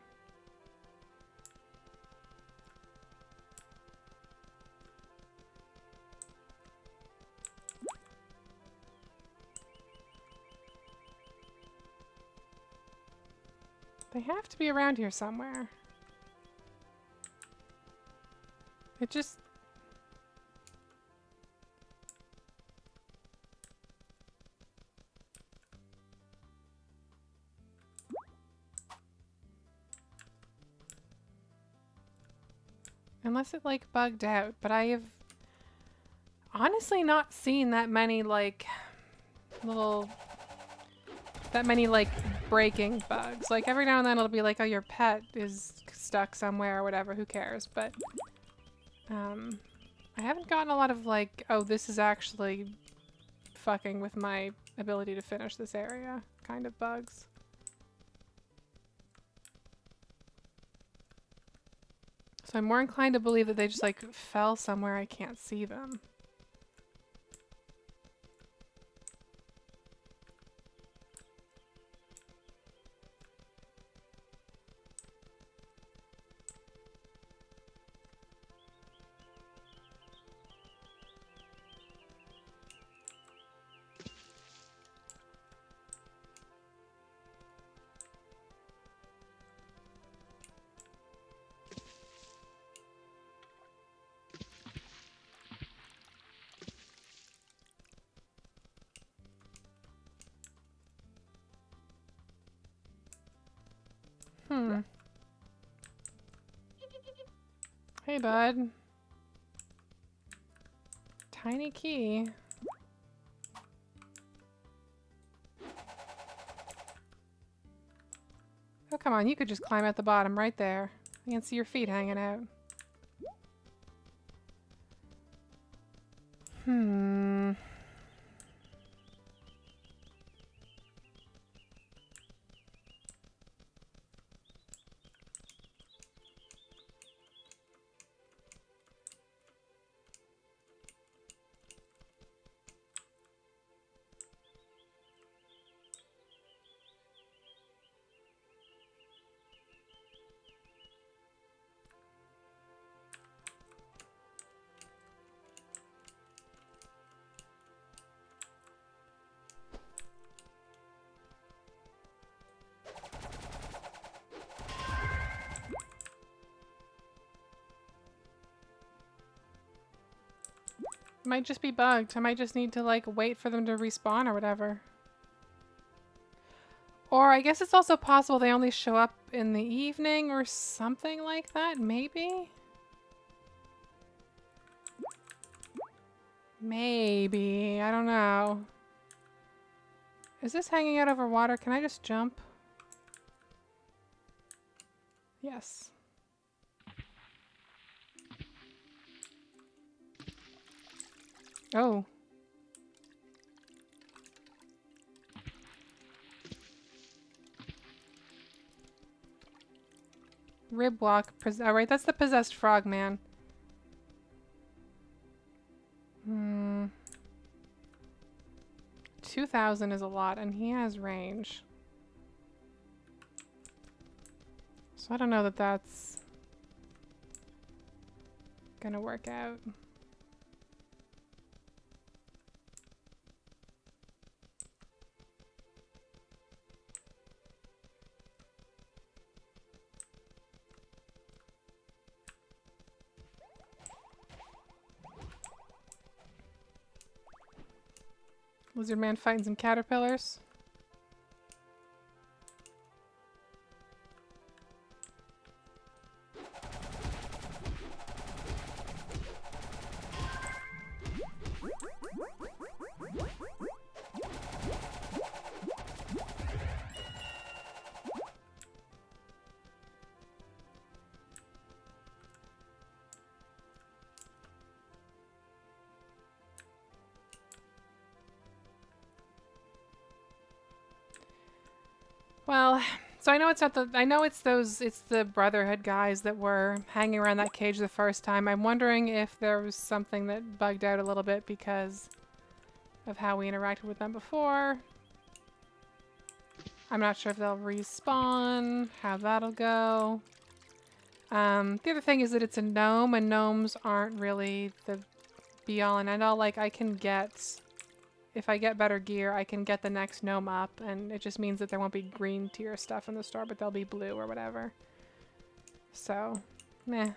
A: They have to be around here somewhere. It just... Unless it, like, bugged out. But I have honestly not seen that many, like, little... That many, like, breaking bugs. Like, every now and then it'll be like, oh, your pet is stuck somewhere or whatever. Who cares? But, I haven't gotten a lot of, like, oh, this is actually fucking with my ability to finish this area kind of bugs. So I'm more inclined to believe that they just, like, fell somewhere I can't see them. Hey, bud. Tiny key. Oh, come on. You could just climb at the bottom right there. I can see your feet hanging out. Might just be bugged. I might just need to, like, wait for them to respawn or whatever. Or I guess it's also possible they only show up in the evening or something like that, maybe? Maybe. I don't know. Is this hanging out over water? Can I just jump? Yes. Oh. Rib walk. Oh, right, that's the possessed frog man. 2,000 is a lot, and he has range. So I don't know that that's gonna work out. Lizard man fighting some caterpillars. Well, so I know it's not the, I know it's the Brotherhood guys that were hanging around that cage the first time. I'm wondering if there was something that bugged out a little bit because of how we interacted with them before. I'm not sure if they'll respawn, how that'll go. The other thing is that it's a gnome, and gnomes aren't really the be-all and end-all. Like, I can get... If I get better gear, I can get the next gnome up, and it just means that there won't be green tier stuff in the store, but they'll be blue or whatever. So, meh.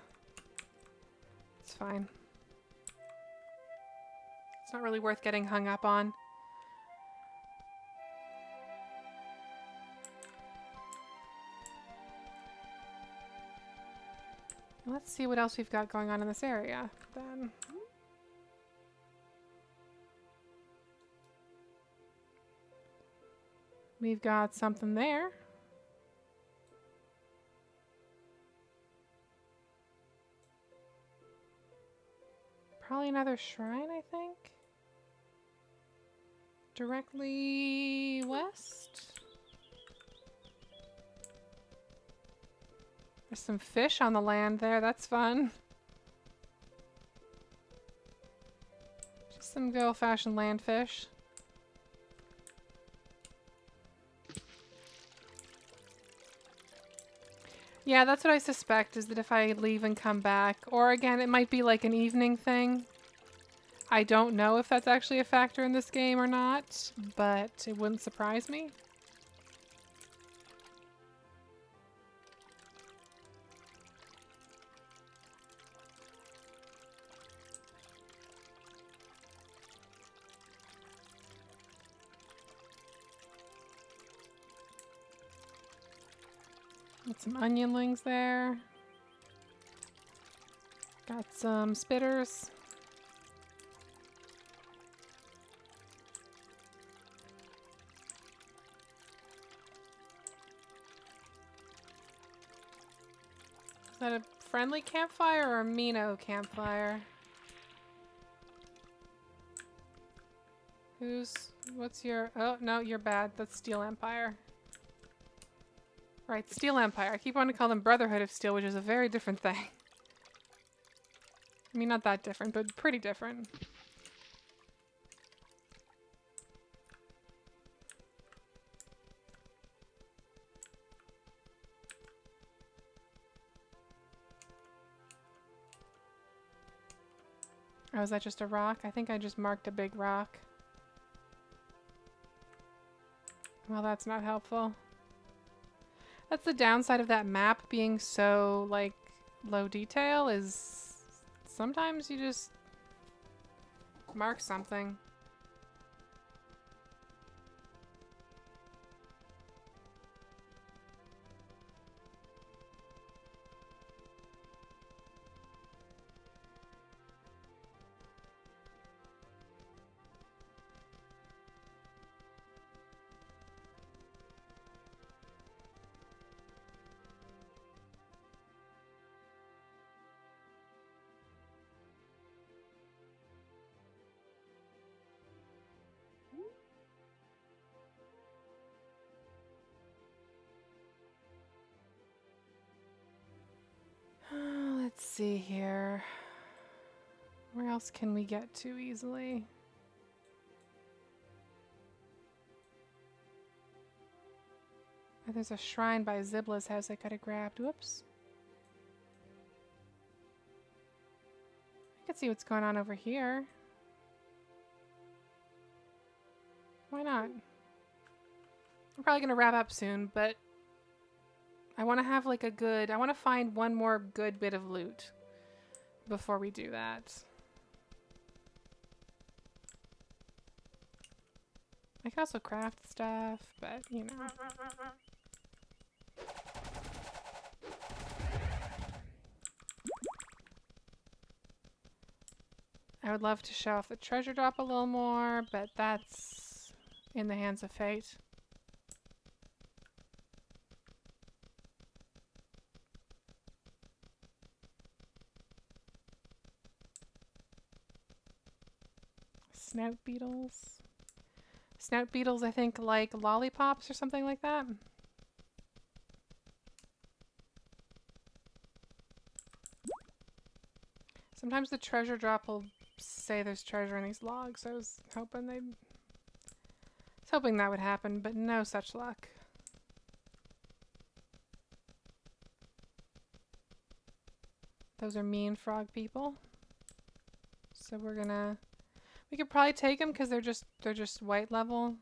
A: It's fine. It's not really worth getting hung up on. Let's see what else we've got going on in this area, then. We've got something there. Probably another shrine, I think. Directly west. There's some fish on the land there. That's fun. Just some good old-fashioned land fish. Yeah, that's what I suspect, is that if I leave and come back, or again, it might be like an evening thing. I don't know if that's actually a factor in this game or not, but it wouldn't surprise me. Got some onionlings there. Got some spitters. Is that a friendly campfire or a Mino campfire? What's your, oh no, you're bad. That's Steel Empire. Right, Steel Empire. I keep wanting to call them Brotherhood of Steel, which is a very different thing. I mean, not that different, but pretty different. Oh, is that just a rock? I think I just marked a big rock. Well, that's not helpful. That's the downside of that map being so, like, low detail, is sometimes you just mark something. Let's see here. Where else can we get to easily? Oh, there's a shrine by Zibla's house I could have grabbed. Whoops. I could see what's going on over here. Why not? I'm probably going to wrap up soon, but I want to have like a good... I want to find one more good bit of loot before we do that. I can also craft stuff, but you know. I would love to show off the treasure drop a little more, but that's in the hands of fate. Snout beetles. Snout beetles, I think, like lollipops or something like that. Sometimes the treasure drop will say there's treasure in these logs. I was hoping that would happen, but no such luck. Those are mean frog people. So we could probably take them because they're just white level.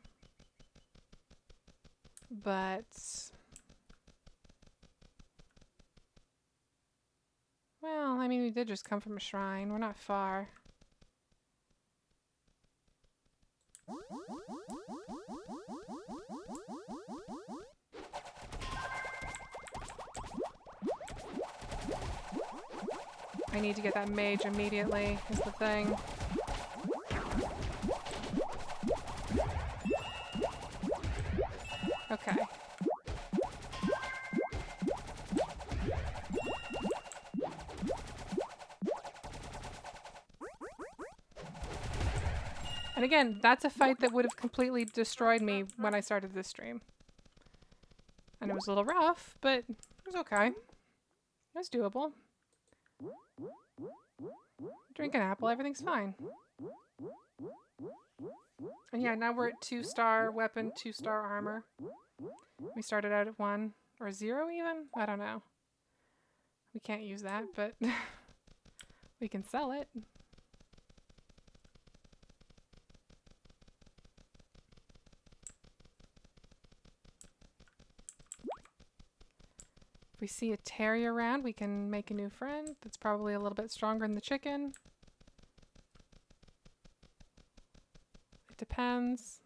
A: But well, I mean, we did just come from a shrine. We're not far. I need to get that mage immediately, is the thing. Okay. And again, that's a fight that would have completely destroyed me when I started this stream. And it was a little rough, but it was okay. It was doable. Drink an apple, everything's fine. And yeah, now we're at 2-star weapon, 2-star armor. We started out at 1 or 0 even? I don't know. We can't use that, but we can sell it. If we see a terrier around, we can make a new friend that's probably a little bit stronger than the chicken. It depends.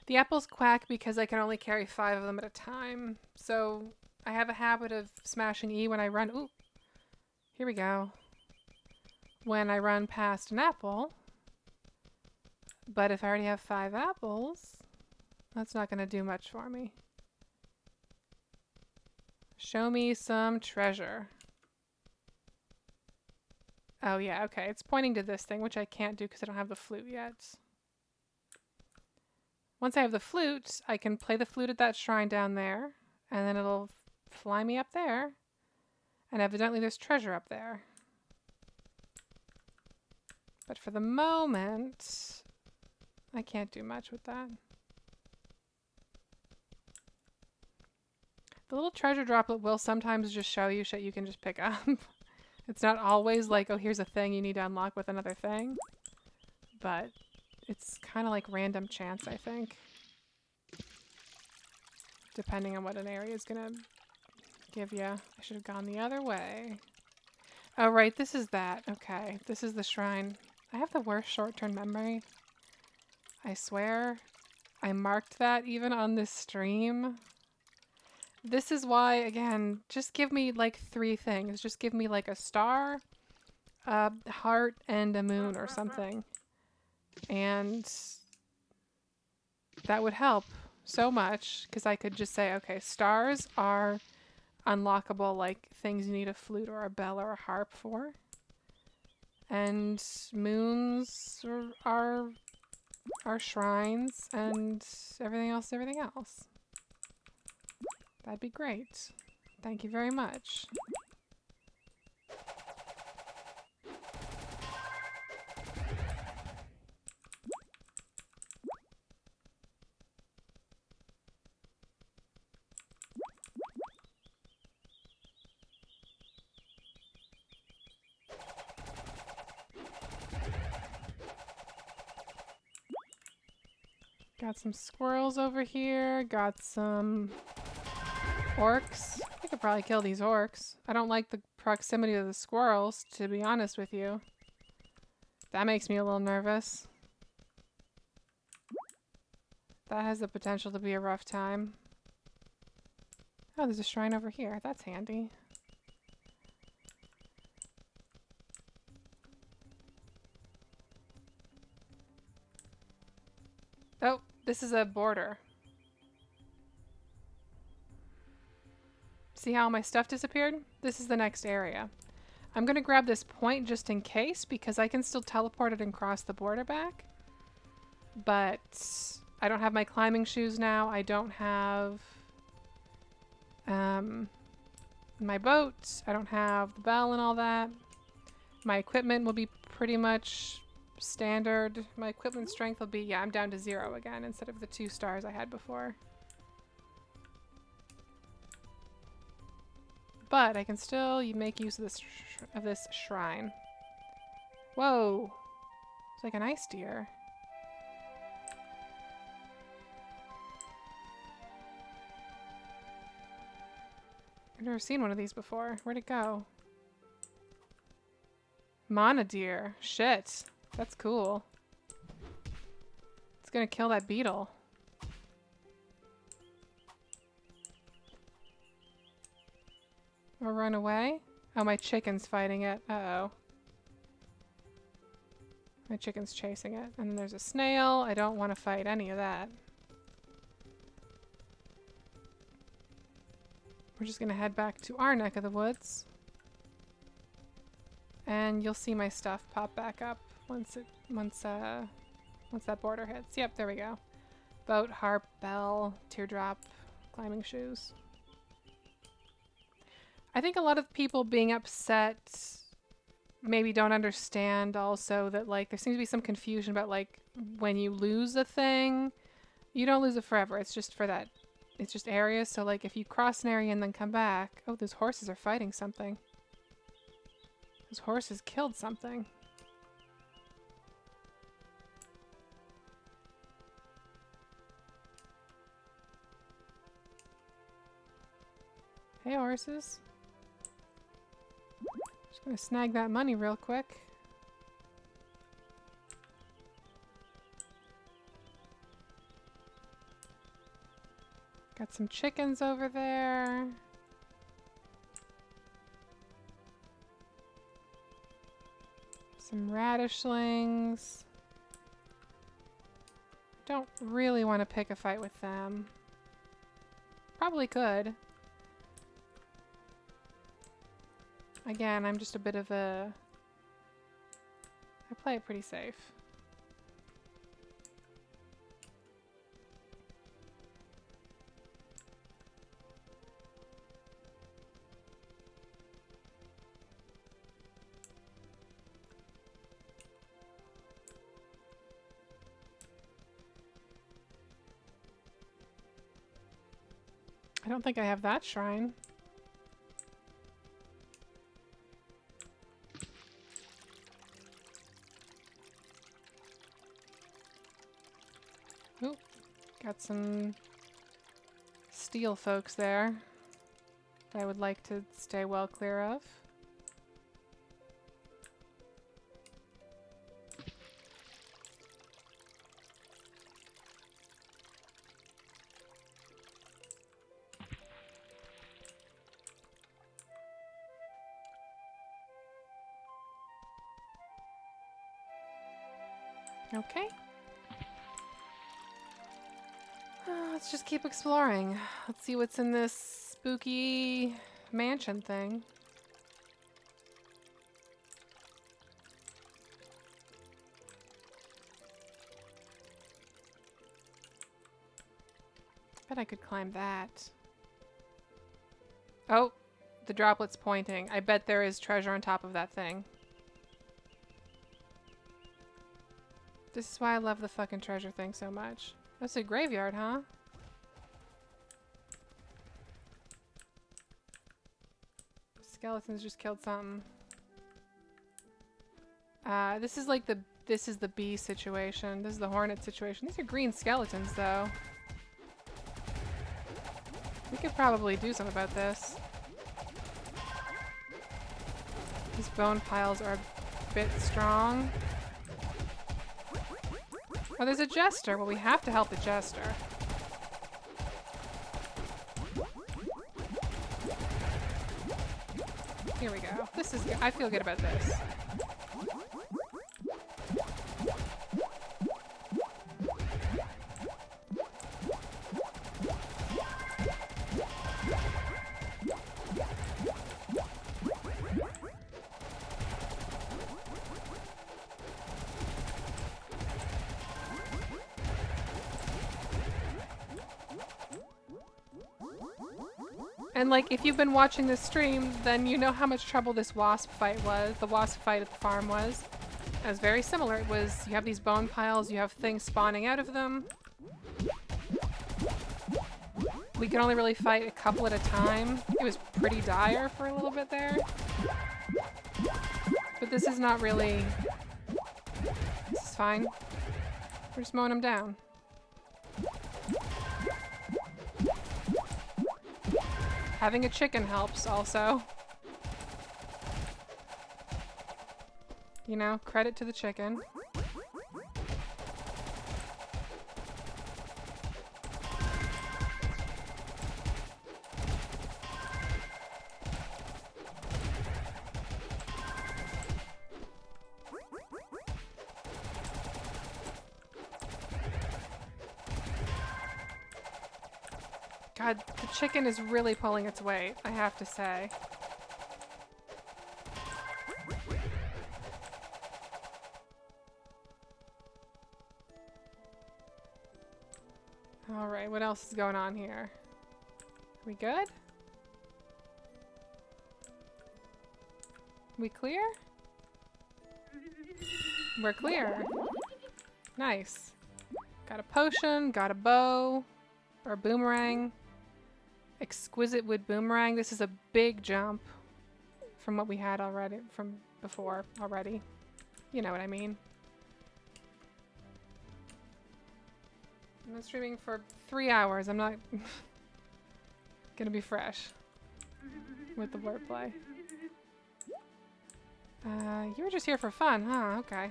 A: The apples quack because I can only carry 5 of them at a time. So I have a habit of smashing E when I run. Ooh, here we go. When I run past an apple. But if I already have 5 apples, that's not going to do much for me. Show me some treasure. Oh yeah, okay. It's pointing to this thing, which I can't do because I don't have the flute yet. Once I have the flute, I can play the flute at that shrine down there, and then it'll fly me up there. And evidently there's treasure up there. But for the moment, I can't do much with that. The little treasure droplet will sometimes just show you shit you can just pick up. It's not always like, oh, here's a thing you need to unlock with another thing. But it's kind of like random chance, I think. Depending on what an area is going to give you. I should have gone the other way. Oh, right. This is that. Okay. This is the shrine. I have the worst short-term memory. I swear. I marked that even on this stream. This is why, again, just give me like 3 things. Just give me like a star, a heart, and a moon or something. And that would help so much because I could just say, okay, stars are unlockable, like things you need a flute or a bell or a harp for. And moons are shrines, and everything else. That'd be great. Thank you very much. Got some squirrels over here. Got some orcs. I could probably kill these orcs. I don't like the proximity of the squirrels, to be honest with you. That makes me a little nervous. That has the potential to be a rough time. Oh, there's a shrine over here. That's handy. Oh, this is a border. See how my stuff disappeared? This is the next area. I'm gonna grab this point just in case, because I can still teleport it and cross the border back. But I don't have my climbing shoes now. I don't have my boat. I don't have the bell and all that. My equipment will be pretty much standard. My equipment strength will be, yeah, I'm down to 0 again instead of the 2 stars I had before. But I can still make use of this shrine. Whoa! It's like an ice deer. I've never seen one of these before. Where'd it go? Mana deer. Shit. That's cool. It's gonna kill that beetle. Or run away? Oh, my chicken's fighting it. Uh-oh. My chicken's chasing it. And then there's a snail. I don't want to fight any of that. We're just gonna head back to our neck of the woods. And you'll see my stuff pop back up once that border hits. Yep, there we go. Boat, harp, bell, teardrop, climbing shoes. I think a lot of people being upset maybe don't understand also that, like, there seems to be some confusion about, like, when you lose a thing, you don't lose it forever. It's just for that. It's just areas. So, like, if you cross an area and then come back. Oh, those horses are fighting something. Those horses killed something. Hey, horses. Just gonna snag that money real quick. Got some chickens over there. Some radishlings. Don't really want to pick a fight with them. Probably could. Again, I'm just a bit of a... I play it pretty safe. I don't think I have that shrine. Oop, got some steel folks there that I would like to stay well clear of. Okay. Let's just keep exploring. Let's see what's in this spooky mansion thing. Bet I could climb that. Oh, the droplet's pointing. I bet there is treasure on top of that thing. This is why I love the fucking treasure thing so much. That's a graveyard, huh? Skeletons just killed something. This is like the this is the bee situation. This is the hornet situation. These are green skeletons, though. We could probably do something about this. These bone piles are a bit strong. Oh, there's a jester. Well, we have to help the jester. Here we go. This is good. I feel good about this. And like, if you've been watching this stream, then you know how much trouble this wasp fight was. The wasp fight at the farm was. It was very similar. It was, you have these bone piles, you have things spawning out of them. We could only really fight a couple at a time. It was pretty dire for a little bit there. But this is not really... This is fine. We're just mowing them down. Having a chicken helps also. You know, credit to the chicken. God, the chicken is really pulling its weight, I have to say. Alright, what else is going on here? Are we good? We clear? We're clear. Nice. Got a potion, got a bow, or a boomerang. Exquisite wood boomerang. This is a big jump from what we had already, from before already. You know what I mean. I've been streaming for 3 hours. I'm not gonna be fresh with the wordplay. You were just here for fun, huh? Okay.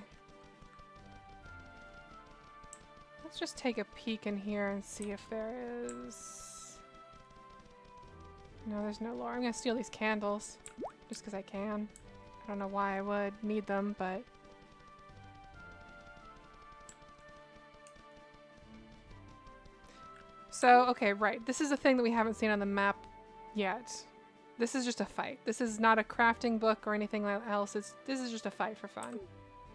A: Let's just take a peek in here and see if there is... No, there's no lore. I'm gonna steal these candles just because I can. I don't know why I would need them, but... So, okay, right. This is a thing that we haven't seen on the map yet. This is just a fight. This is not a crafting book or anything else. This is just a fight for fun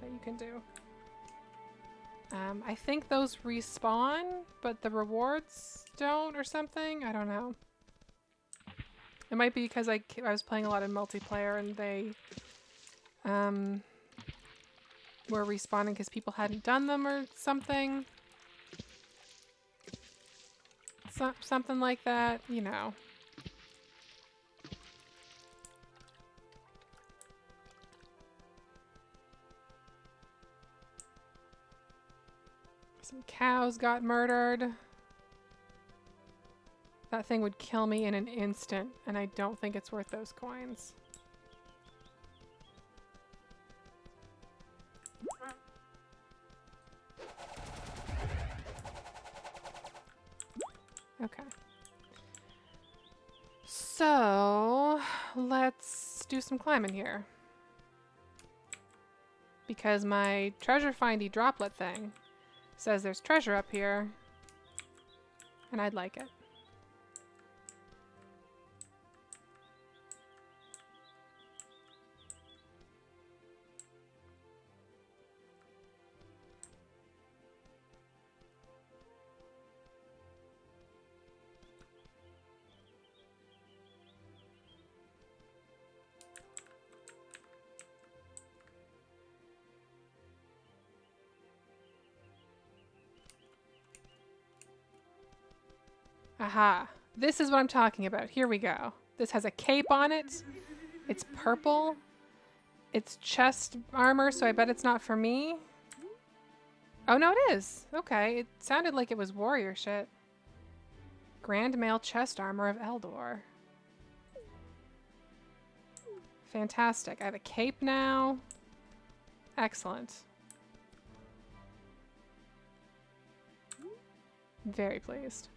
A: that you can do. I think those respawn, but the rewards don't or something. I don't know. It might be because I was playing a lot of multiplayer and they were respawning because people hadn't done them or something. Something like that, you know. Some cows got murdered. That thing would kill me in an instant, and I don't think it's worth those coins. Okay. So, let's do some climbing here. Because my treasure findy droplet thing says there's treasure up here, and I'd like it. Aha. This is what I'm talking about. Here we go. This has a cape on it. It's purple. It's chest armor, so I bet it's not for me. Oh, no, it is. Okay, it sounded like it was warrior shit. Grand Mail Chest Armor of Eldor. Fantastic. I have a cape now. Excellent. Very pleased.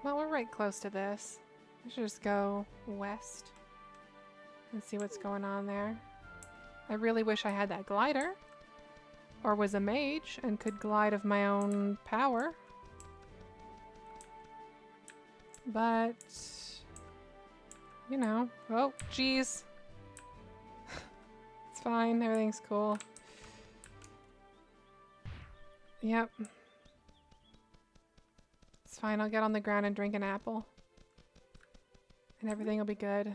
A: Well, we're right close to this. I should just go west and see what's going on there. I really wish I had that glider. Or was a mage and could glide of my own power. But, you know. Oh, jeez. It's fine. Everything's cool. Yep. It's fine. I'll get on the ground and drink an apple. And everything will be good.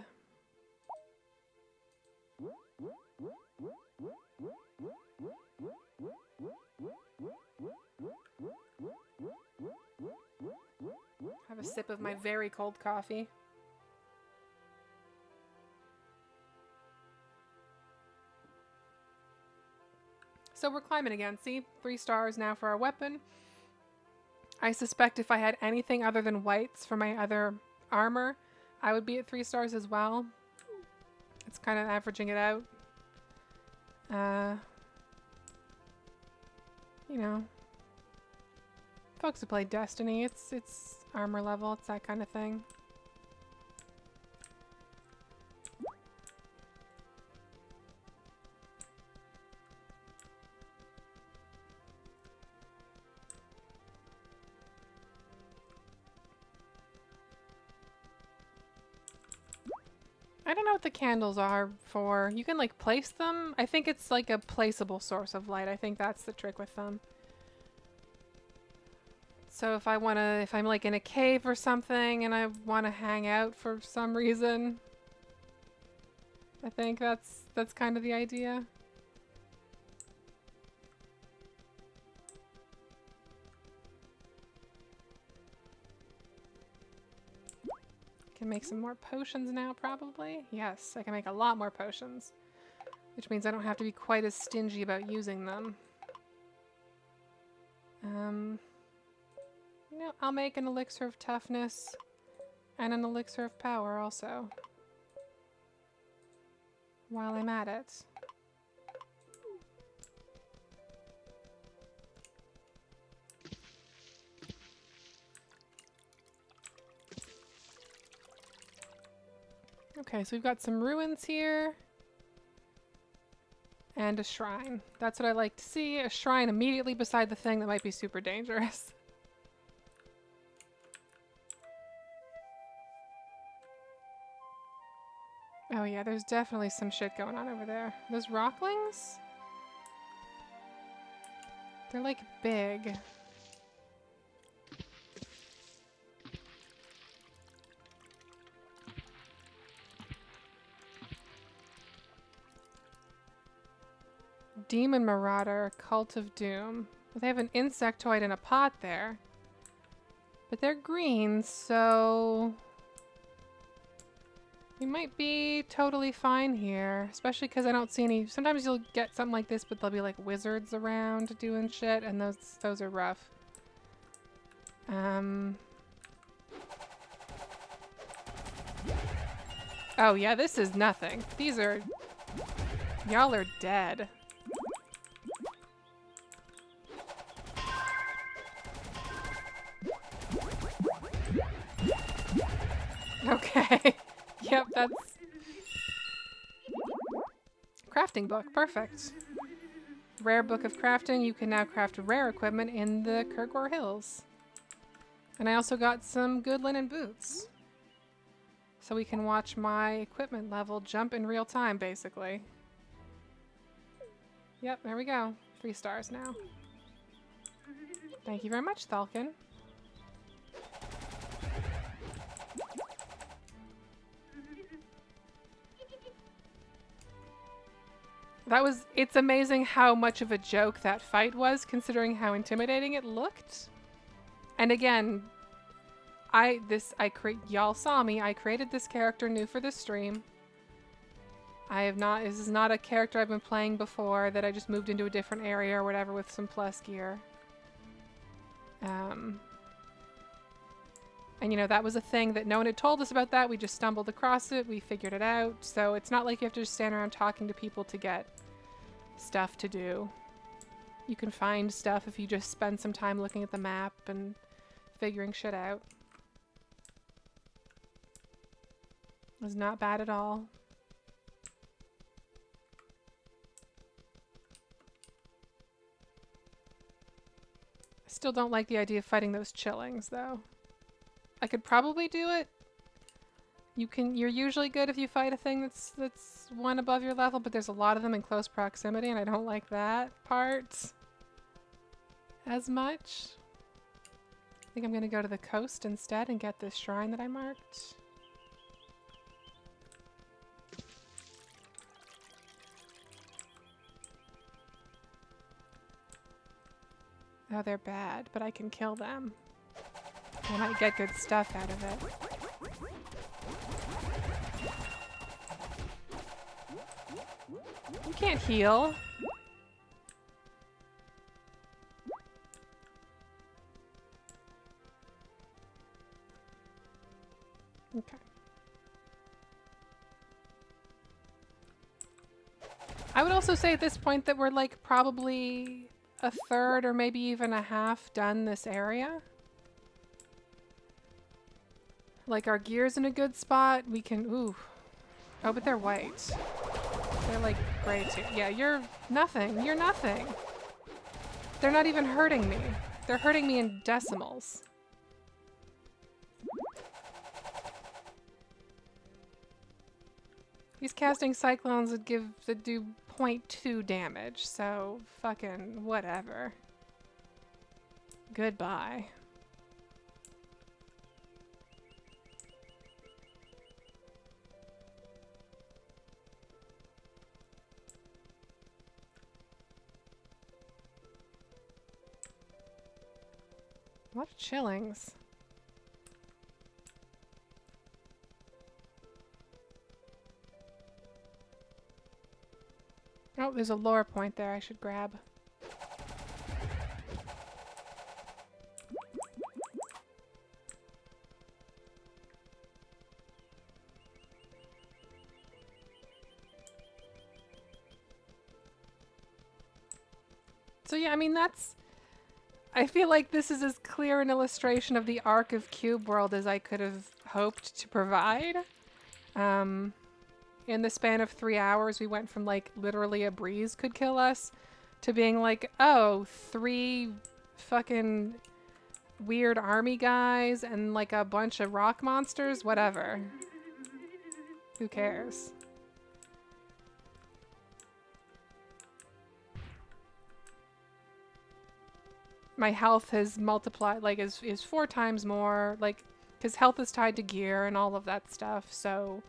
A: Have a sip of my very cold coffee. So we're climbing again. See? 3 stars now for our weapon. I suspect if I had anything other than whites for my other armor, I would be at 3 stars as well. It's kind of averaging it out. You know. Folks who play Destiny, it's armor level, it's that kind of thing. I don't know what the candles are for. You can like place them. I think it's like a placeable source of light. I think that's the trick with them. So if I'm like in a cave or something and I want to hang out for some reason, I think that's kind of the idea. Can make some more potions now, probably. Yes, I can make a lot more potions, which means I don't have to be quite as stingy about using them. You know, I'll make an elixir of toughness and an elixir of power also, while I'm at it. Okay, so we've got some ruins here. And a shrine. That's what I like to see. A shrine immediately beside the thing that might be super dangerous. Oh yeah, there's definitely some shit going on over there. Those rocklings? They're like big. Demon Marauder, Cult of Doom. Well, they have an insectoid in a pot there. But they're green, so we might be totally fine here. Especially because I don't see any... Sometimes you'll get something like this, but there'll be like wizards around doing shit, and those are rough. Oh yeah, this is nothing. These are... Y'all are dead. Okay. Yep, that's... Crafting book. Perfect. Rare book of crafting. You can now craft rare equipment in the Kirkwar Hills. And I also got some good linen boots. So we can watch my equipment level jump in real time, basically. Yep, there we go. 3 stars now. Thank you very much, Thalkin. It's amazing how much of a joke that fight was, considering how intimidating it looked. And again, y'all saw me. I created this character new for this stream. This is not a character I've been playing before that I just moved into a different area or whatever with some plus gear. And you know, that was a thing that no one had told us about that. We just stumbled across it. We figured it out. So it's not like you have to just stand around talking to people to get stuff to do. You can find stuff if you just spend some time looking at the map and figuring shit out. It was not bad at all. I still don't like the idea of fighting those chillings, though. I could probably do it. You're usually good if you fight a thing that's one above your level, but there's a lot of them in close proximity, and I don't like that part as much. I think I'm gonna go to the coast instead and get this shrine that I marked. Oh, they're bad, but I can kill them. I might get good stuff out of it. You can't heal. Okay. I would also say at this point that we're like probably a third or maybe even a half done this area. Like our gear's in a good spot. We can, ooh. Oh, but they're white. They're like gray too. Yeah, you're nothing. You're nothing. They're not even hurting me. They're hurting me in decimals. These casting cyclones would do 0.2 damage, so fucking whatever. Goodbye. A lot of chillings. Oh, there's a lore point there I should grab. So yeah, I mean, I feel like this is as clear an illustration of the arc of Cube World as I could have hoped to provide. In the span of 3 hours, we went from like literally a breeze could kill us to being like, oh, 3 fucking weird army guys and like a bunch of rock monsters, whatever. Who cares? My health has multiplied, like is 4 times more, like, because health is tied to gear and all of that stuff, so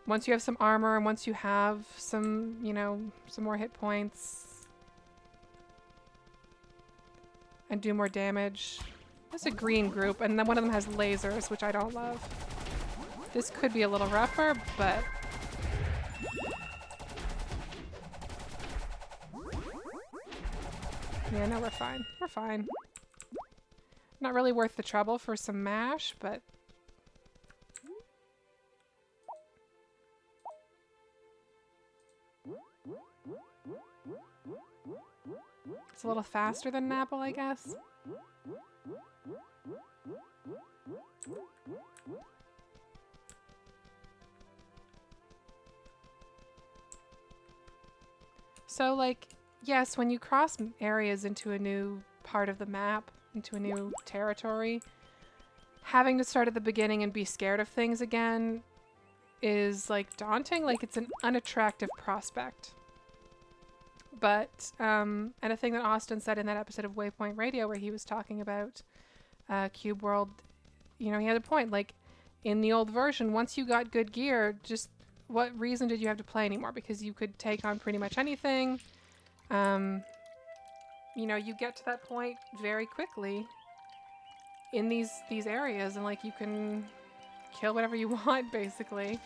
A: once you have some armor and once you have some, you know, some more hit points and do more damage. There's a green group, and then one of them has lasers, which I don't love. This could be a little rougher, but yeah, no, we're fine. We're fine. Not really worth the trouble for some mash, but it's a little faster than an apple, I guess. So, like, yes, when you cross areas into a new part of the map, into a new territory, having to start at the beginning and be scared of things again is, like, daunting. Like, it's an unattractive prospect. But, and a thing that Austin said in that episode of Waypoint Radio where he was talking about Cube World, you know, he had a point. Like, in the old version, once you got good gear, just what reason did you have to play anymore? Because you could take on pretty much anything. You know, you get to that point very quickly in these areas, and like you can kill whatever you want basically.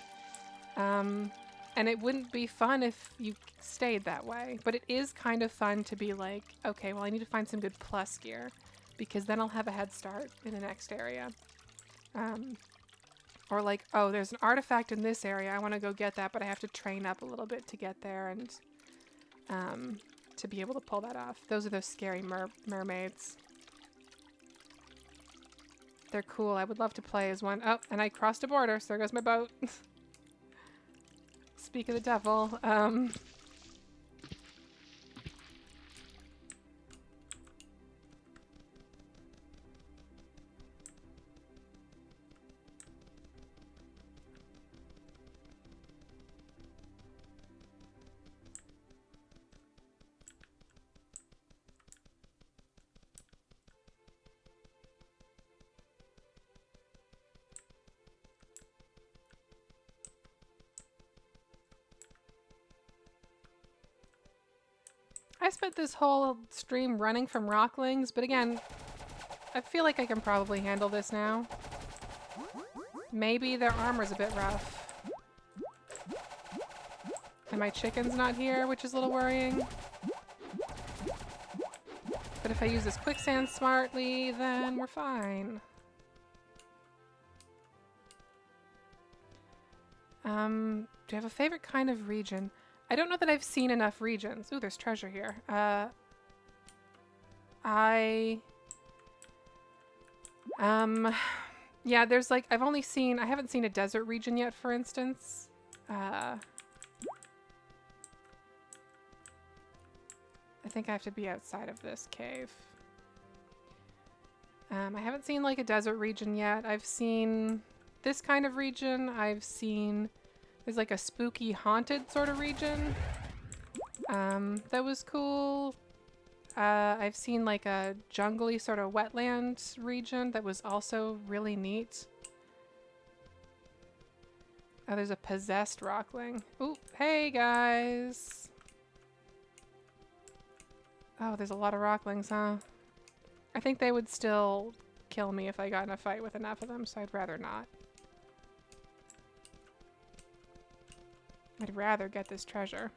A: And it wouldn't be fun if you stayed that way, but it is kind of fun to be like, okay, well I need to find some good plus gear because then I'll have a head start in the next area. Or like, oh, there's an artifact in this area, I want to go get that, but I have to train up a little bit to get there and to be able to pull that off. Those are those scary mermaids. They're cool. I would love to play as one. Oh, and I crossed a border, so there goes my boat. Speak of the devil. I spent this whole stream running from rocklings, but again, I feel like I can probably handle this now. Maybe their armor's a bit rough. And my chicken's not here, which is a little worrying. But if I use this quicksand smartly, then we're fine. Do you have a favorite kind of region? I don't know that I've seen enough regions. Ooh, there's treasure here. Yeah, there's like, I haven't seen a desert region yet, for instance. I think I have to be outside of this cave. I haven't seen like a desert region yet. I've seen this kind of region. I've seen, there's like a spooky haunted sort of region. That was cool. I've seen like a jungly sort of wetland region that was also really neat. Oh, there's a possessed rockling. Ooh, hey guys. Oh, there's a lot of rocklings, huh? I think they would still kill me if I got in a fight with enough of them, so I'd rather not. I'd rather get this treasure.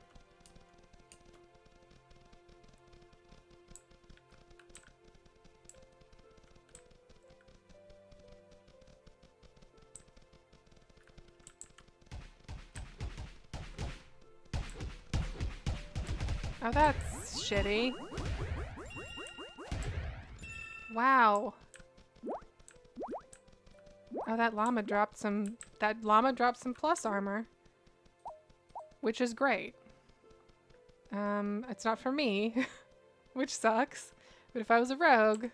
A: Oh, that's shitty. Wow. Oh, that llama dropped some plus armor. Which is great. It's not for me, which sucks. But if I was a rogue,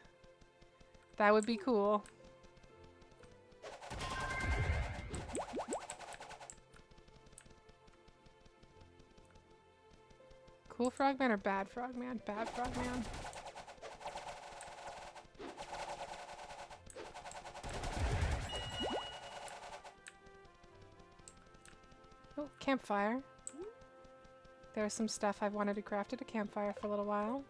A: that would be cool. Cool frogman or bad frogman? Bad frogman. Oh, campfire. There's some stuff I've wanted to craft at a campfire for a little while.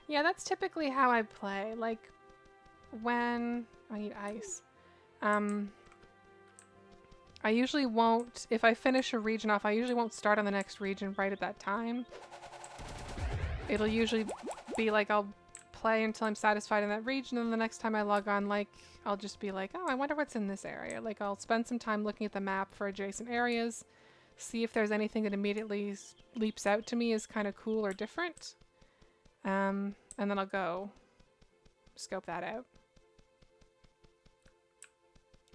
A: Yeah, that's typically how I play. Like, when I need ice. I usually won't, if I finish a region off, I usually won't start on the next region right at that time. It'll usually be like I'll play until I'm satisfied in that region, and the next time I log on, like, I'll just be like, oh, I wonder what's in this area. Like, I'll spend some time looking at the map for adjacent areas, see if there's anything that immediately leaps out to me as kind of cool or different. And then I'll go scope that out.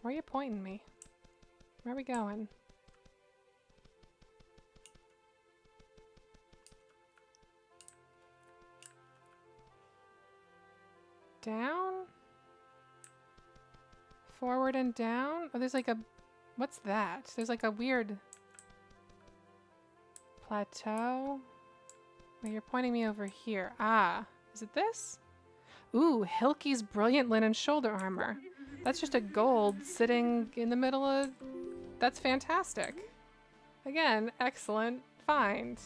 A: Where are you pointing me? Where are we going? Down? Forward and down? Oh, there's like a... What's that? There's like a weird... plateau? Well, you're pointing me over here. Ah, is it this? Ooh, Hilky's brilliant linen shoulder armor. That's just a gold sitting in the middle of... That's fantastic. Again, excellent find.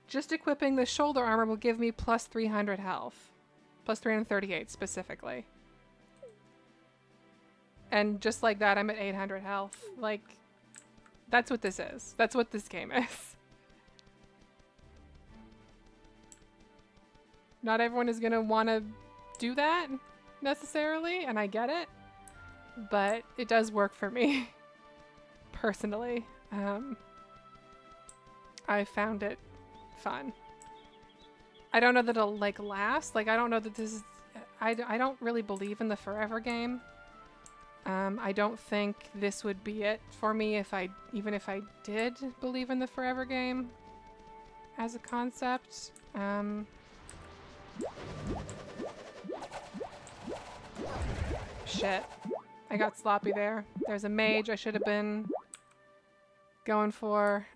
A: Just equipping the shoulder armor will give me plus 300 health. Plus 338 specifically. And just like that, I'm at 800 health. Like, that's what this is. That's what this game is. Not everyone is going to want to do that necessarily, and I get it. But it does work for me, personally. I found it fun. I don't know that it'll, like, last. Like, I don't know that this is... I don't really believe in the forever game. I don't think this would be it for me even if I did believe in the forever game as a concept. Shit. I got sloppy there. There's a mage I should have been going for.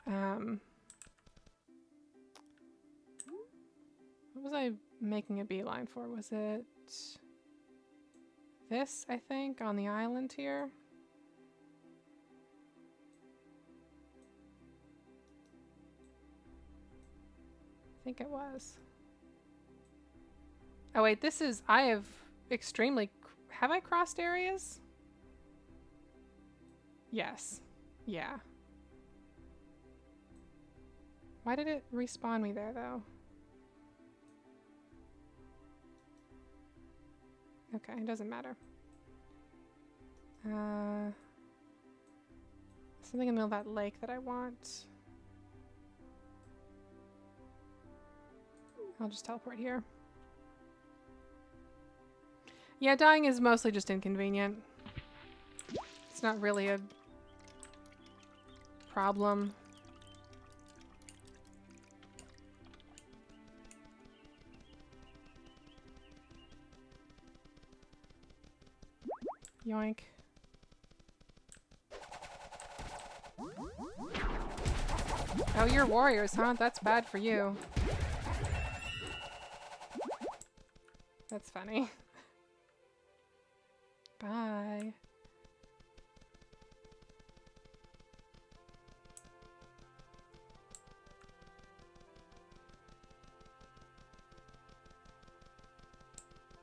A: What was I making a beeline for? Was it this, I think, on the island here? I think it was. Oh wait, this is... I have extremely... Have I crossed areas? Yes. Yeah. Why did it respawn me there, though? Okay, it doesn't matter. Something in the middle of that lake that I want. I'll just teleport here. Yeah, dying is mostly just inconvenient. It's not really a problem. Yoink. Oh, you're warriors, huh? That's bad for you. That's funny. Bye.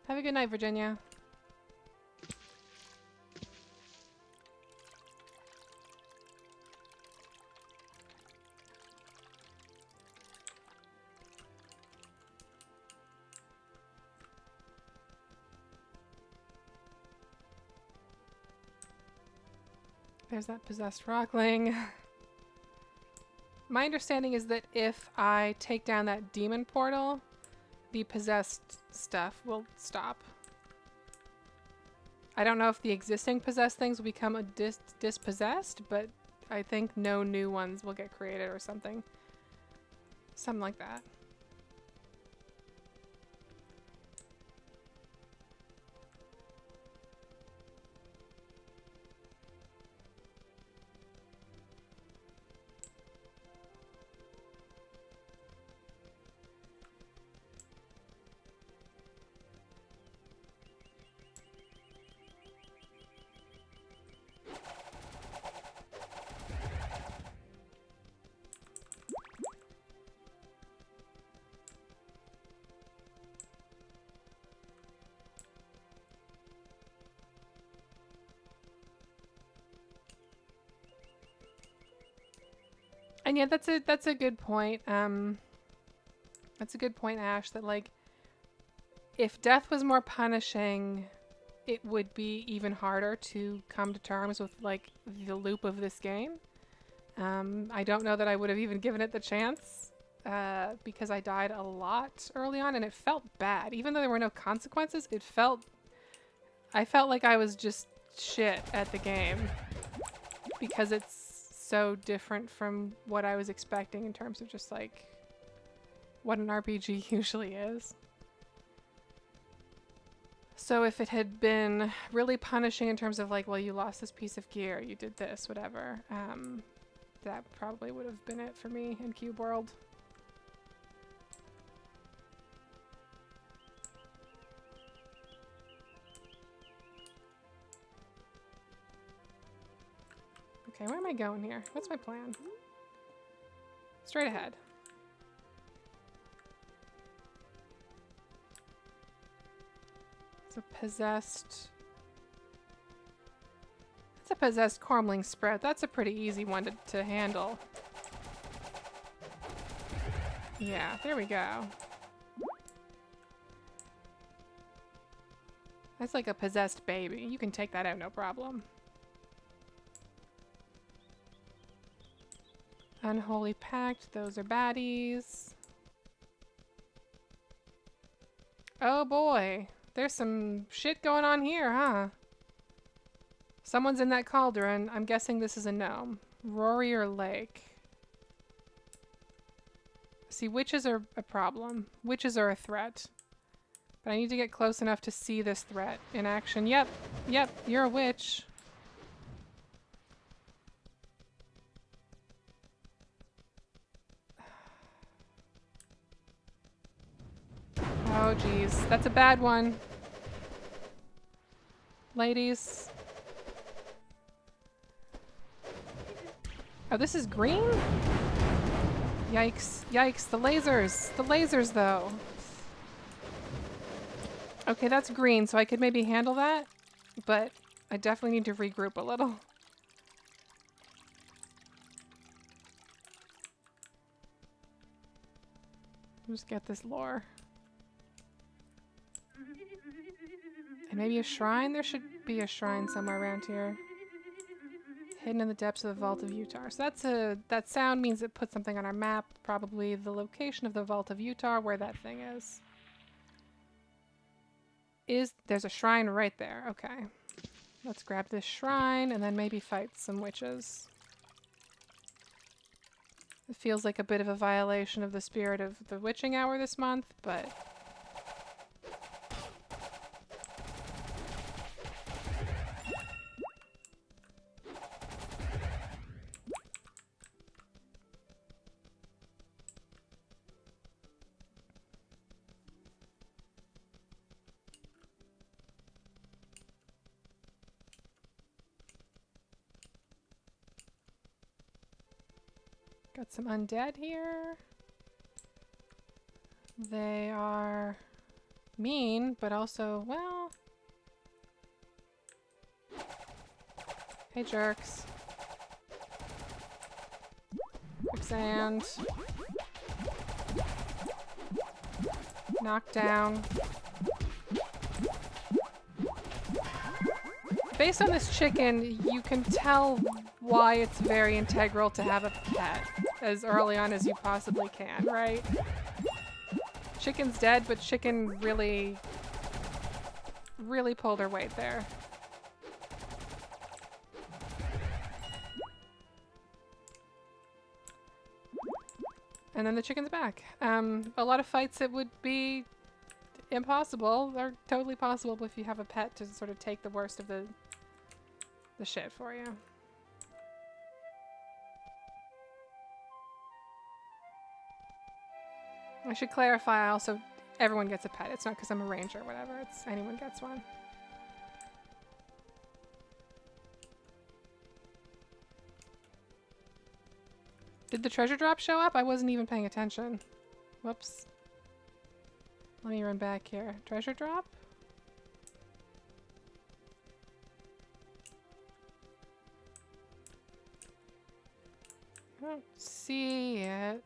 A: Have a good night, Virginia. There's that possessed rockling. My understanding is that if I take down that demon portal, the possessed stuff will stop. I don't know if the existing possessed things will become dispossessed, but I think no new ones will get created or something. Something like that. And yeah, that's a good point. That's a good point, Ash, that like if death was more punishing, it would be even harder to come to terms with like the loop of this game. I don't know that I would have even given it the chance because I died a lot early on and it felt bad. Even though there were no consequences, I felt like I was just shit at the game because it's so different from what I was expecting in terms of just like what an RPG usually is. So if it had been really punishing in terms of like, well, you lost this piece of gear, you did this, whatever, that probably would have been it for me in Cube World. Okay, where am I going here? What's my plan? Straight ahead. It's a possessed... It's a possessed Cormling sprout. That's a pretty easy one to handle. Yeah, there we go. That's like a possessed baby. You can take that out, no problem. Unholy Pact, those are baddies. Oh boy, there's some shit going on here, huh? Someone's in that cauldron. I'm guessing this is a gnome. Rory or Lake. See, witches are a problem. Witches are a threat. But I need to get close enough to see this threat in action. Yep, yep, you're a witch. Oh, geez. That's a bad one. Ladies. Oh, this is green? Yikes. Yikes. The lasers. The lasers, though. Okay, that's green, so I could maybe handle that. But I definitely need to regroup a little. Just get this lore. And maybe a shrine? There should be a shrine somewhere around here. Hidden in the depths of the Vault of Utah. So that sound means it puts something on our map. Probably the location of the Vault of Utah, where that thing is. There's a shrine right there. Okay. Let's grab this shrine and then maybe fight some witches. It feels like a bit of a violation of the spirit of the witching hour this month, but... Got some undead here. They are mean, but also, well... Hey, jerks. Quicksand. Knockdown. Based on this chicken, you can tell why it's very integral to have a pet as early on as you possibly can, right? Chicken's dead, but chicken really pulled her weight there. And then the chicken's back. A lot of fights it would be impossible. They're totally possible if you have a pet to sort of take the worst of the shit for you. I should clarify also, everyone gets a pet. It's not because I'm a ranger or whatever. It's anyone gets one. Did the treasure drop show up? I wasn't even paying attention. Whoops. Let me run back here. Treasure drop? I don't see it.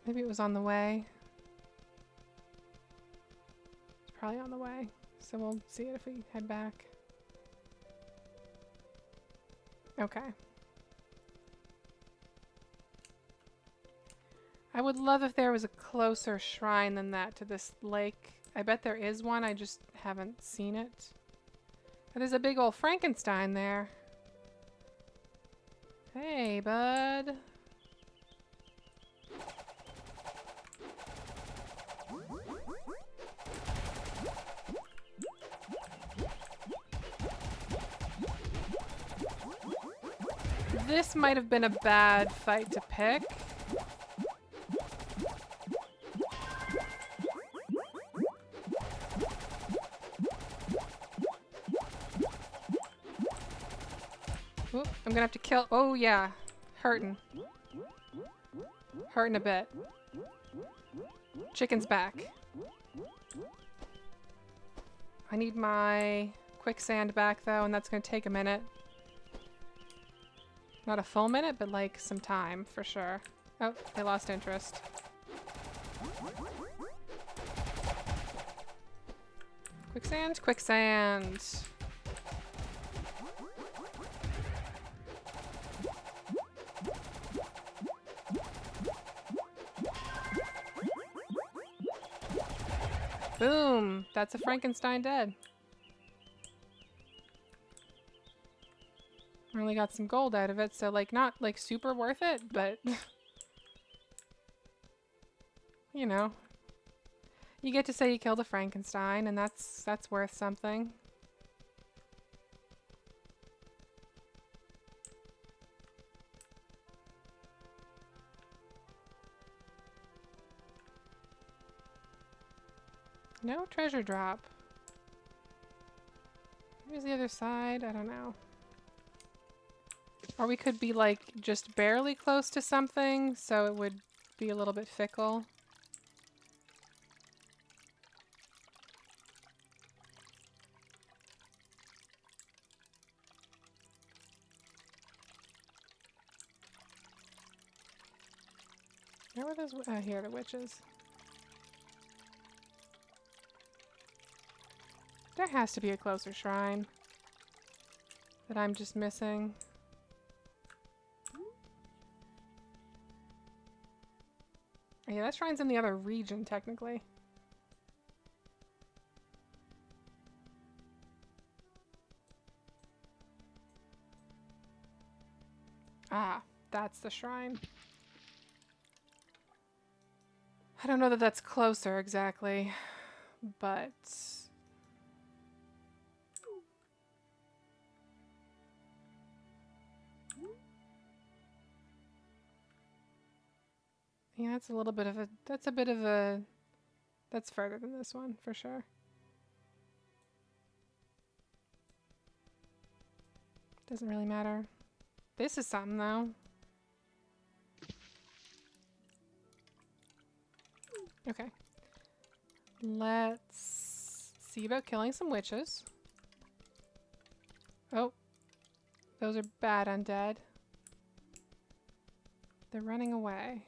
A: Maybe it was on the way. It's probably on the way. So we'll see it if we head back. Okay. I would love if there was a closer shrine than that to this lake. I bet there is one, I just haven't seen it. But there's a big old Frankenstein there. Hey, bud. This might have been a bad fight to pick. I'm gonna have to kill. Oh, yeah. Hurting. Hurting a bit. Chicken's back. I need my quicksand back, though, and that's gonna take a minute. Not a full minute, but like some time for sure. Oh, they lost interest. Quicksand, quicksand. Boom! That's a Frankenstein dead. Really got some gold out of it, so like not like super worth it, but you know. You get to say you killed a Frankenstein, and that's worth something. No treasure drop. Where's the other side? I don't know. Or we could be like just barely close to something, so it would be a little bit fickle. Where were those? Here, the witches. There has to be a closer shrine that I'm just missing. Yeah, that shrine's in the other region, technically. Ah, that's the shrine. I don't know that that's closer exactly, but... yeah, that's a little bit of a... that's a bit of a... that's further than this one, for sure. Doesn't really matter. This is something, though. Okay. Let's see about killing some witches. Oh. Those are bad undead. They're running away.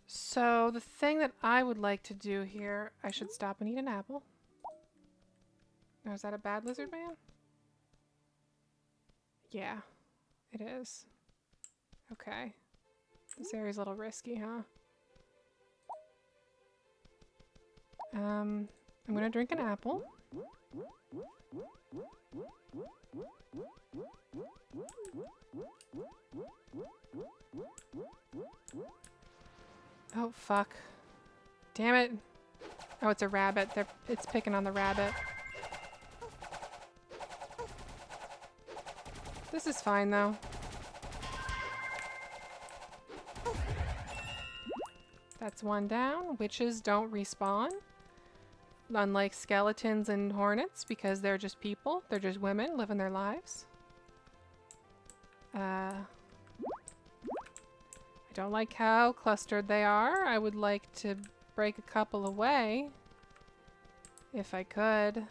A: So, the thing that I would like to do here... I should stop and eat an apple. Oh, is that a bad lizard man? Yeah, it is. Okay. This area's a little risky, huh? I'm gonna drink an apple. Oh, fuck. Damn it. Oh, it's a rabbit. It's picking on the rabbit. This is fine, though. That's one down. Witches don't respawn. Unlike skeletons and hornets, because they're just people. They're just women living their lives. I don't like how clustered they are. I would like to break a couple away. If I could.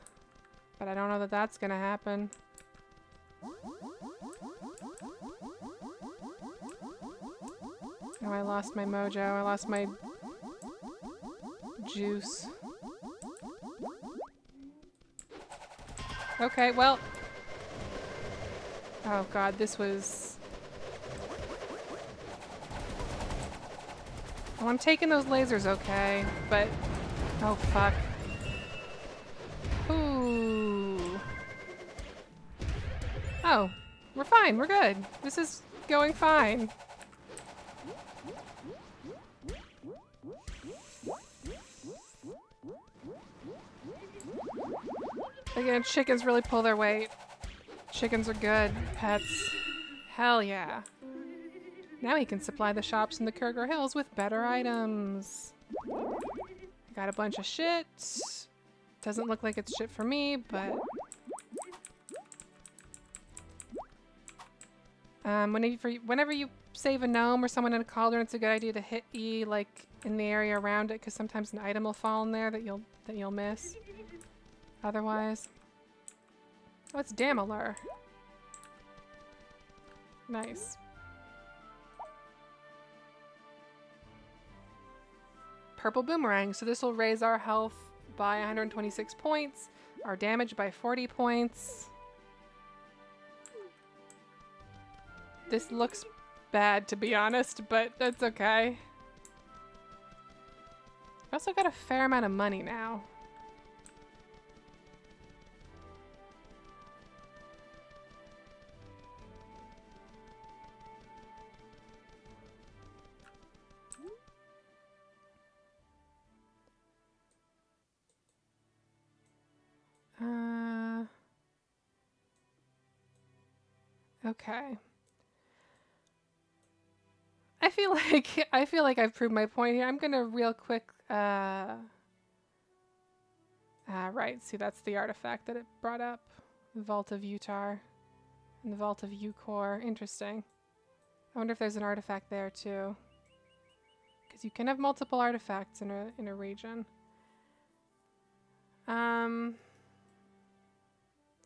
A: But I don't know that that's gonna happen. Oh, I lost my mojo. I lost my juice. Okay, well. Oh god, this was... oh, I'm taking those lasers okay, but... oh, fuck. Ooh. Oh, we're fine, we're good. This is going fine. Again, chickens really pull their weight. Chickens are good pets. Hell yeah. Now he can supply the shops in the Kurger Hills with better items. I got a bunch of shit. Doesn't look like it's shit for me, but... Whenever you save a gnome or someone in a cauldron, it's a good idea to hit E like in the area around it, because sometimes an item will fall in there that you'll miss. Otherwise, oh, it's Damalur. Nice. Purple boomerang. So this will raise our health by 126 points, our damage by 40 points. This looks bad, to be honest, but that's okay. I also got a fair amount of money now. Okay. I feel like I've proved my point here. I'm gonna real quick right, see that's the artifact that it brought up. The Vault of Utar and the Vault of Ukor. Interesting. I wonder if there's an artifact there too. Because you can have multiple artifacts in a region. I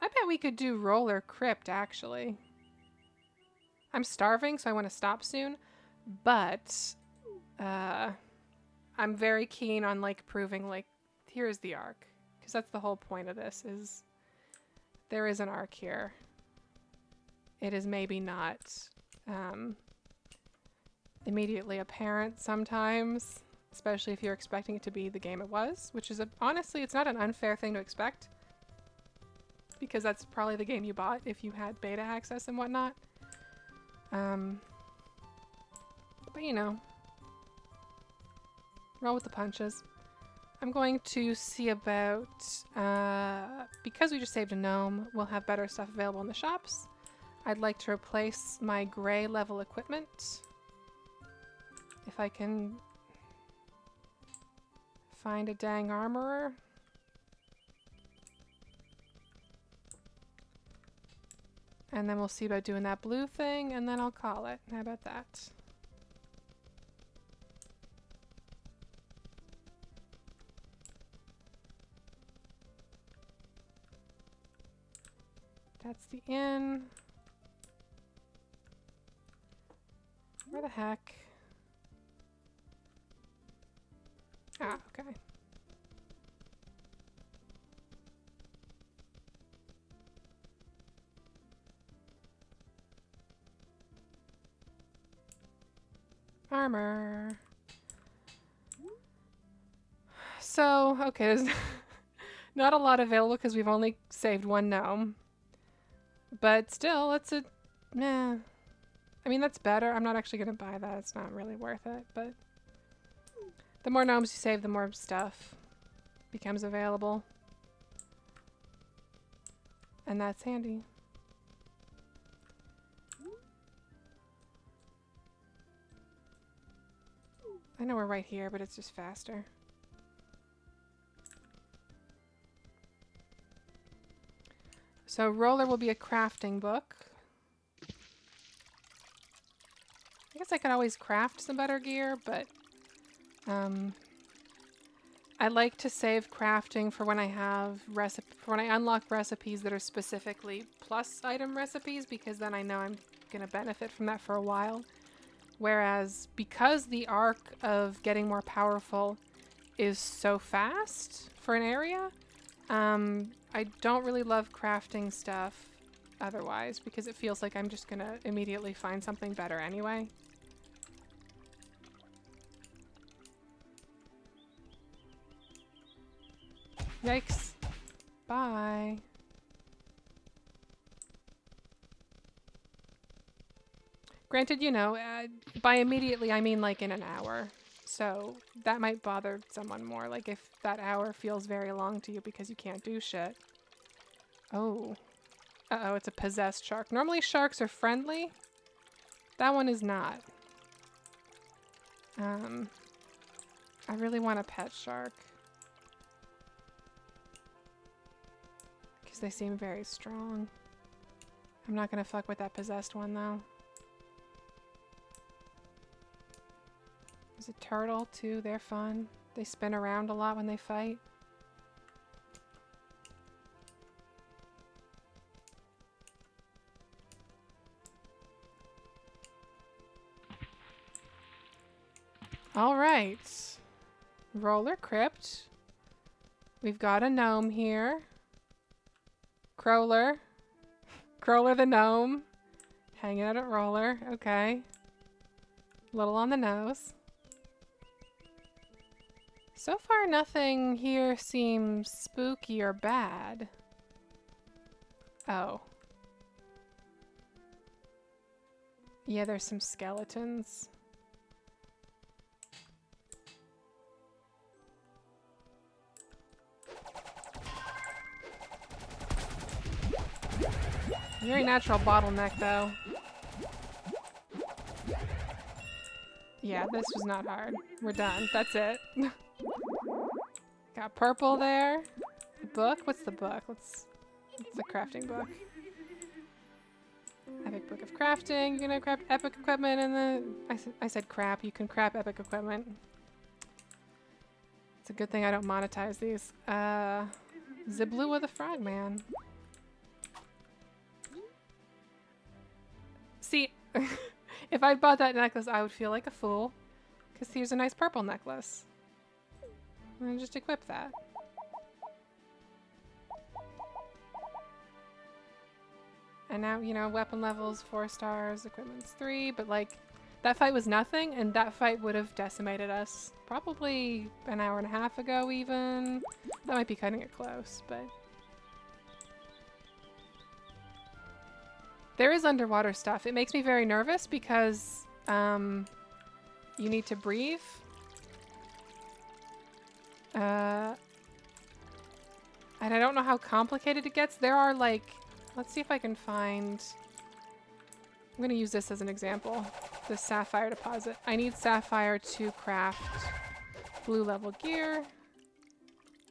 A: bet we could do Roller Crypt actually. I'm starving, so I want to stop soon. But I'm very keen on like proving like here's the arc, because that's the whole point of this, is there is an arc here. It is maybe not immediately apparent sometimes, especially if you're expecting it to be the game it was, which is honestly it's not an unfair thing to expect, because that's probably the game you bought if you had beta access and whatnot. But you know, roll with the punches. I'm going to see about, because we just saved a gnome, we'll have better stuff available in the shops. I'd like to replace my gray level equipment. If I can find a dang armorer. And then we'll see about doing that blue thing, and then I'll call it. How about that? That's the inn. Where the heck? Ah, okay. Armor. So, okay, there's not a lot available because we've only saved one gnome. But still, it's a... Nah. I mean, that's better. I'm not actually going to buy that. It's not really worth it, but... The more gnomes you save, the more stuff becomes available. And that's handy. I know we're right here, but it's just faster. So Roller will be a crafting book. I guess I could always craft some better gear, but I like to save crafting for when I have when I unlock recipes that are specifically plus item recipes, because then I know I'm gonna benefit from that for a while. Whereas because the arc of getting more powerful is so fast for an area, I don't really love crafting stuff otherwise, because it feels like I'm just gonna immediately find something better anyway. Yikes. Bye. Granted, you know, by immediately I mean like in an hour. So that might bother someone more. Like if that hour feels very long to you because you can't do shit. Oh. Uh-oh, it's a possessed shark. Normally sharks are friendly. That one is not. I really want a pet shark. Because they seem very strong. I'm not gonna fuck with that possessed one though. There's a turtle too, they're fun. They spin around a lot when they fight. Alright. Roller Crypt. We've got a gnome here. Crowler. Crowler the gnome. Hanging out at Roller. Okay. Little on the nose. So far, nothing here seems spooky or bad. Oh. Yeah, there's some skeletons. Very natural bottleneck, though. Yeah, this was not hard. We're done. That's it. Got purple there. A book? What's the book? It's the crafting book. Epic Book of Crafting. You're gonna craft epic equipment in the... I said crap. You can crap epic equipment. It's a good thing I don't monetize these. Ziblua the Frogman. See, if I bought that necklace, I would feel like a fool. Because here's a nice purple necklace. And just equip that. And now, you know, weapon levels 4 stars, equipment's 3, but like, that fight was nothing, and that fight would have decimated us probably an hour and a half ago even. That might be cutting it close, but... There is underwater stuff. It makes me very nervous because you need to breathe. And I don't know how complicated it gets. There are like, let's see if I can find, I'm going to use this as an example. The sapphire deposit. I need sapphire to craft blue level gear.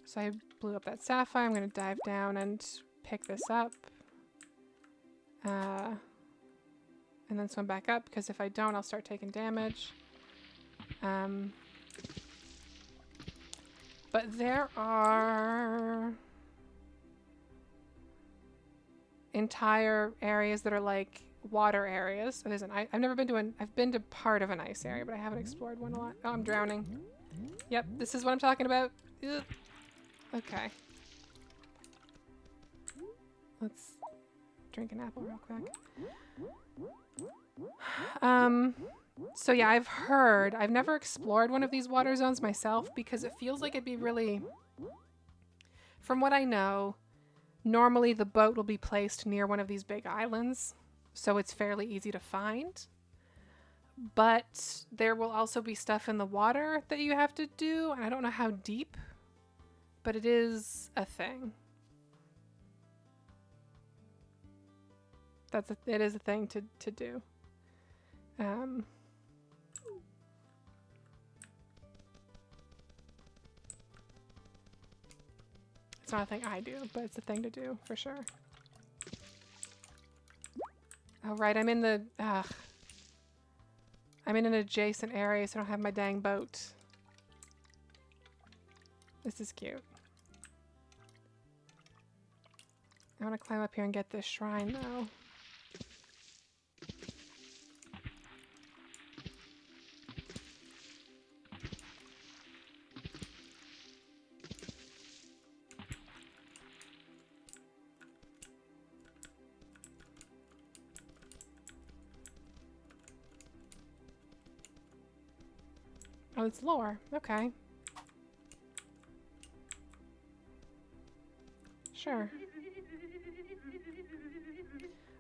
A: So I blew up that sapphire. I'm going to dive down and pick this up. And then swim back up, because if I don't, I'll start taking damage. But there are entire areas that are like water areas. It isn't. I've never been to I've been to part of an ice area, but I haven't explored one a lot. Oh, I'm drowning. Yep, this is what I'm talking about. Ugh. Okay. Let's drink an apple real quick. So yeah, I've never explored one of these water zones myself because it feels like it'd be really, from what I know, normally the boat will be placed near one of these big islands, so it's fairly easy to find. But there will also be stuff in the water that you have to do, and I don't know how deep, but it is a thing. It is a thing to do. It's not a thing I do, but it's a thing to do for sure. Oh right, I'm in an adjacent area, so I don't have my dang boat. This is cute. I want to climb up here and get this shrine though. Oh, it's lore. Okay. Sure.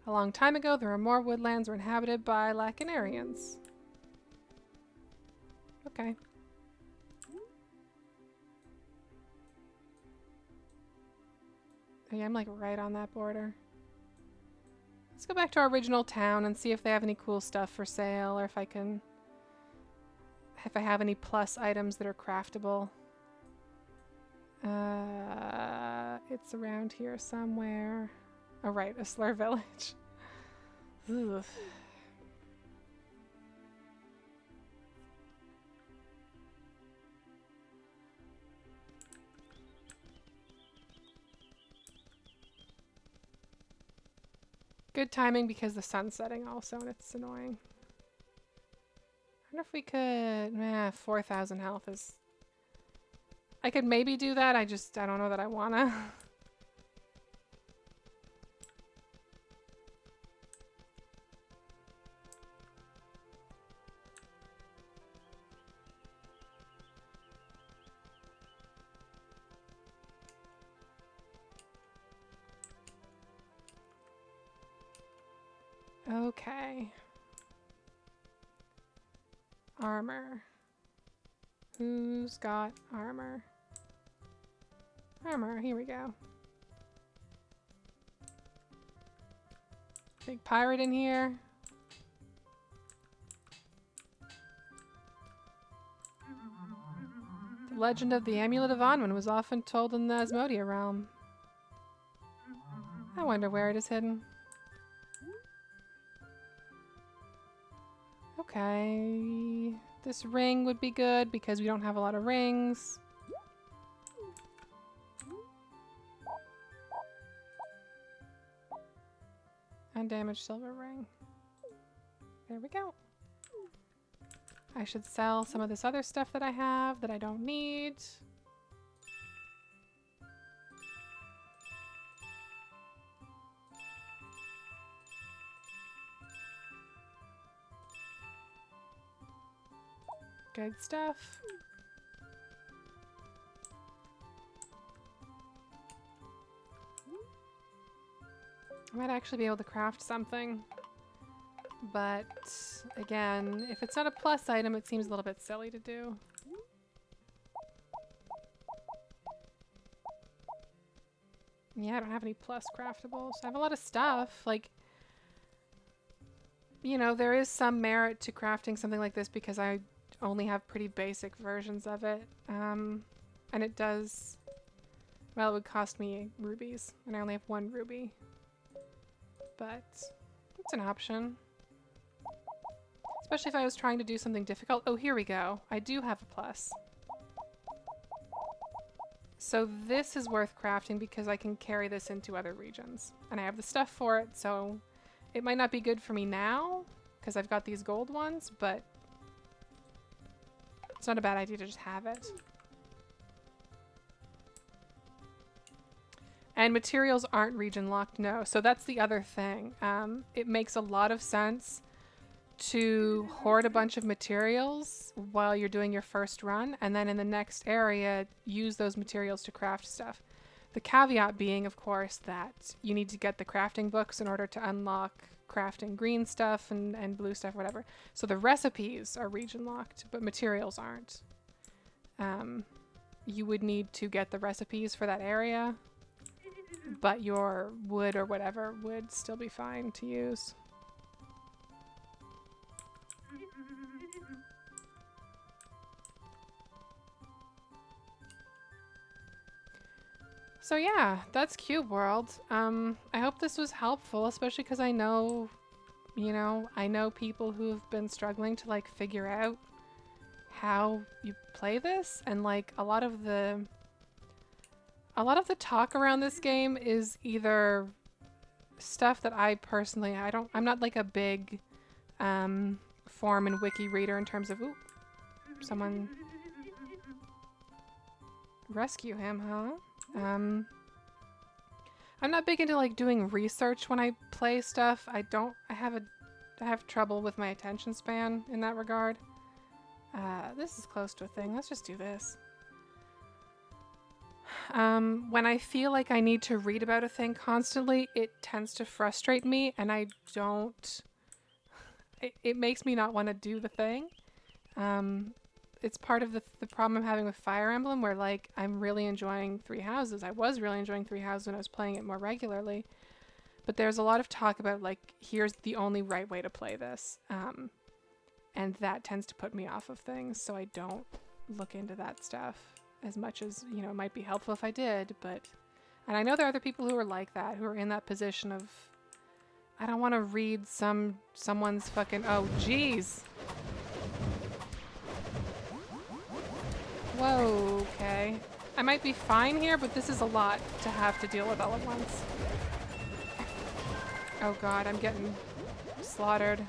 A: A long time ago, the Remor woodlands were inhabited by Lacanarians. Okay. Oh yeah, I'm like right on that border. Let's go back to our original town and see if they have any cool stuff for sale, or if I have any plus items that are craftable. It's around here somewhere. Oh right, a slur village. Ugh. Good timing because the sun's setting also, and it's annoying. I wonder if we could... 4,000 health is... I could maybe do that, I don't know that I wanna. Okay. Armor. Who's got armor? Armor, here we go. Big pirate in here. The legend of the Amulet of Anwen was often told in the Asmodia realm. I wonder where it is hidden. Okay, this ring would be good because we don't have a lot of rings. Undamaged silver ring. There we go. I should sell some of this other stuff that I have that I don't need. Good stuff. I might actually be able to craft something. But, again, if it's not a plus item, it seems a little bit silly to do. Yeah, I don't have any plus craftables. I have a lot of stuff. Like, you know, there is some merit to crafting something like this because I only have pretty basic versions of it. And it does... Well, it would cost me rubies, and I only have 1 ruby. But it's an option. Especially if I was trying to do something difficult. Oh, here we go. I do have a plus. So this is worth crafting because I can carry this into other regions. And I have the stuff for it, so it might not be good for me now because I've got these gold ones, but it's not a bad idea to just have it. And materials aren't region locked, no. So that's the other thing. It makes a lot of sense to hoard a bunch of materials while you're doing your first run, and then in the next area, use those materials to craft stuff. The caveat being, of course, that you need to get the crafting books in order to unlock crafting green stuff and blue stuff, whatever. So the recipes are region locked, but materials aren't. You would need to get the recipes for that area, but your wood or whatever would still be fine to use. So yeah, that's Cube World. I hope this was helpful, especially because I know, you know, I know people who've been struggling to like figure out how you play this, and like a lot of the talk around this game is either stuff that I personally, I'm not like a big forum and wiki reader in terms of, ooh, someone rescue him, huh? I'm not big into like doing research when I play stuff. I have trouble with my attention span in that regard. This is close to a thing. Let's just do this. When I feel like I need to read about a thing constantly, it tends to frustrate me, and I don't... It makes me not want to do the thing. It's part of the problem I'm having with Fire Emblem, where, like, I'm really enjoying Three Houses. I was really enjoying Three Houses when I was playing it more regularly. But there's a lot of talk about, like, here's the only right way to play this. And that tends to put me off of things, so I don't look into that stuff as much as, you know, it might be helpful if I did, but... And I know there are other people who are like that, who are in that position of... I don't want to read someone's fucking... Oh, jeez! Whoa, okay. I might be fine here, but this is a lot to have to deal with all at once. Oh god, I'm getting slaughtered.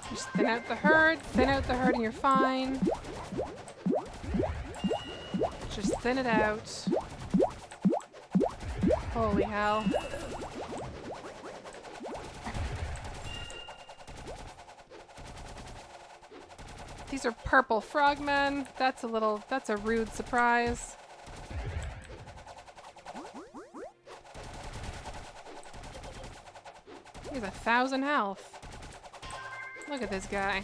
A: Just thin out the herd and you're fine. Just thin it out. Holy hell. These are purple frogmen. That's a rude surprise. He's 1,000 health. Look at this guy.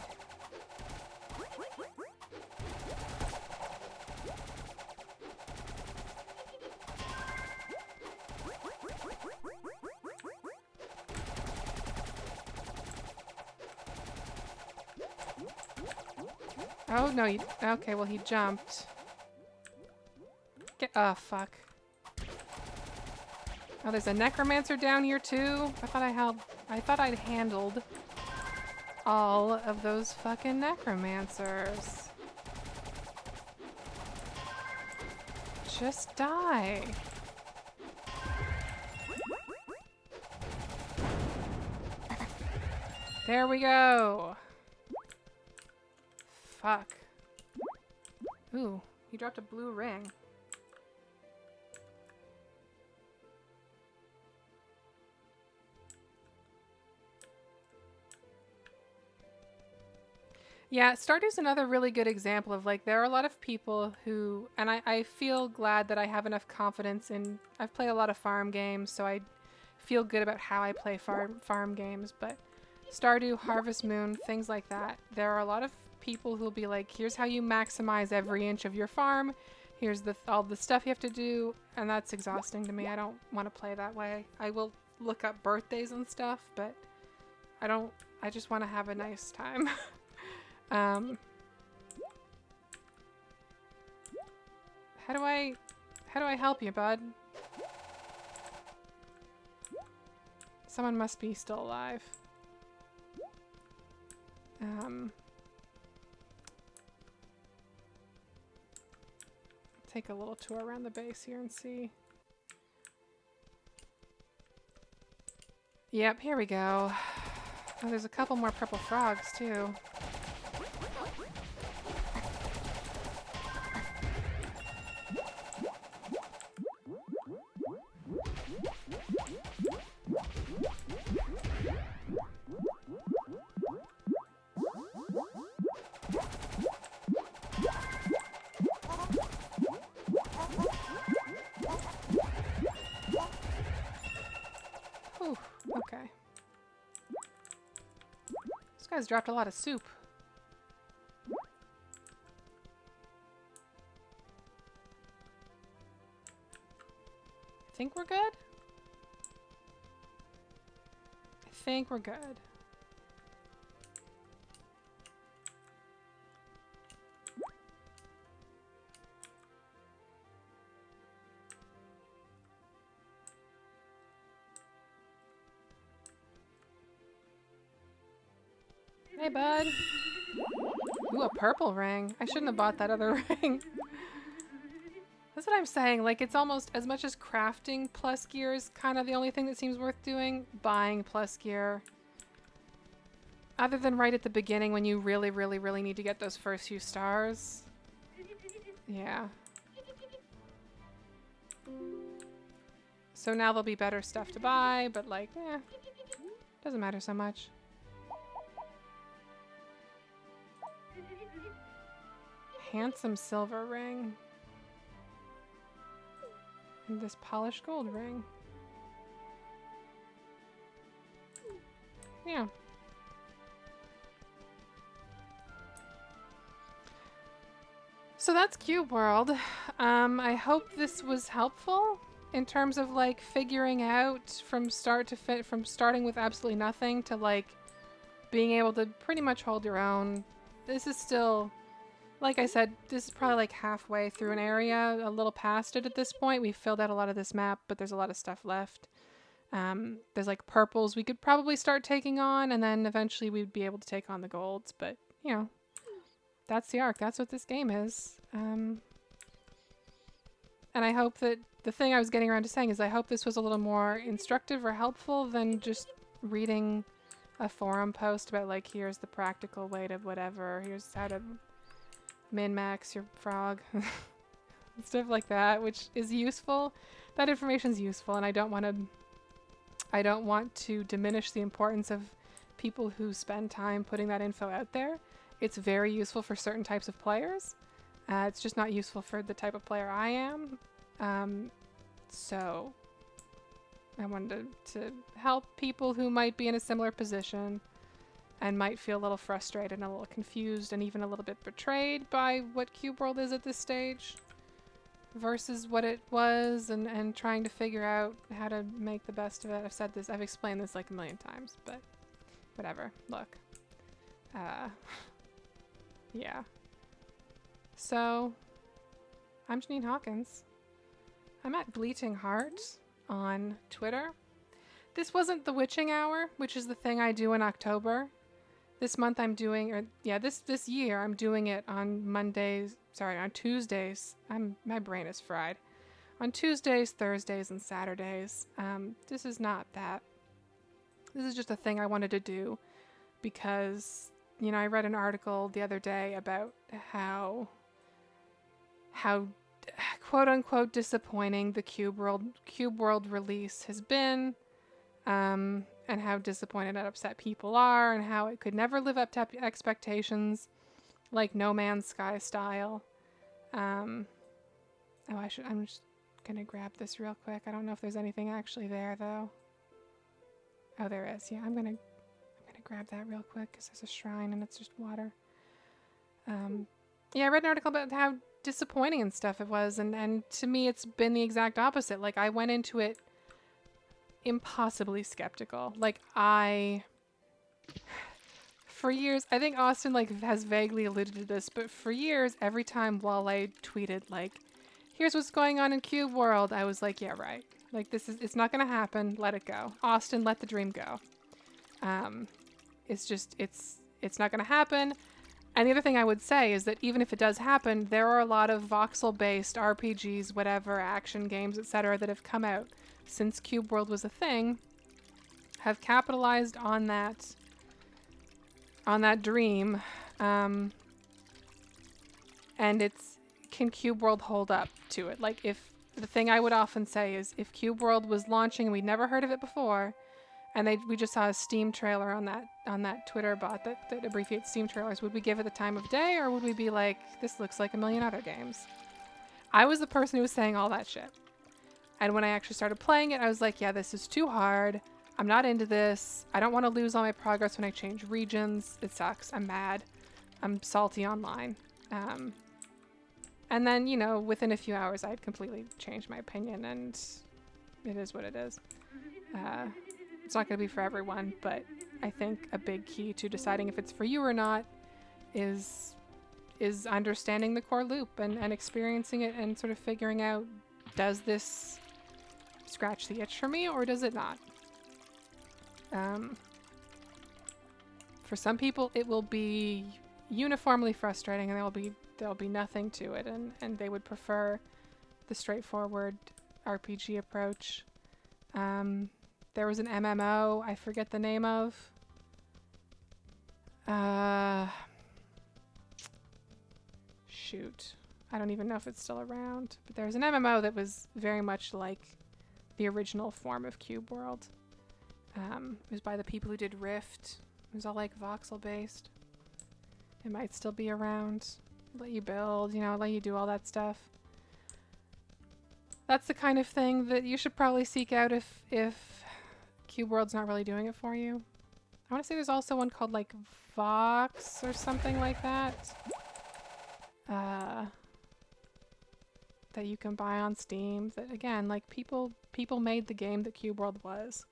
A: Oh, no, okay, well, he jumped. Oh, fuck. Oh, there's a necromancer down here, too? I thought I'd handled all of those fucking necromancers. Just die. There we go. Fuck. Ooh, he dropped a blue ring. Yeah, Stardew's another really good example of, like, there are a lot of people who, and I feel glad that I have enough confidence in, I've played a lot of farm games, so I feel good about how I play farm games, but Stardew, Harvest Moon, things like that, there are a lot of people who'll be like, here's how you maximize every inch of your farm, here's all the stuff you have to do, and that's exhausting to me. I don't want to play that way. I will look up birthdays and stuff, but I just want to have a nice time. How do I help you, bud? Someone must be still alive. Take a little tour around the base here and see. Yep, here we go. Oh, there's a couple more purple frogs, too. Okay. This guy's dropped a lot of soup. I think we're good? I think we're good. Hey, bud. Ooh, a purple ring. I shouldn't have bought that other ring. That's what I'm saying. Like, it's almost as much as crafting plus gear is kind of the only thing that seems worth doing. Buying plus gear. Other than right at the beginning when you really, really, really need to get those first few stars. Yeah. So now there'll be better stuff to buy, but like, doesn't matter so much. Handsome silver ring. And this polished gold ring. Yeah. So that's Cube World. I hope this was helpful in terms of like figuring out from starting with absolutely nothing to like being able to pretty much hold your own. This is still, like I said, this is probably like halfway through an area, a little past it at this point. We've filled out a lot of this map, but there's a lot of stuff left. There's like purples we could probably start taking on, and then eventually we'd be able to take on the golds. But, you know, that's the arc. That's what this game is. And I hope that the thing I was getting around to saying is I hope this was a little more instructive or helpful than just reading a forum post about like, here's the practical way to whatever, here's how to min-max your frog. Stuff like that, which is useful. That information's useful, and I don't want to diminish the importance of people who spend time putting that info out there. It's very useful for certain types of players. It's just not useful for the type of player I am. So I wanted to help people who might be in a similar position and might feel a little frustrated and a little confused and even a little bit betrayed by what Cube World is at this stage versus what it was, and trying to figure out how to make the best of it. I've explained this like a million times, but whatever. Look. Yeah. So, I'm Janine Hawkins. I'm at Bleating Heart on Twitter. This wasn't the Witching Hour, which is the thing I do in October. This month I'm doing, this year I'm doing it on on Tuesdays. My brain is fried. On Tuesdays, Thursdays, and Saturdays. This is not that. This is just a thing I wanted to do because, you know, I read an article the other day about how quote unquote disappointing the Cube World release has been, and how disappointed and upset people are, and how it could never live up to expectations, like No Man's Sky style. I'm just gonna grab this real quick. I don't know if there's anything actually there though. Oh, there is. Yeah, I'm gonna grab that real quick because there's a shrine and it's just water. Yeah, I read an article about how disappointing and stuff it was, and to me it's been the exact opposite. Like, I went into it impossibly skeptical. Like, for years, I think Austin like has vaguely alluded to this, but for years, every time Wale tweeted like, here's what's going on in Cube World, I was like, yeah, right. Like, it's not gonna happen. Let it go. Austin, let the dream go. It's not gonna happen. And the other thing I would say is that even if it does happen, there are a lot of voxel-based RPGs, whatever, action games, etc., that have come out since Cube World was a thing, have capitalized on that dream, and can Cube World hold up to it? Like, if the thing I would often say is, if Cube World was launching and we'd never heard of it before, and we just saw a Steam trailer on that Twitter bot that abbreviates Steam trailers, would we give it the time of day, or would we be like, this looks like a million other games? I was the person who was saying all that shit. And when I actually started playing it, I was like, yeah, this is too hard. I'm not into this. I don't want to lose all my progress when I change regions. It sucks. I'm mad. I'm salty online. And then, you know, within a few hours, I'd completely changed my opinion, and it is what it is. It's not going to be for everyone, but I think a big key to deciding if it's for you or not is understanding the core loop and experiencing it and sort of figuring out, does this scratch the itch for me or does it not? For some people, it will be uniformly frustrating, and there'll be nothing to it, and they would prefer the straightforward RPG approach. There was an MMO I forget the name of. Shoot. I don't even know if it's still around. But there was an MMO that was very much like the original form of Cube World. It was by the people who did Rift. It was all like voxel based. It might still be around. Let you build, you know, let you do all that stuff. That's the kind of thing that you should probably seek out if Cube World's not really doing it for you. I want to say there's also one called like Vox or something like that. That you can buy on Steam. That, again, like people made the game that Cube World was.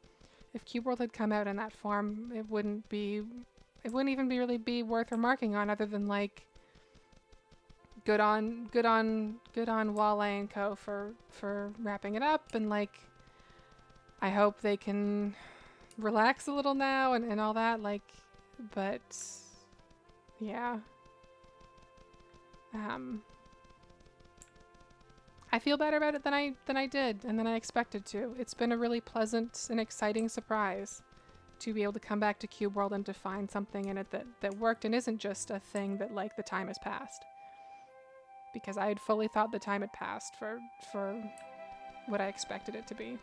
A: If Cube World had come out in that form, it wouldn't even really be worth remarking on, other than like good on Wale and Co for wrapping it up, and like I hope they can relax a little now and all that, like, but yeah. I feel better about it than I did and than I expected to. It's been a really pleasant and exciting surprise to be able to come back to Cube World and to find something in it that worked and isn't just a thing that, like, the time has passed. Because I had fully thought the time had passed for what I expected it to be.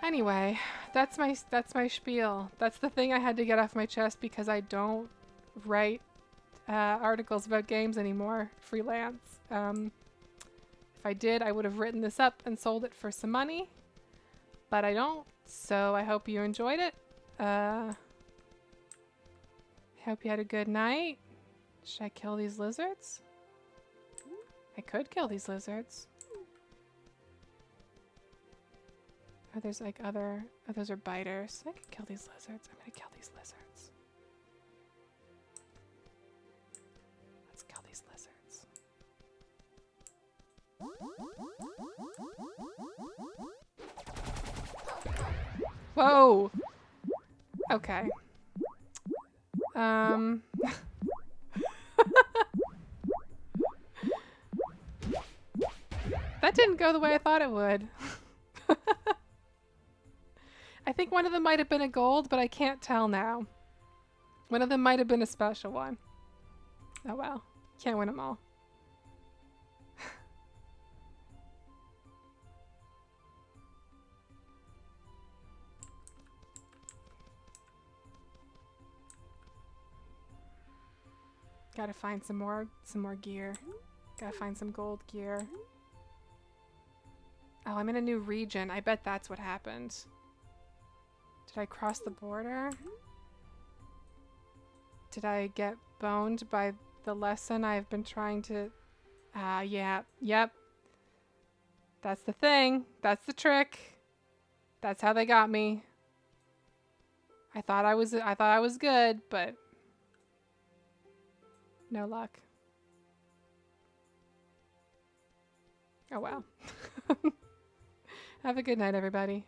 A: Anyway, that's my spiel. That's the thing I had to get off my chest because I don't write articles about games anymore, freelance. If I did, I would have written this up and sold it for some money, but I don't. So I hope you enjoyed it. I hope you had a good night. Should I kill these lizards? I could kill these lizards. Oh, there's like other... Oh, those are biters. I could kill these lizards. I'm gonna kill these lizards. Let's kill these lizards. Whoa! Okay. That didn't go the way I thought it would. I think one of them might have been a gold, but I can't tell now. One of them might have been a special one. Oh well. Can't win them all. Gotta find some more gear. Gotta find some gold gear. Oh, I'm in a new region. I bet that's what happened. Did I cross the border? Did I get boned by the lesson I've been trying to... yeah. Yep. That's the thing. That's the trick. That's how they got me. I thought I was good, but... no luck. Oh well. Have a good night, everybody.